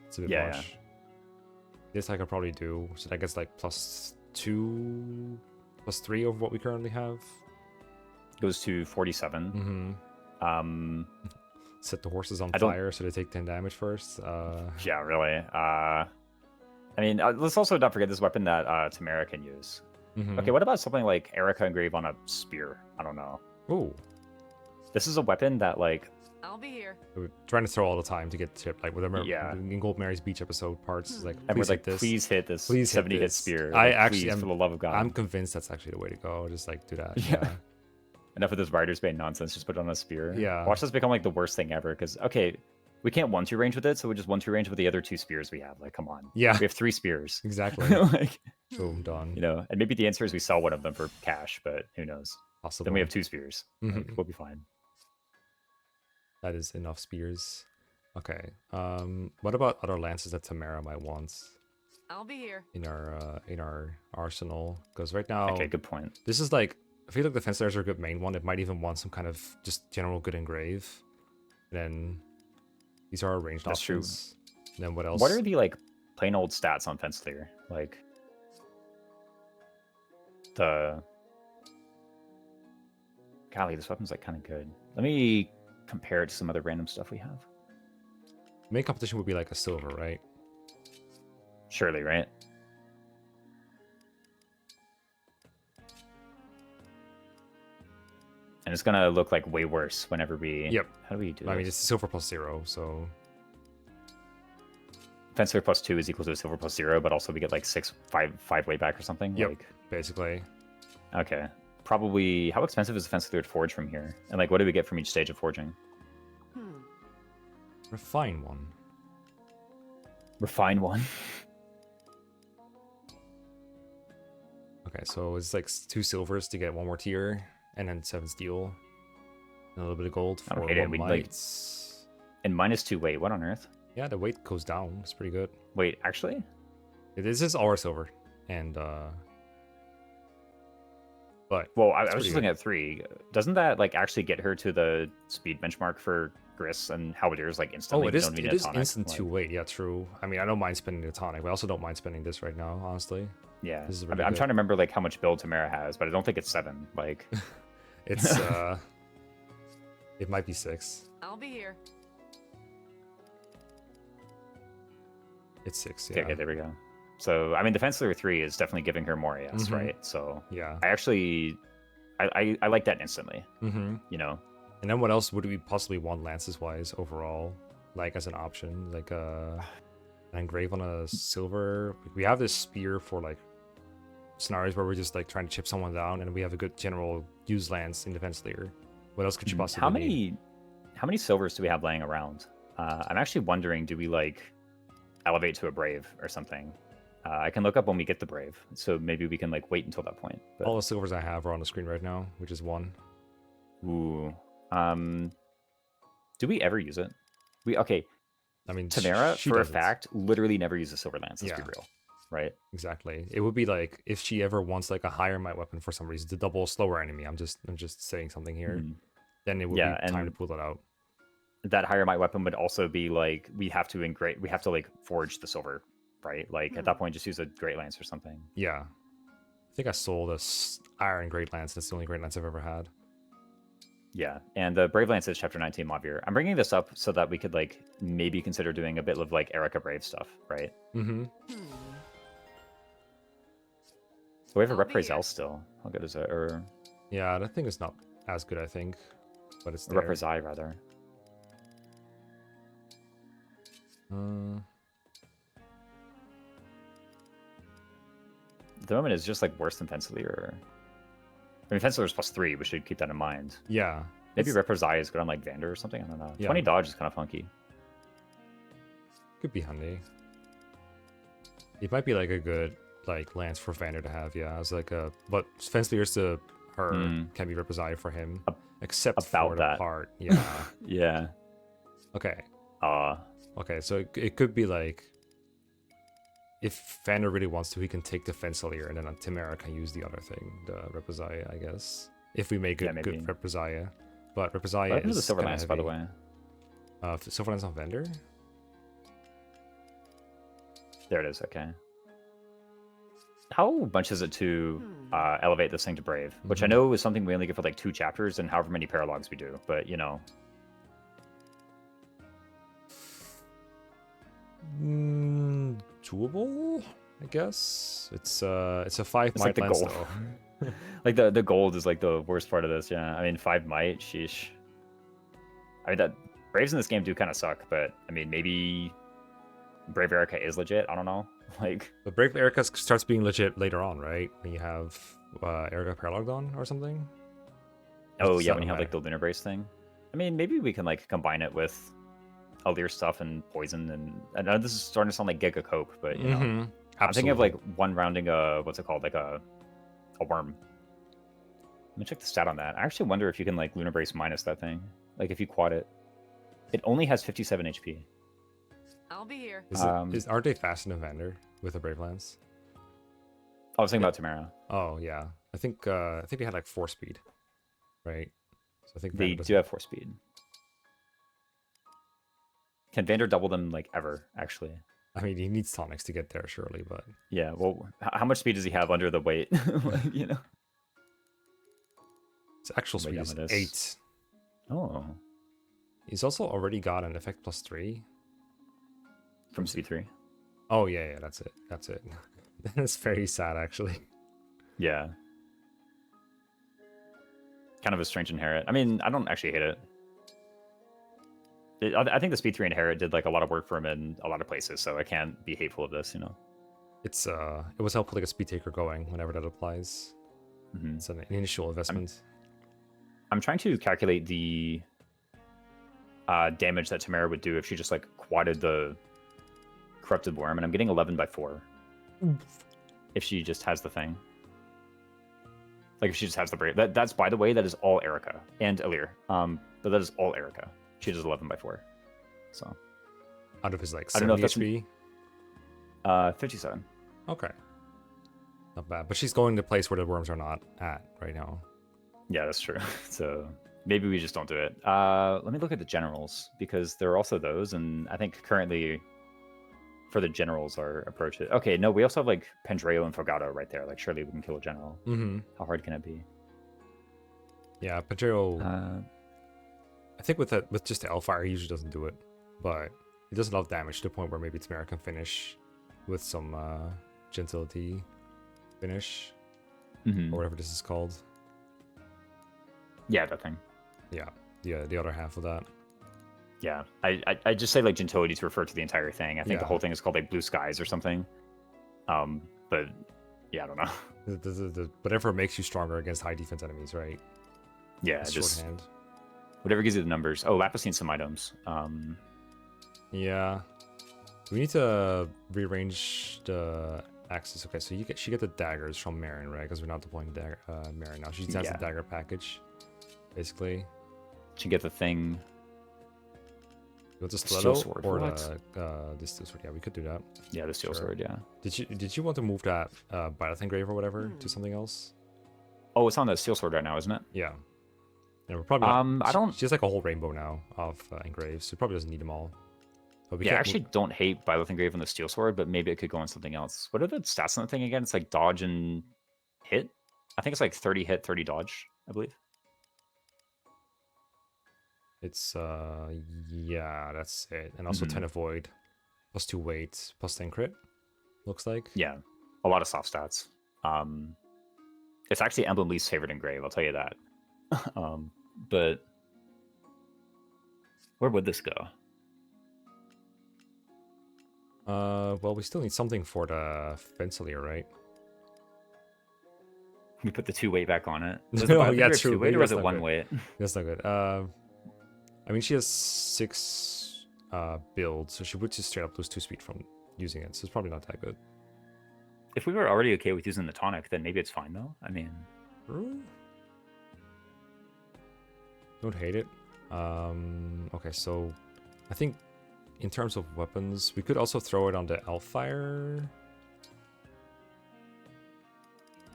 It's a bit much. Yeah. This I could probably do, so that gets like plus 2, plus 3 over what we currently have. Goes to 47. Set the horses on fire so they take 10 damage first. Yeah, really. I mean, let's also not forget this weapon that Tamara can use. Mhm. Okay, what about something like Erica engrave on a spear? I don't know. Ooh. This is a weapon that like I'll be here. We're trying to throw all the time to get tipped. Like with the Yeah. in Gold Mary's Beach episode parts, is like, and we're please like, hit this. please hit this Please hit 70 hit this. spear. I Like, actually please, am, for the love of God. I'm convinced that's actually the way to go. Just like do that. Yeah. Enough of this Rider's Bane nonsense. Just put it on a spear. Yeah. Watch this become like the worst thing ever. Because okay, we can't 1-2 range with it, so we just 1-2 range with the other 2 spears we have. Like, come on. Yeah. We have 3 spears. Exactly. like, Boom, done. you know, and maybe the answer is we sell one of them for cash, but who knows? Possible. Then we have 2 spears. Like, Mhm. we'll be fine. That is enough spears. Okay. What about other lances that Tamara might want I'll be here. in our arsenal? Because right now, Okay, good point. this is like, I feel like the fence layers are a good main one. It might even want some kind of just general good engrave. And then these are our ranged That's true. options. And then what else? What are the like plain old stats on Fence Clear? Like the golly, this weapon's like kind of good. Let me compare it to some other random stuff we have. Main competition would be like a silver, right? Surely, right? And it's gonna look like way worse whenever we. Yep. How do we do? I mean, this? it's silver plus 0, so Fence Clear plus 2 is equal to a silver plus 0, but also we get like 5 way back or something. Yep. Like, basically. okay. Probably. How expensive is a Fence Cleared Forge from here? And like, what do we get from each stage of forging? Refine one. Refine one. Okay, so it's like 2 silvers to get 1 more tier, and then 7 steel, and a little bit of gold I for don't hate it. 1 We'd, like- might. And -2 weight. What on earth? Yeah, the weight goes down. It's pretty good. Wait, actually? This is all our silver, and but Well, I It's was pretty just looking at 3. Doesn't that like actually get her to the speed benchmark for Gris and Halberdiers like instantly? oh, it You is don't need it a is tonic, instant like- 2 weight. Yeah, true. I mean, I don't mind spending the tonic, but I also don't mind spending this right now, honestly. Yeah, This is I really mean, I'm good. trying to remember like how much build Tamara has, but I don't think it's 7. Like, It's it might be 6. I'll be here. It's 6. okay, Yeah. okay, there we go. So I mean, Defense Layer 3 is definitely giving her more AS, Mhm. right? So Yeah. I actually, I like that instantly. Mm-hmm. You know, And then what else would we possibly want lances wise overall, like as an option, like an engrave on a silver? We have this spear for like scenarios where we're just like trying to chip someone down, and we have a good general use lance in defense layer. What else could you possibly how need? many silvers do we have laying around? I'm actually wondering, do we like elevate to a brave or something? I can look up when we get the brave, so maybe we can like wait until that point. But... All the silvers I have are on the screen right now, which is 1. Ooh. Do we ever use it? Okay. I mean, Tamara, she for a doesn't. fact, literally never uses silver lance. Let's be Yeah. real, right? Exactly. It would be like if she ever wants like a higher might weapon for some reason to double a slower enemy. I'm just saying something here. Mhm. Then it would Yeah, be time and- to pull that out. That higher might weapon would also be like we have to like forge the silver, right? Like at that point, just use a great lance or something. Yeah. I think I sold a iron great lance. That's the only great lance I've ever had. Yeah, and the Brave Lance is Chapter 19 Mavir. I'm bringing this up so that we could like maybe consider doing a bit of like Erica Brave stuff, right? Mm-hmm. We have a I'll Rep be Praise here. L still. How good is it? Or Yeah, that thing is not as good, I think, but it's a there. Rep Praise I, rather. At the moment, it's just like worse than Fenceler. Or I mean, Fenceler is +3. We should keep that in mind. Yeah. Maybe it's- Rep Praise I is good on like Vander or something. I don't know. Yeah. 20 dodge is kind of funky. Could be handy. It might be like a good like lance for Vander to have, yeah. As like a but Fence's to her can be represented for him. Except about for that. the part. Yeah. Yeah. Okay. Uh Okay, so it could be like if Vander really wants to, he can take the Fencelir and then Tamara can use the other thing, the Represalia, I guess. If we make Yeah, a maybe. good Represalia. But what Represalia happened to is the Silver kinda Lance, by the heavy. way? Silver Lance on Vander? There it is. Okay. How much is it to elevate this thing to Brave? Which I Mhm. know is something we only get for like 2 chapters and however many paralogs we do. But you know, Doable? I guess. It's a 5 It's might like the lens, gold. though. Like the gold is like the worst part of this. Yeah, I mean 5 might. Sheesh. I mean that Braves in this game do kind of suck, but I mean maybe Brave Erica is legit. I don't know. Like But Brave Erica starts being legit later on, right? When you have Erica Paralogged on or something? oh Does yeah, that when you have like matter? the lunar brace thing. I mean maybe we can like combine it with Alir stuff and poison and I know this is starting to sound like Giga Cope, but you know Mhm. I'm thinking of Absolutely. like one rounding a what's it called like a worm. Let me check the stat on that. I actually wonder if you can like lunar brace minus that thing. Like if you quad it, it only has 57 HP. I'll be here. Aren't they faster than Vander with a Brave Lance? I was thinking about Tamara. Oh yeah. I think they had like 4 speed. Right? So I think They Vander do have 4 speed. Can Vander double them like ever? Actually, I mean, he needs tonics to get there, surely, but yeah. Well, how much speed does he have under the weight? Like, you know. his actual But speed yeah, is it is. 8. Oh, He's also already got an effect +3. from C3. Oh yeah, that's it. That's it. That's very sad, actually. Yeah. Kind of a strange inherit. I mean, I don't actually hate it. I think the speed 3 inherit did like a lot of work for him in a lot of places, so I can't be hateful of this, you know. It was helpful to get speed taker going whenever that applies. Mhm. It's an initial investment. I'm trying to calculate the damage that Tamara would do if she just like quadded the corrupted worm, and I'm getting 11 by 4. If she just has the thing. Like if she just has the brave. That's by the way, that is all Erica and Alir. But that is all Erica. She does 11 by 4. So Out of his like I don't know 70 if HP. 57. Okay. Not bad. But she's going to a place where the worms are not at right now. Yeah, that's true. So maybe we just don't do it. Let me look at the generals because there are also those, and I think currently for the generals our approach it. Okay, no, we also have like Pandreo and Fogado right there. Like surely we can kill a general. Mm-hmm. How hard can it be? Yeah, Pajero, Uh, I think with just the Hellfire, he usually doesn't do it. But he does a lot of damage to the point where maybe Tamara can finish with some gentility finish, mhm. or whatever this is called. Yeah, that thing. Yeah, the other half of that. Yeah, I just say like gentility to refer to the entire thing. I think the Yeah. whole thing is called like blue skies or something. But yeah, I don't know. Whatever makes you stronger against high defense enemies, right? Yeah, It's just shorthand. whatever gives you the numbers. Oh, Lapis needs some items. Yeah. We need to rearrange the axes. Okay, so she get the daggers from Marin, right? Because we're not deploying dagger, Marin now. She just has Yeah. the dagger package, basically. to get the thing. You want the Steel stiletto sword, or what? this steel sword? Yeah, we could do that. Yeah, the steel Sure. sword. Yeah. Did you want to move that Byleth engrave or whatever to something else? Oh, it's on the steel sword right now, isn't it? Yeah. Yeah, we're probably. Not, I don't. She has like a whole rainbow now of engraves. So probably doesn't need them all. But we Yeah, I can't actually don't hate Byleth engrave on the steel sword, but maybe it could go on something else. What are the stats on that thing again? It's like dodge and hit. I think it's like 30 hit, 30 dodge. I believe. It's yeah, that's it. And also Mhm. 10 avoid, +2 weight, +10 crit. Looks like. Yeah, a lot of soft stats. It's actually Emblem least favorite engrave. I'll tell you that. But where would this go? Well, we still need something for the Fencelir, right? We put the 2 weight back on it. Was No, it Byleth yeah, engrave true. 2 weight Maybe or was that's it not 1 good. weight? That's not good. I mean, she has 6 builds, so she would just straight up lose 2 speed from using it. So it's probably not that good. If we were already okay with using the tonic, then maybe it's fine though. I mean, Don't hate it. Okay, so I think in terms of weapons, we could also throw it on the Elfire.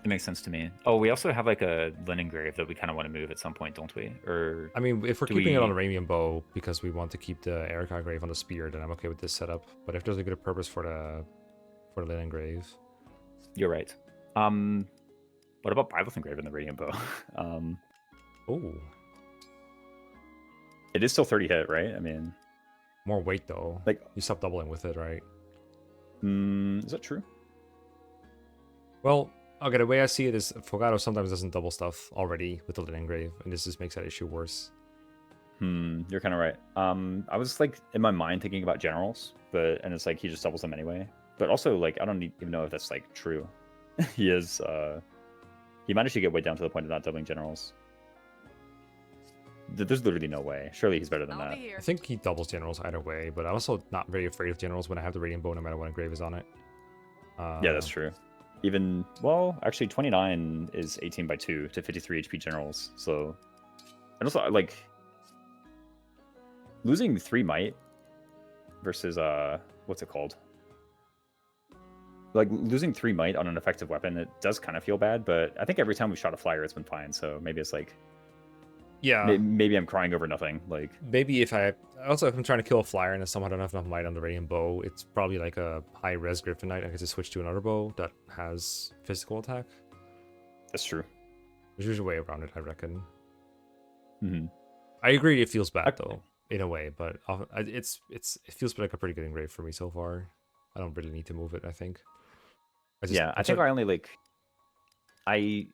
it makes sense to me. Oh, we also have like a Linen Grave that we kind of want to move at some point, don't we? Or I mean, if we're Do keeping it on we- a Ramian bow because we want to keep the Erica Grave on the spear, then I'm okay with this setup. But if there's a good purpose for the Linen Grave, you're right. What about Byleth engrave in the Radiant Bow? oh, It is still 30 hit, right? I mean, more weight though. like, You stop doubling with it, right? is that true? Well, okay, the way I see it is Fogado sometimes doesn't double stuff already with the Lin engrave, and this just makes that issue worse. You're kind of right. I was like in my mind thinking about generals, and it's like he just doubles them anyway. But also, like, I don't even know if that's like true. He managed to get way down to the point of not doubling generals. There's literally no way. Surely he's better than I'll that. be here. I think he doubles generals either way, but I'm also not very afraid of generals when I have the Radiant Bow no matter what engrave is on it. Yeah, that's true. Even, well, actually 29 is 18 by 2 to 53 HP generals. So, and also, like, losing 3 might versus, what's it called? Like, losing 3 might on an effective weapon, it does kind of feel bad, but I think every time we've shot a flyer, it's been fine. So maybe it's like, Yeah. maybe I'm crying over nothing. Like, Maybe if I'm trying to kill a flyer and somehow I don't have enough might on the Radiant Bow, it's probably like a high res Griffin Knight. I get to switch to another bow that has physical attack. that's true. There's usually a way around it, I reckon. Hmm. I agree it feels bad though, in a way, but it feels like a pretty good engrave for me so far. I don't really need to move it, I think. I think I only like I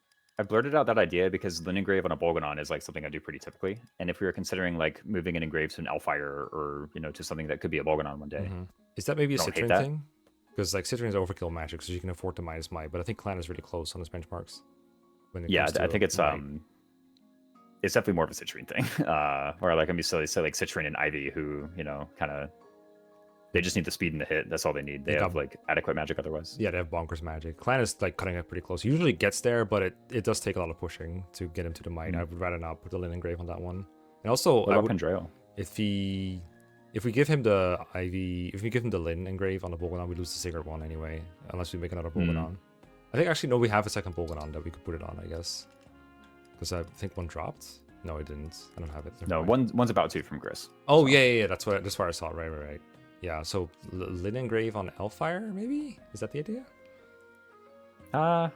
blurted out that idea because Lin engrave on a Bolganon is like something I do pretty typically. And if we were considering like moving an engrave to an Elfire or to something that could be a Bolganon one day. Is that maybe a I don't hate Citrine that. thing? Because like Citrine is overkill magic, so you can afford to minus might, but I think Clan is really close on his benchmarks. When it Yeah, comes to I think it's might. it's definitely more of a Citrine thing. Or like I'm used to say like Citrine and Ivy who, kind of they just need the speed and the hit. That's all they need. They They have got- like adequate magic otherwise. Yeah, they have bonkers magic. Clan is like cutting it pretty close. He usually gets there, but it does take a lot of pushing to get him to the might. I would rather not put the Lin engrave on that one. And also, What I about would, Pandreo? if we give him the Ivy, if we give him the Lin engrave on the Bolganon, we lose the Sacred one anyway, unless we make another Bolganon. I think actually no, we have a second Bolganon that we could put it on, I guess. Because I think one dropped. No, it didn't. I don't have it. Never No, mind. one's about to from Gris. Oh yeah. That's where I saw it. Right. Yeah. So Lin engrave on Elfire, maybe? Is that the idea? I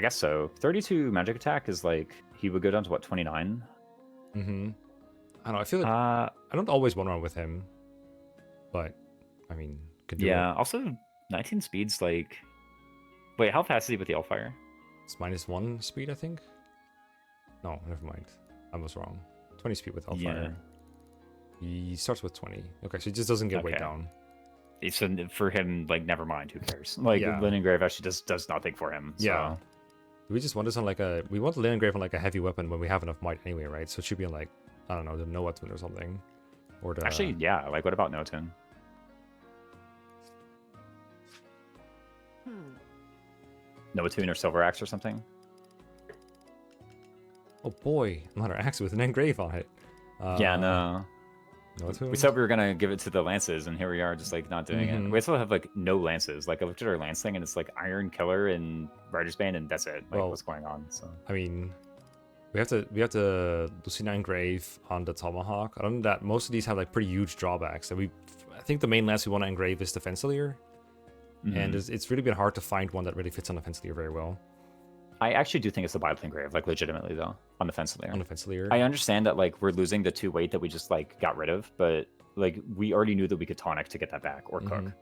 guess so. 32 magic attack is like he would go down to what, 29? Mm-hmm. I don't know. I feel like Uh I don't always one run with him, but I mean, could do yeah. it. Also 19 speeds like. Wait, how fast is he with the Elfire? It's -1 speed, I think. No, never mind. I was wrong. 20 speed with Elfire. He starts with 20. Okay, so he just doesn't get weight Okay. down. It's for him, like, never mind. Who cares? Like, Yeah. Lin engrave actually does nothing for him. So. Yeah. Do we just want this on like a? We want the Lin engrave on like a heavy weapon when we have enough might anyway, right? So it should be on like, I don't know, the Noah twin or something, or the. Actually, yeah. Like, what about Notun? Notun or Silver Axe or something? Oh boy, another axe with an engrave on it. Yeah, no. Noah twin? We said we were gonna give it to the lances, and here we are, just like not doing Mhm. it. We also have like no lances. Like I looked at our lance thing, and it's like Iron Killer and Rider's Bane, and that's it. Like Well, what's going on? So I mean, we have to Lucina engrave on the tomahawk. Other than that, most of these have like pretty huge drawbacks. And I think the main lance we want to engrave is the Fencelir, and it's really been hard to find one that really fits on the Fencelir very well. I actually do think it's the Byleth engrave, like legitimately though, on the fence layer. On the Fencelir, I understand that like we're losing the 2 weight that we just like got rid of, but like we already knew that we could tonic to get that back or cook. Mhm.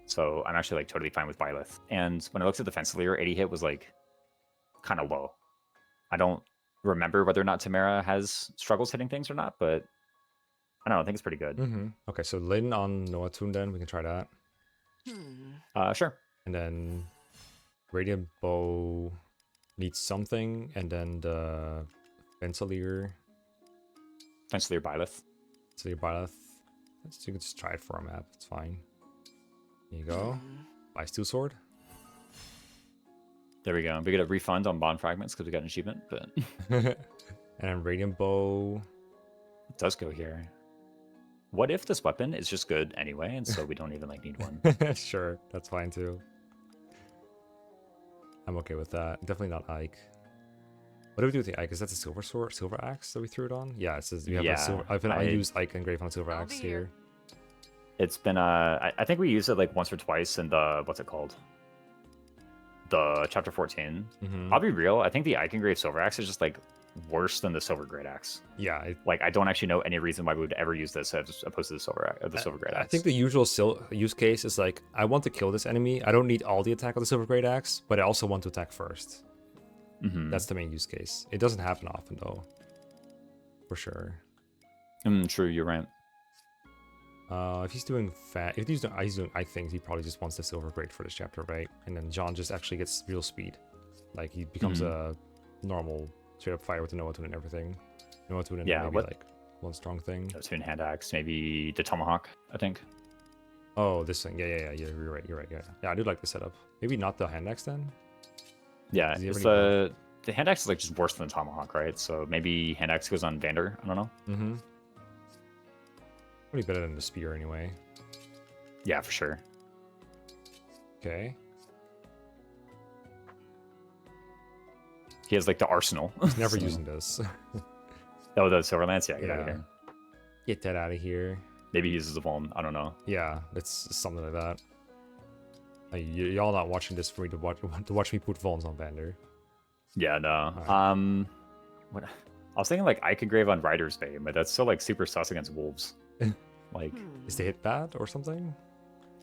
So I'm actually like totally fine with Byleth. And when I looked at the Fencelir, 80 hit was like kind of low. I don't remember whether or not Tamara has struggles hitting things or not, but I don't know, I think it's pretty good. Okay, so Lin on Noah Toon, then we can try that, Sure. and then Radiant Bow needs something, and then the Fencelir, Fencelir Byleth. so your Byleth. You can just try it for a map. It's fine. Here you go. Buy Steel Sword. There we go. We get a refund on bond fragments because we got an achievement, but And then Radiant Bow. it does go here. What if this weapon is just good anyway, and so we don't even like need one? Sure, that's fine too. I'm okay with that. Definitely not Ike. What do we do with the Ike? Is that a silver axe that we threw it on? Yeah, it says we have a silver. I used Ike engrave on a silver I'll axe be here. here. It's been I think we used it like once or twice in the what's it called? The chapter 14. Mhm. I'll be real. I think the Ike engrave silver axe is just like worse than the silver great axe. Yeah, Like, I don't actually know any reason why we would ever use this as opposed to the silver great axe. I think the usual use case is like, I want to kill this enemy. I don't need all the attack of the silver great axe, but I also want to attack first. That's the main use case. It doesn't happen often though, for sure. True, you're right. If he's doing he's doing Ike things, he probably just wants the silver great for this chapter, right? And then John just actually gets real speed. Like, he becomes a normal straight up fighter with the Noah Tune and everything. Noah Tune and maybe like one strong thing. Tune hand axe, maybe the tomahawk, I think. Oh, this thing. Yeah. You're right. Yeah, I do like the setup. Maybe not the hand axe then. Yeah, Does he have it's any the hand axe is like just worse than the tomahawk, right? So maybe hand axe goes on Vander. I don't know. Mm-hmm. Pretty better than the spear anyway. Yeah, for sure. Okay. He has like the arsenal. He's never So- using this. Oh, the silver lance. Yeah, get out of here. Get that out of here. Maybe he uses the vuln. I don't know. Yeah, it's something like that. Y'all not watching this for me to watch me put Volns on Vander. Yeah, no. Alright. What? I was thinking like I could grave on Rider's Bane, but that's still like super sus against wolves. Like, Is the hit bad or something?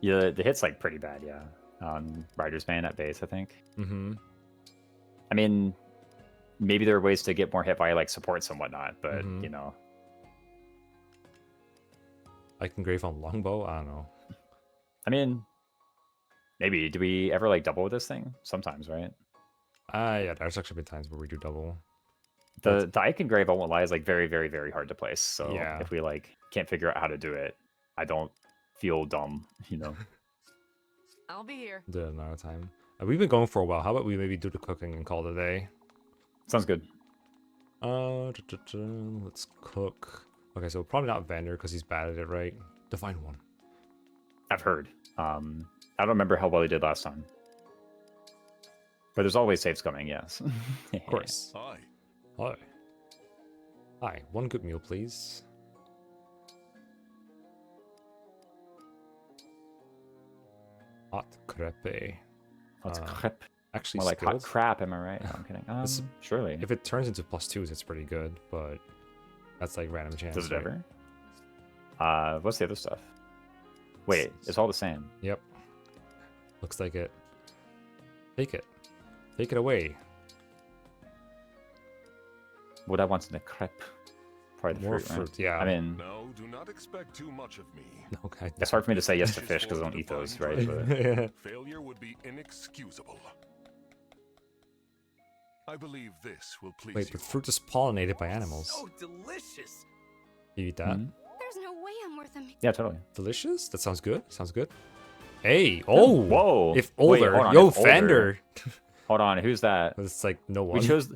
yeah, the hit's like pretty bad. Yeah, on Rider's Bane at base, I think. Mm-hmm. I mean, maybe there are ways to get more hit by like supports and whatnot, but Mhm. you know, I can grave on Longbow? I don't know. I mean, maybe do we ever like double with this thing? Sometimes, right? Yeah, there's actually been times where we do double. The Ike engrave, I won't lie, is like very, very, very hard to place. So Yeah. if we like can't figure out how to do it, I don't feel dumb, you know. I'll be here. Do it another time. We've been going for a while. How about we maybe do the cooking and call it a day? Sounds good. Let's cook. Okay, so probably not Vander because he's bad at it, right? Divine one. I've heard. I don't remember how well he did last time. But there's always saves coming, yes. Of course. Aye. Hi. Hi, one good meal, please. Hot crepe. Hot Uh, crap. Actually, More like hot skilled. crap, am I right? No, I'm kidding. This- Surely. If it turns into +2s, it's pretty good, but that's like random chance. Does it right? ever? What's the other stuff? Wait, it's all the same. Yep. Looks like it. Take it. Take it away. What I want in the crepe? Probably the More fruit, right? fruit, yeah. I mean, No, do not expect too much of me. Okay. it's hard for me to say yes to Just fish because I for don't eat divine those, right? treasure. But Failure would be inexcusable. I believe this will please Wait, you. but fruit is pollinated by animals. So delicious. You eat that? Mhm. There's no way I'm worth a meal. Yeah, totally. Delicious? That sounds good. Sounds good. Hey, oh! Whoa! If Wait, older, hold on, yo, if older. Vander. Hold on, who's that? It's like no one. We chose.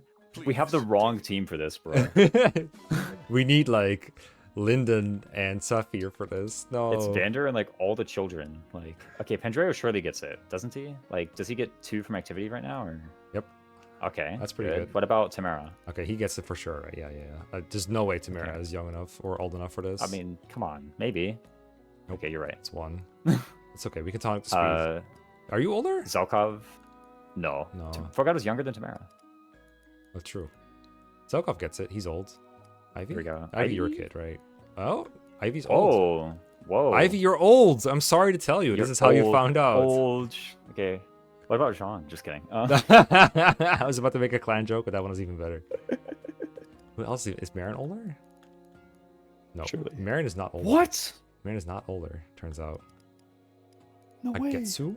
We have the wrong team for this, bro. We need like Lyndon and Saphir for this. No. It's Vander and like all the children. Like, okay, Pandreo surely gets it, doesn't he? Like, does he get 2 from activity right now? Or Yep. okay, That's pretty good. What about Tamara? Okay, he gets it for sure. Right? Yeah. There's no way Tamara Okay. is young enough or old enough for this. I mean, come on, maybe. Nope. Okay, you're right. it's one. It's okay. We can tonic the speed. Are you older? Zelkov? No. No. Forgot was younger than Tamara. Oh, true. Zelkov gets it. He's old. Ivy? Here we go. Ivy, you're a Ivy? kid, right? Oh, Ivy's old. Oh, whoa. Ivy, you're old. I'm sorry to tell you. You're This is how you old, found out. Old. Okay. What about Jean? Just kidding. I was about to make a clan joke, but that one was even better. Who else is Marin older? No, Surely. Marin is not older. What? Marin is not older, turns out. No way. Agetsu?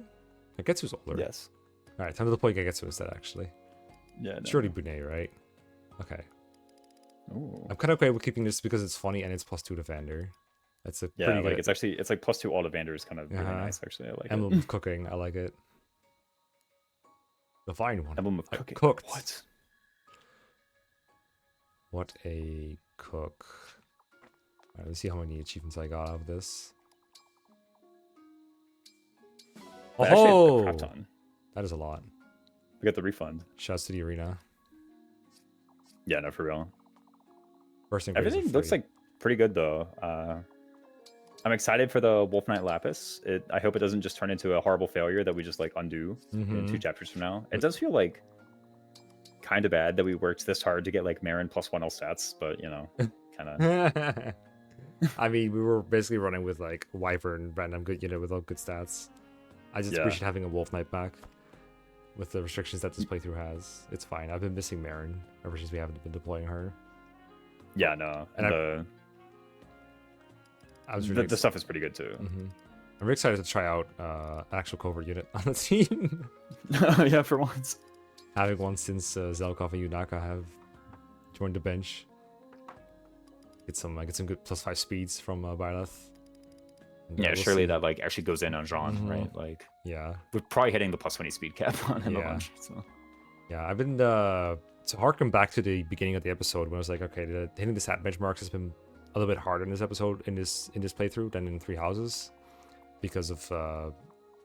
Agetsu's older. Yes. Alright, time to deploy Agetsu instead, actually. Yeah. No. Surely Bunei, right? Okay. Ooh. I'm kind of okay with keeping this because it's funny and it's +2 to Vander. That's a Yeah, pretty like good it's like +2 all the Vanders, kind of really Uh-huh. nice. Actually, I like emblem it. of cooking. I like it. The fine one. Emblem of I cooking. cooked. What? What a cook. Alright, let's see how many achievements I got out of this. But actually, a Oh, crap ton. that is a lot. We got the refund. Shouts to the arena. Yeah, no, for real. First engraves are Everything looks free. like pretty good though. I'm excited for the Wolf Knight Lapis. I hope it doesn't just turn into a horrible failure that we just like undo in Mhm. 2 chapters from now. It does feel like kind of bad that we worked this hard to get like Marin +1 all stats, but you know, kind of. I mean, we were basically running with like Wyvern, random good unit with all good stats. I just appreciate having a Wolf Knight back with the restrictions that this playthrough has. It's fine. I've been missing Marin ever since we haven't been deploying her. Yeah, no, And I was really the stuff is pretty good too. I'm really excited to try out an actual covert unit on the team. Yeah, for once. Having one since Zelkov and Yunaka have joined the bench. Get some good +5 speeds from Byleth. Yeah, we'll surely see. that like actually goes in on Jean, right? Like, Yeah. we're probably hitting the +20 speed cap on him a Yeah. bunch. So. Yeah, I've been to harken back to the beginning of the episode when I was like, okay, hitting the stat benchmarks has been a little bit harder in this episode, in this playthrough than in Three Houses, because of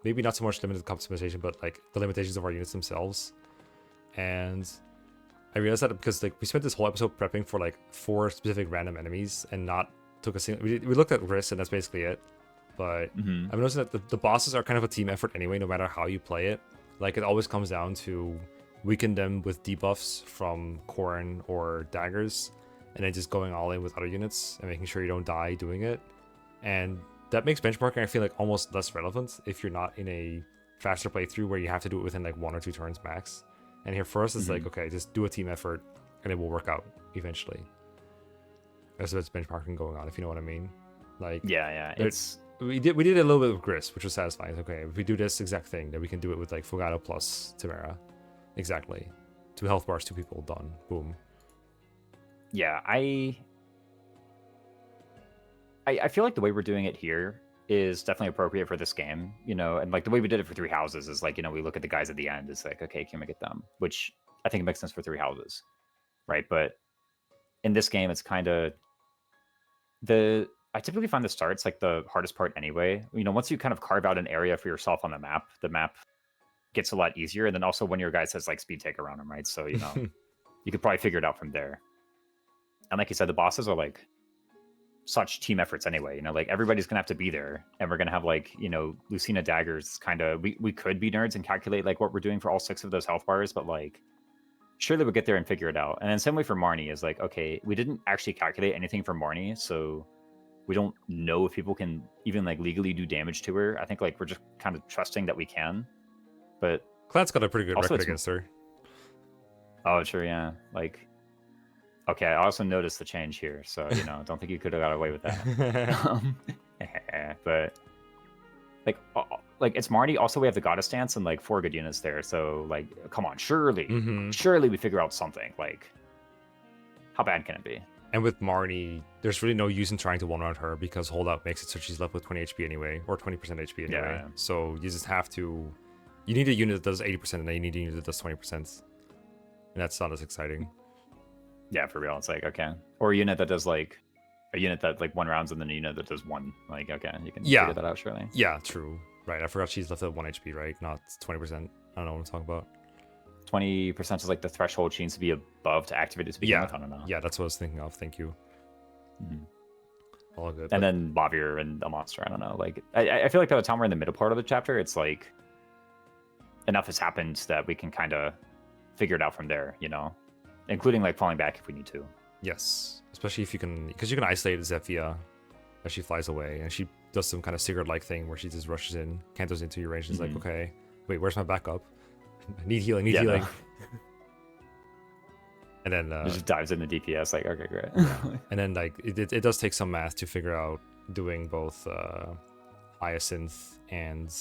maybe not so much limited customization, but like the limitations of our units themselves. And I realized that because like we spent this whole episode prepping for like 4 specific random enemies and not took a single. We looked at risks and that's basically it. But I'm noticing that the bosses are kind of a team effort anyway, no matter how you play it. Like it always comes down to weaken them with debuffs from Corrin or daggers, and then just going all in with other units and making sure you don't die doing it. And that makes benchmarking, I feel like, almost less relevant if you're not in a faster playthrough where you have to do it within like 1 or 2 turns max. And here for us, it's like, okay, just do a team effort and it will work out eventually. There's a bit of benchmarking going on, if you know what I mean. Like, Yeah, we did a little bit of Gris, which was satisfying. It's okay, if we do this exact thing, then we can do it with like Fogado plus Tamara. Exactly. 2 health bars, 2 people, done. Boom. yeah. I feel like the way we're doing it here is definitely appropriate for this game, you know, and like the way we did it for Three Houses is like, you know, we look at the guys at the end, it's like, okay, can we get them? Which I think makes sense for Three Houses, right? But in this game, it's kind of I typically find the starts like the hardest part anyway. You know, once you kind of carve out an area for yourself on the map gets a lot easier. And then also when your guy says like speed take around him, right? So, you know, you could probably figure it out from there. And like you said, the bosses are like such team efforts anyway, you know, like everybody's gonna have to be there, and we're gonna have like, you know, Lucina daggers kind of, we could be nerds and calculate like what we're doing for all 6 of those health bars, but like surely we'll get there and figure it out. And then same way for Marnie is like, okay, we didn't actually calculate anything for Marnie, so we don't know if people can even like legally do damage to her. I think like we're just kind of trusting that we can, but Clad's got a pretty good Also, record it's- against her. oh sure, yeah, like okay, I also noticed the change here, so you know, don't think you could have got away with that. But like it's Marnie. Also, we have the Goddess Dance and like 4 good units there. So like, come on, surely we figure out something. Like, how bad can it be? And with Marnie, there's really no use in trying to one-round her because holdout makes it so she's left with 20 HP anyway, or 20% HP anyway. Yeah. So you just have to. You need a unit that does 80%, and then you need a unit that does 20%. And that's not as exciting. Yeah, for real. It's like, okay, or a unit that does like a unit that like 1 rounds, and then a unit that does 1. Like, okay, you can figure that out surely. Yeah, true. Right, I forgot she's left at 1 HP, right? Not 20%. I don't know what I'm talking about. 20% is like the threshold she needs to be above to activate it to begin with. I don't know. Yeah, that's what I was thinking of. Thank you. All good. And then Bobbier and a monster. I don't know. Like, I feel like by the time we're in the middle part of the chapter, it's like enough has happened that we can kind of figure it out from there, you know, including like falling back if we need to. Yes, especially if you can, because you can isolate Zephyr as she flies away, and she does some kind of Sigurd-like thing where she just rushes in, cantos into your range, and is like, okay, wait, where's my backup? Need healing, need healing. No. And then It just dives in the DPS, like, okay, great. and then like it does take some math to figure out doing both Hyacinth and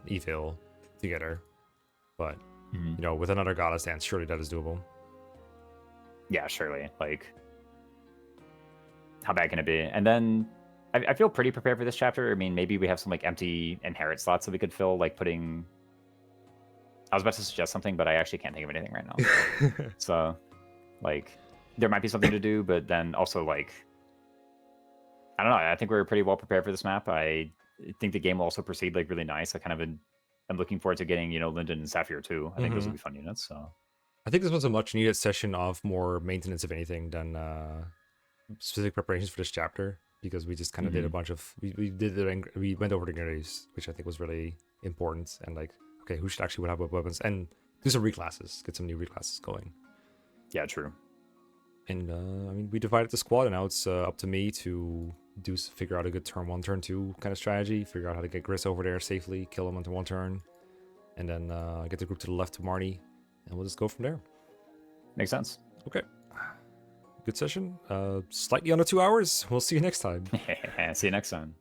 Evil together, but you know, with another Goddess Dance, surely that is doable. Yeah, surely. Like, how bad can it be? And then I feel pretty prepared for this chapter. I mean, maybe we have some like empty inherit slots that we could fill, like putting. I was about to suggest something, but I actually can't think of anything right now. So, like, there might be something to do, but then also like, I don't know. I think we're pretty well prepared for this map. I think the game will also proceed like really nice. I kind of am looking forward to getting, you know, Linden and Sapphire too. I think those will be fun units. So I think this was a much needed session of more maintenance, if anything, than specific preparations for this chapter, because we just kind of did a bunch of we went over the engraves, which I think was really important, and like, okay, okay, who should actually have what weapons, and do some reclasses, get some new reclasses going. Yeah, true. And I mean, we divided the squad, and now it's up to me to figure out a good turn 1, turn 2 kind of strategy. Figure out how to get Gris over there safely, kill him into 1 turn, and then get the group to the left to Marnie, and we'll just go from there. Makes sense. Okay. Good session. Slightly under 2 hours. We'll see you next time. See you next time.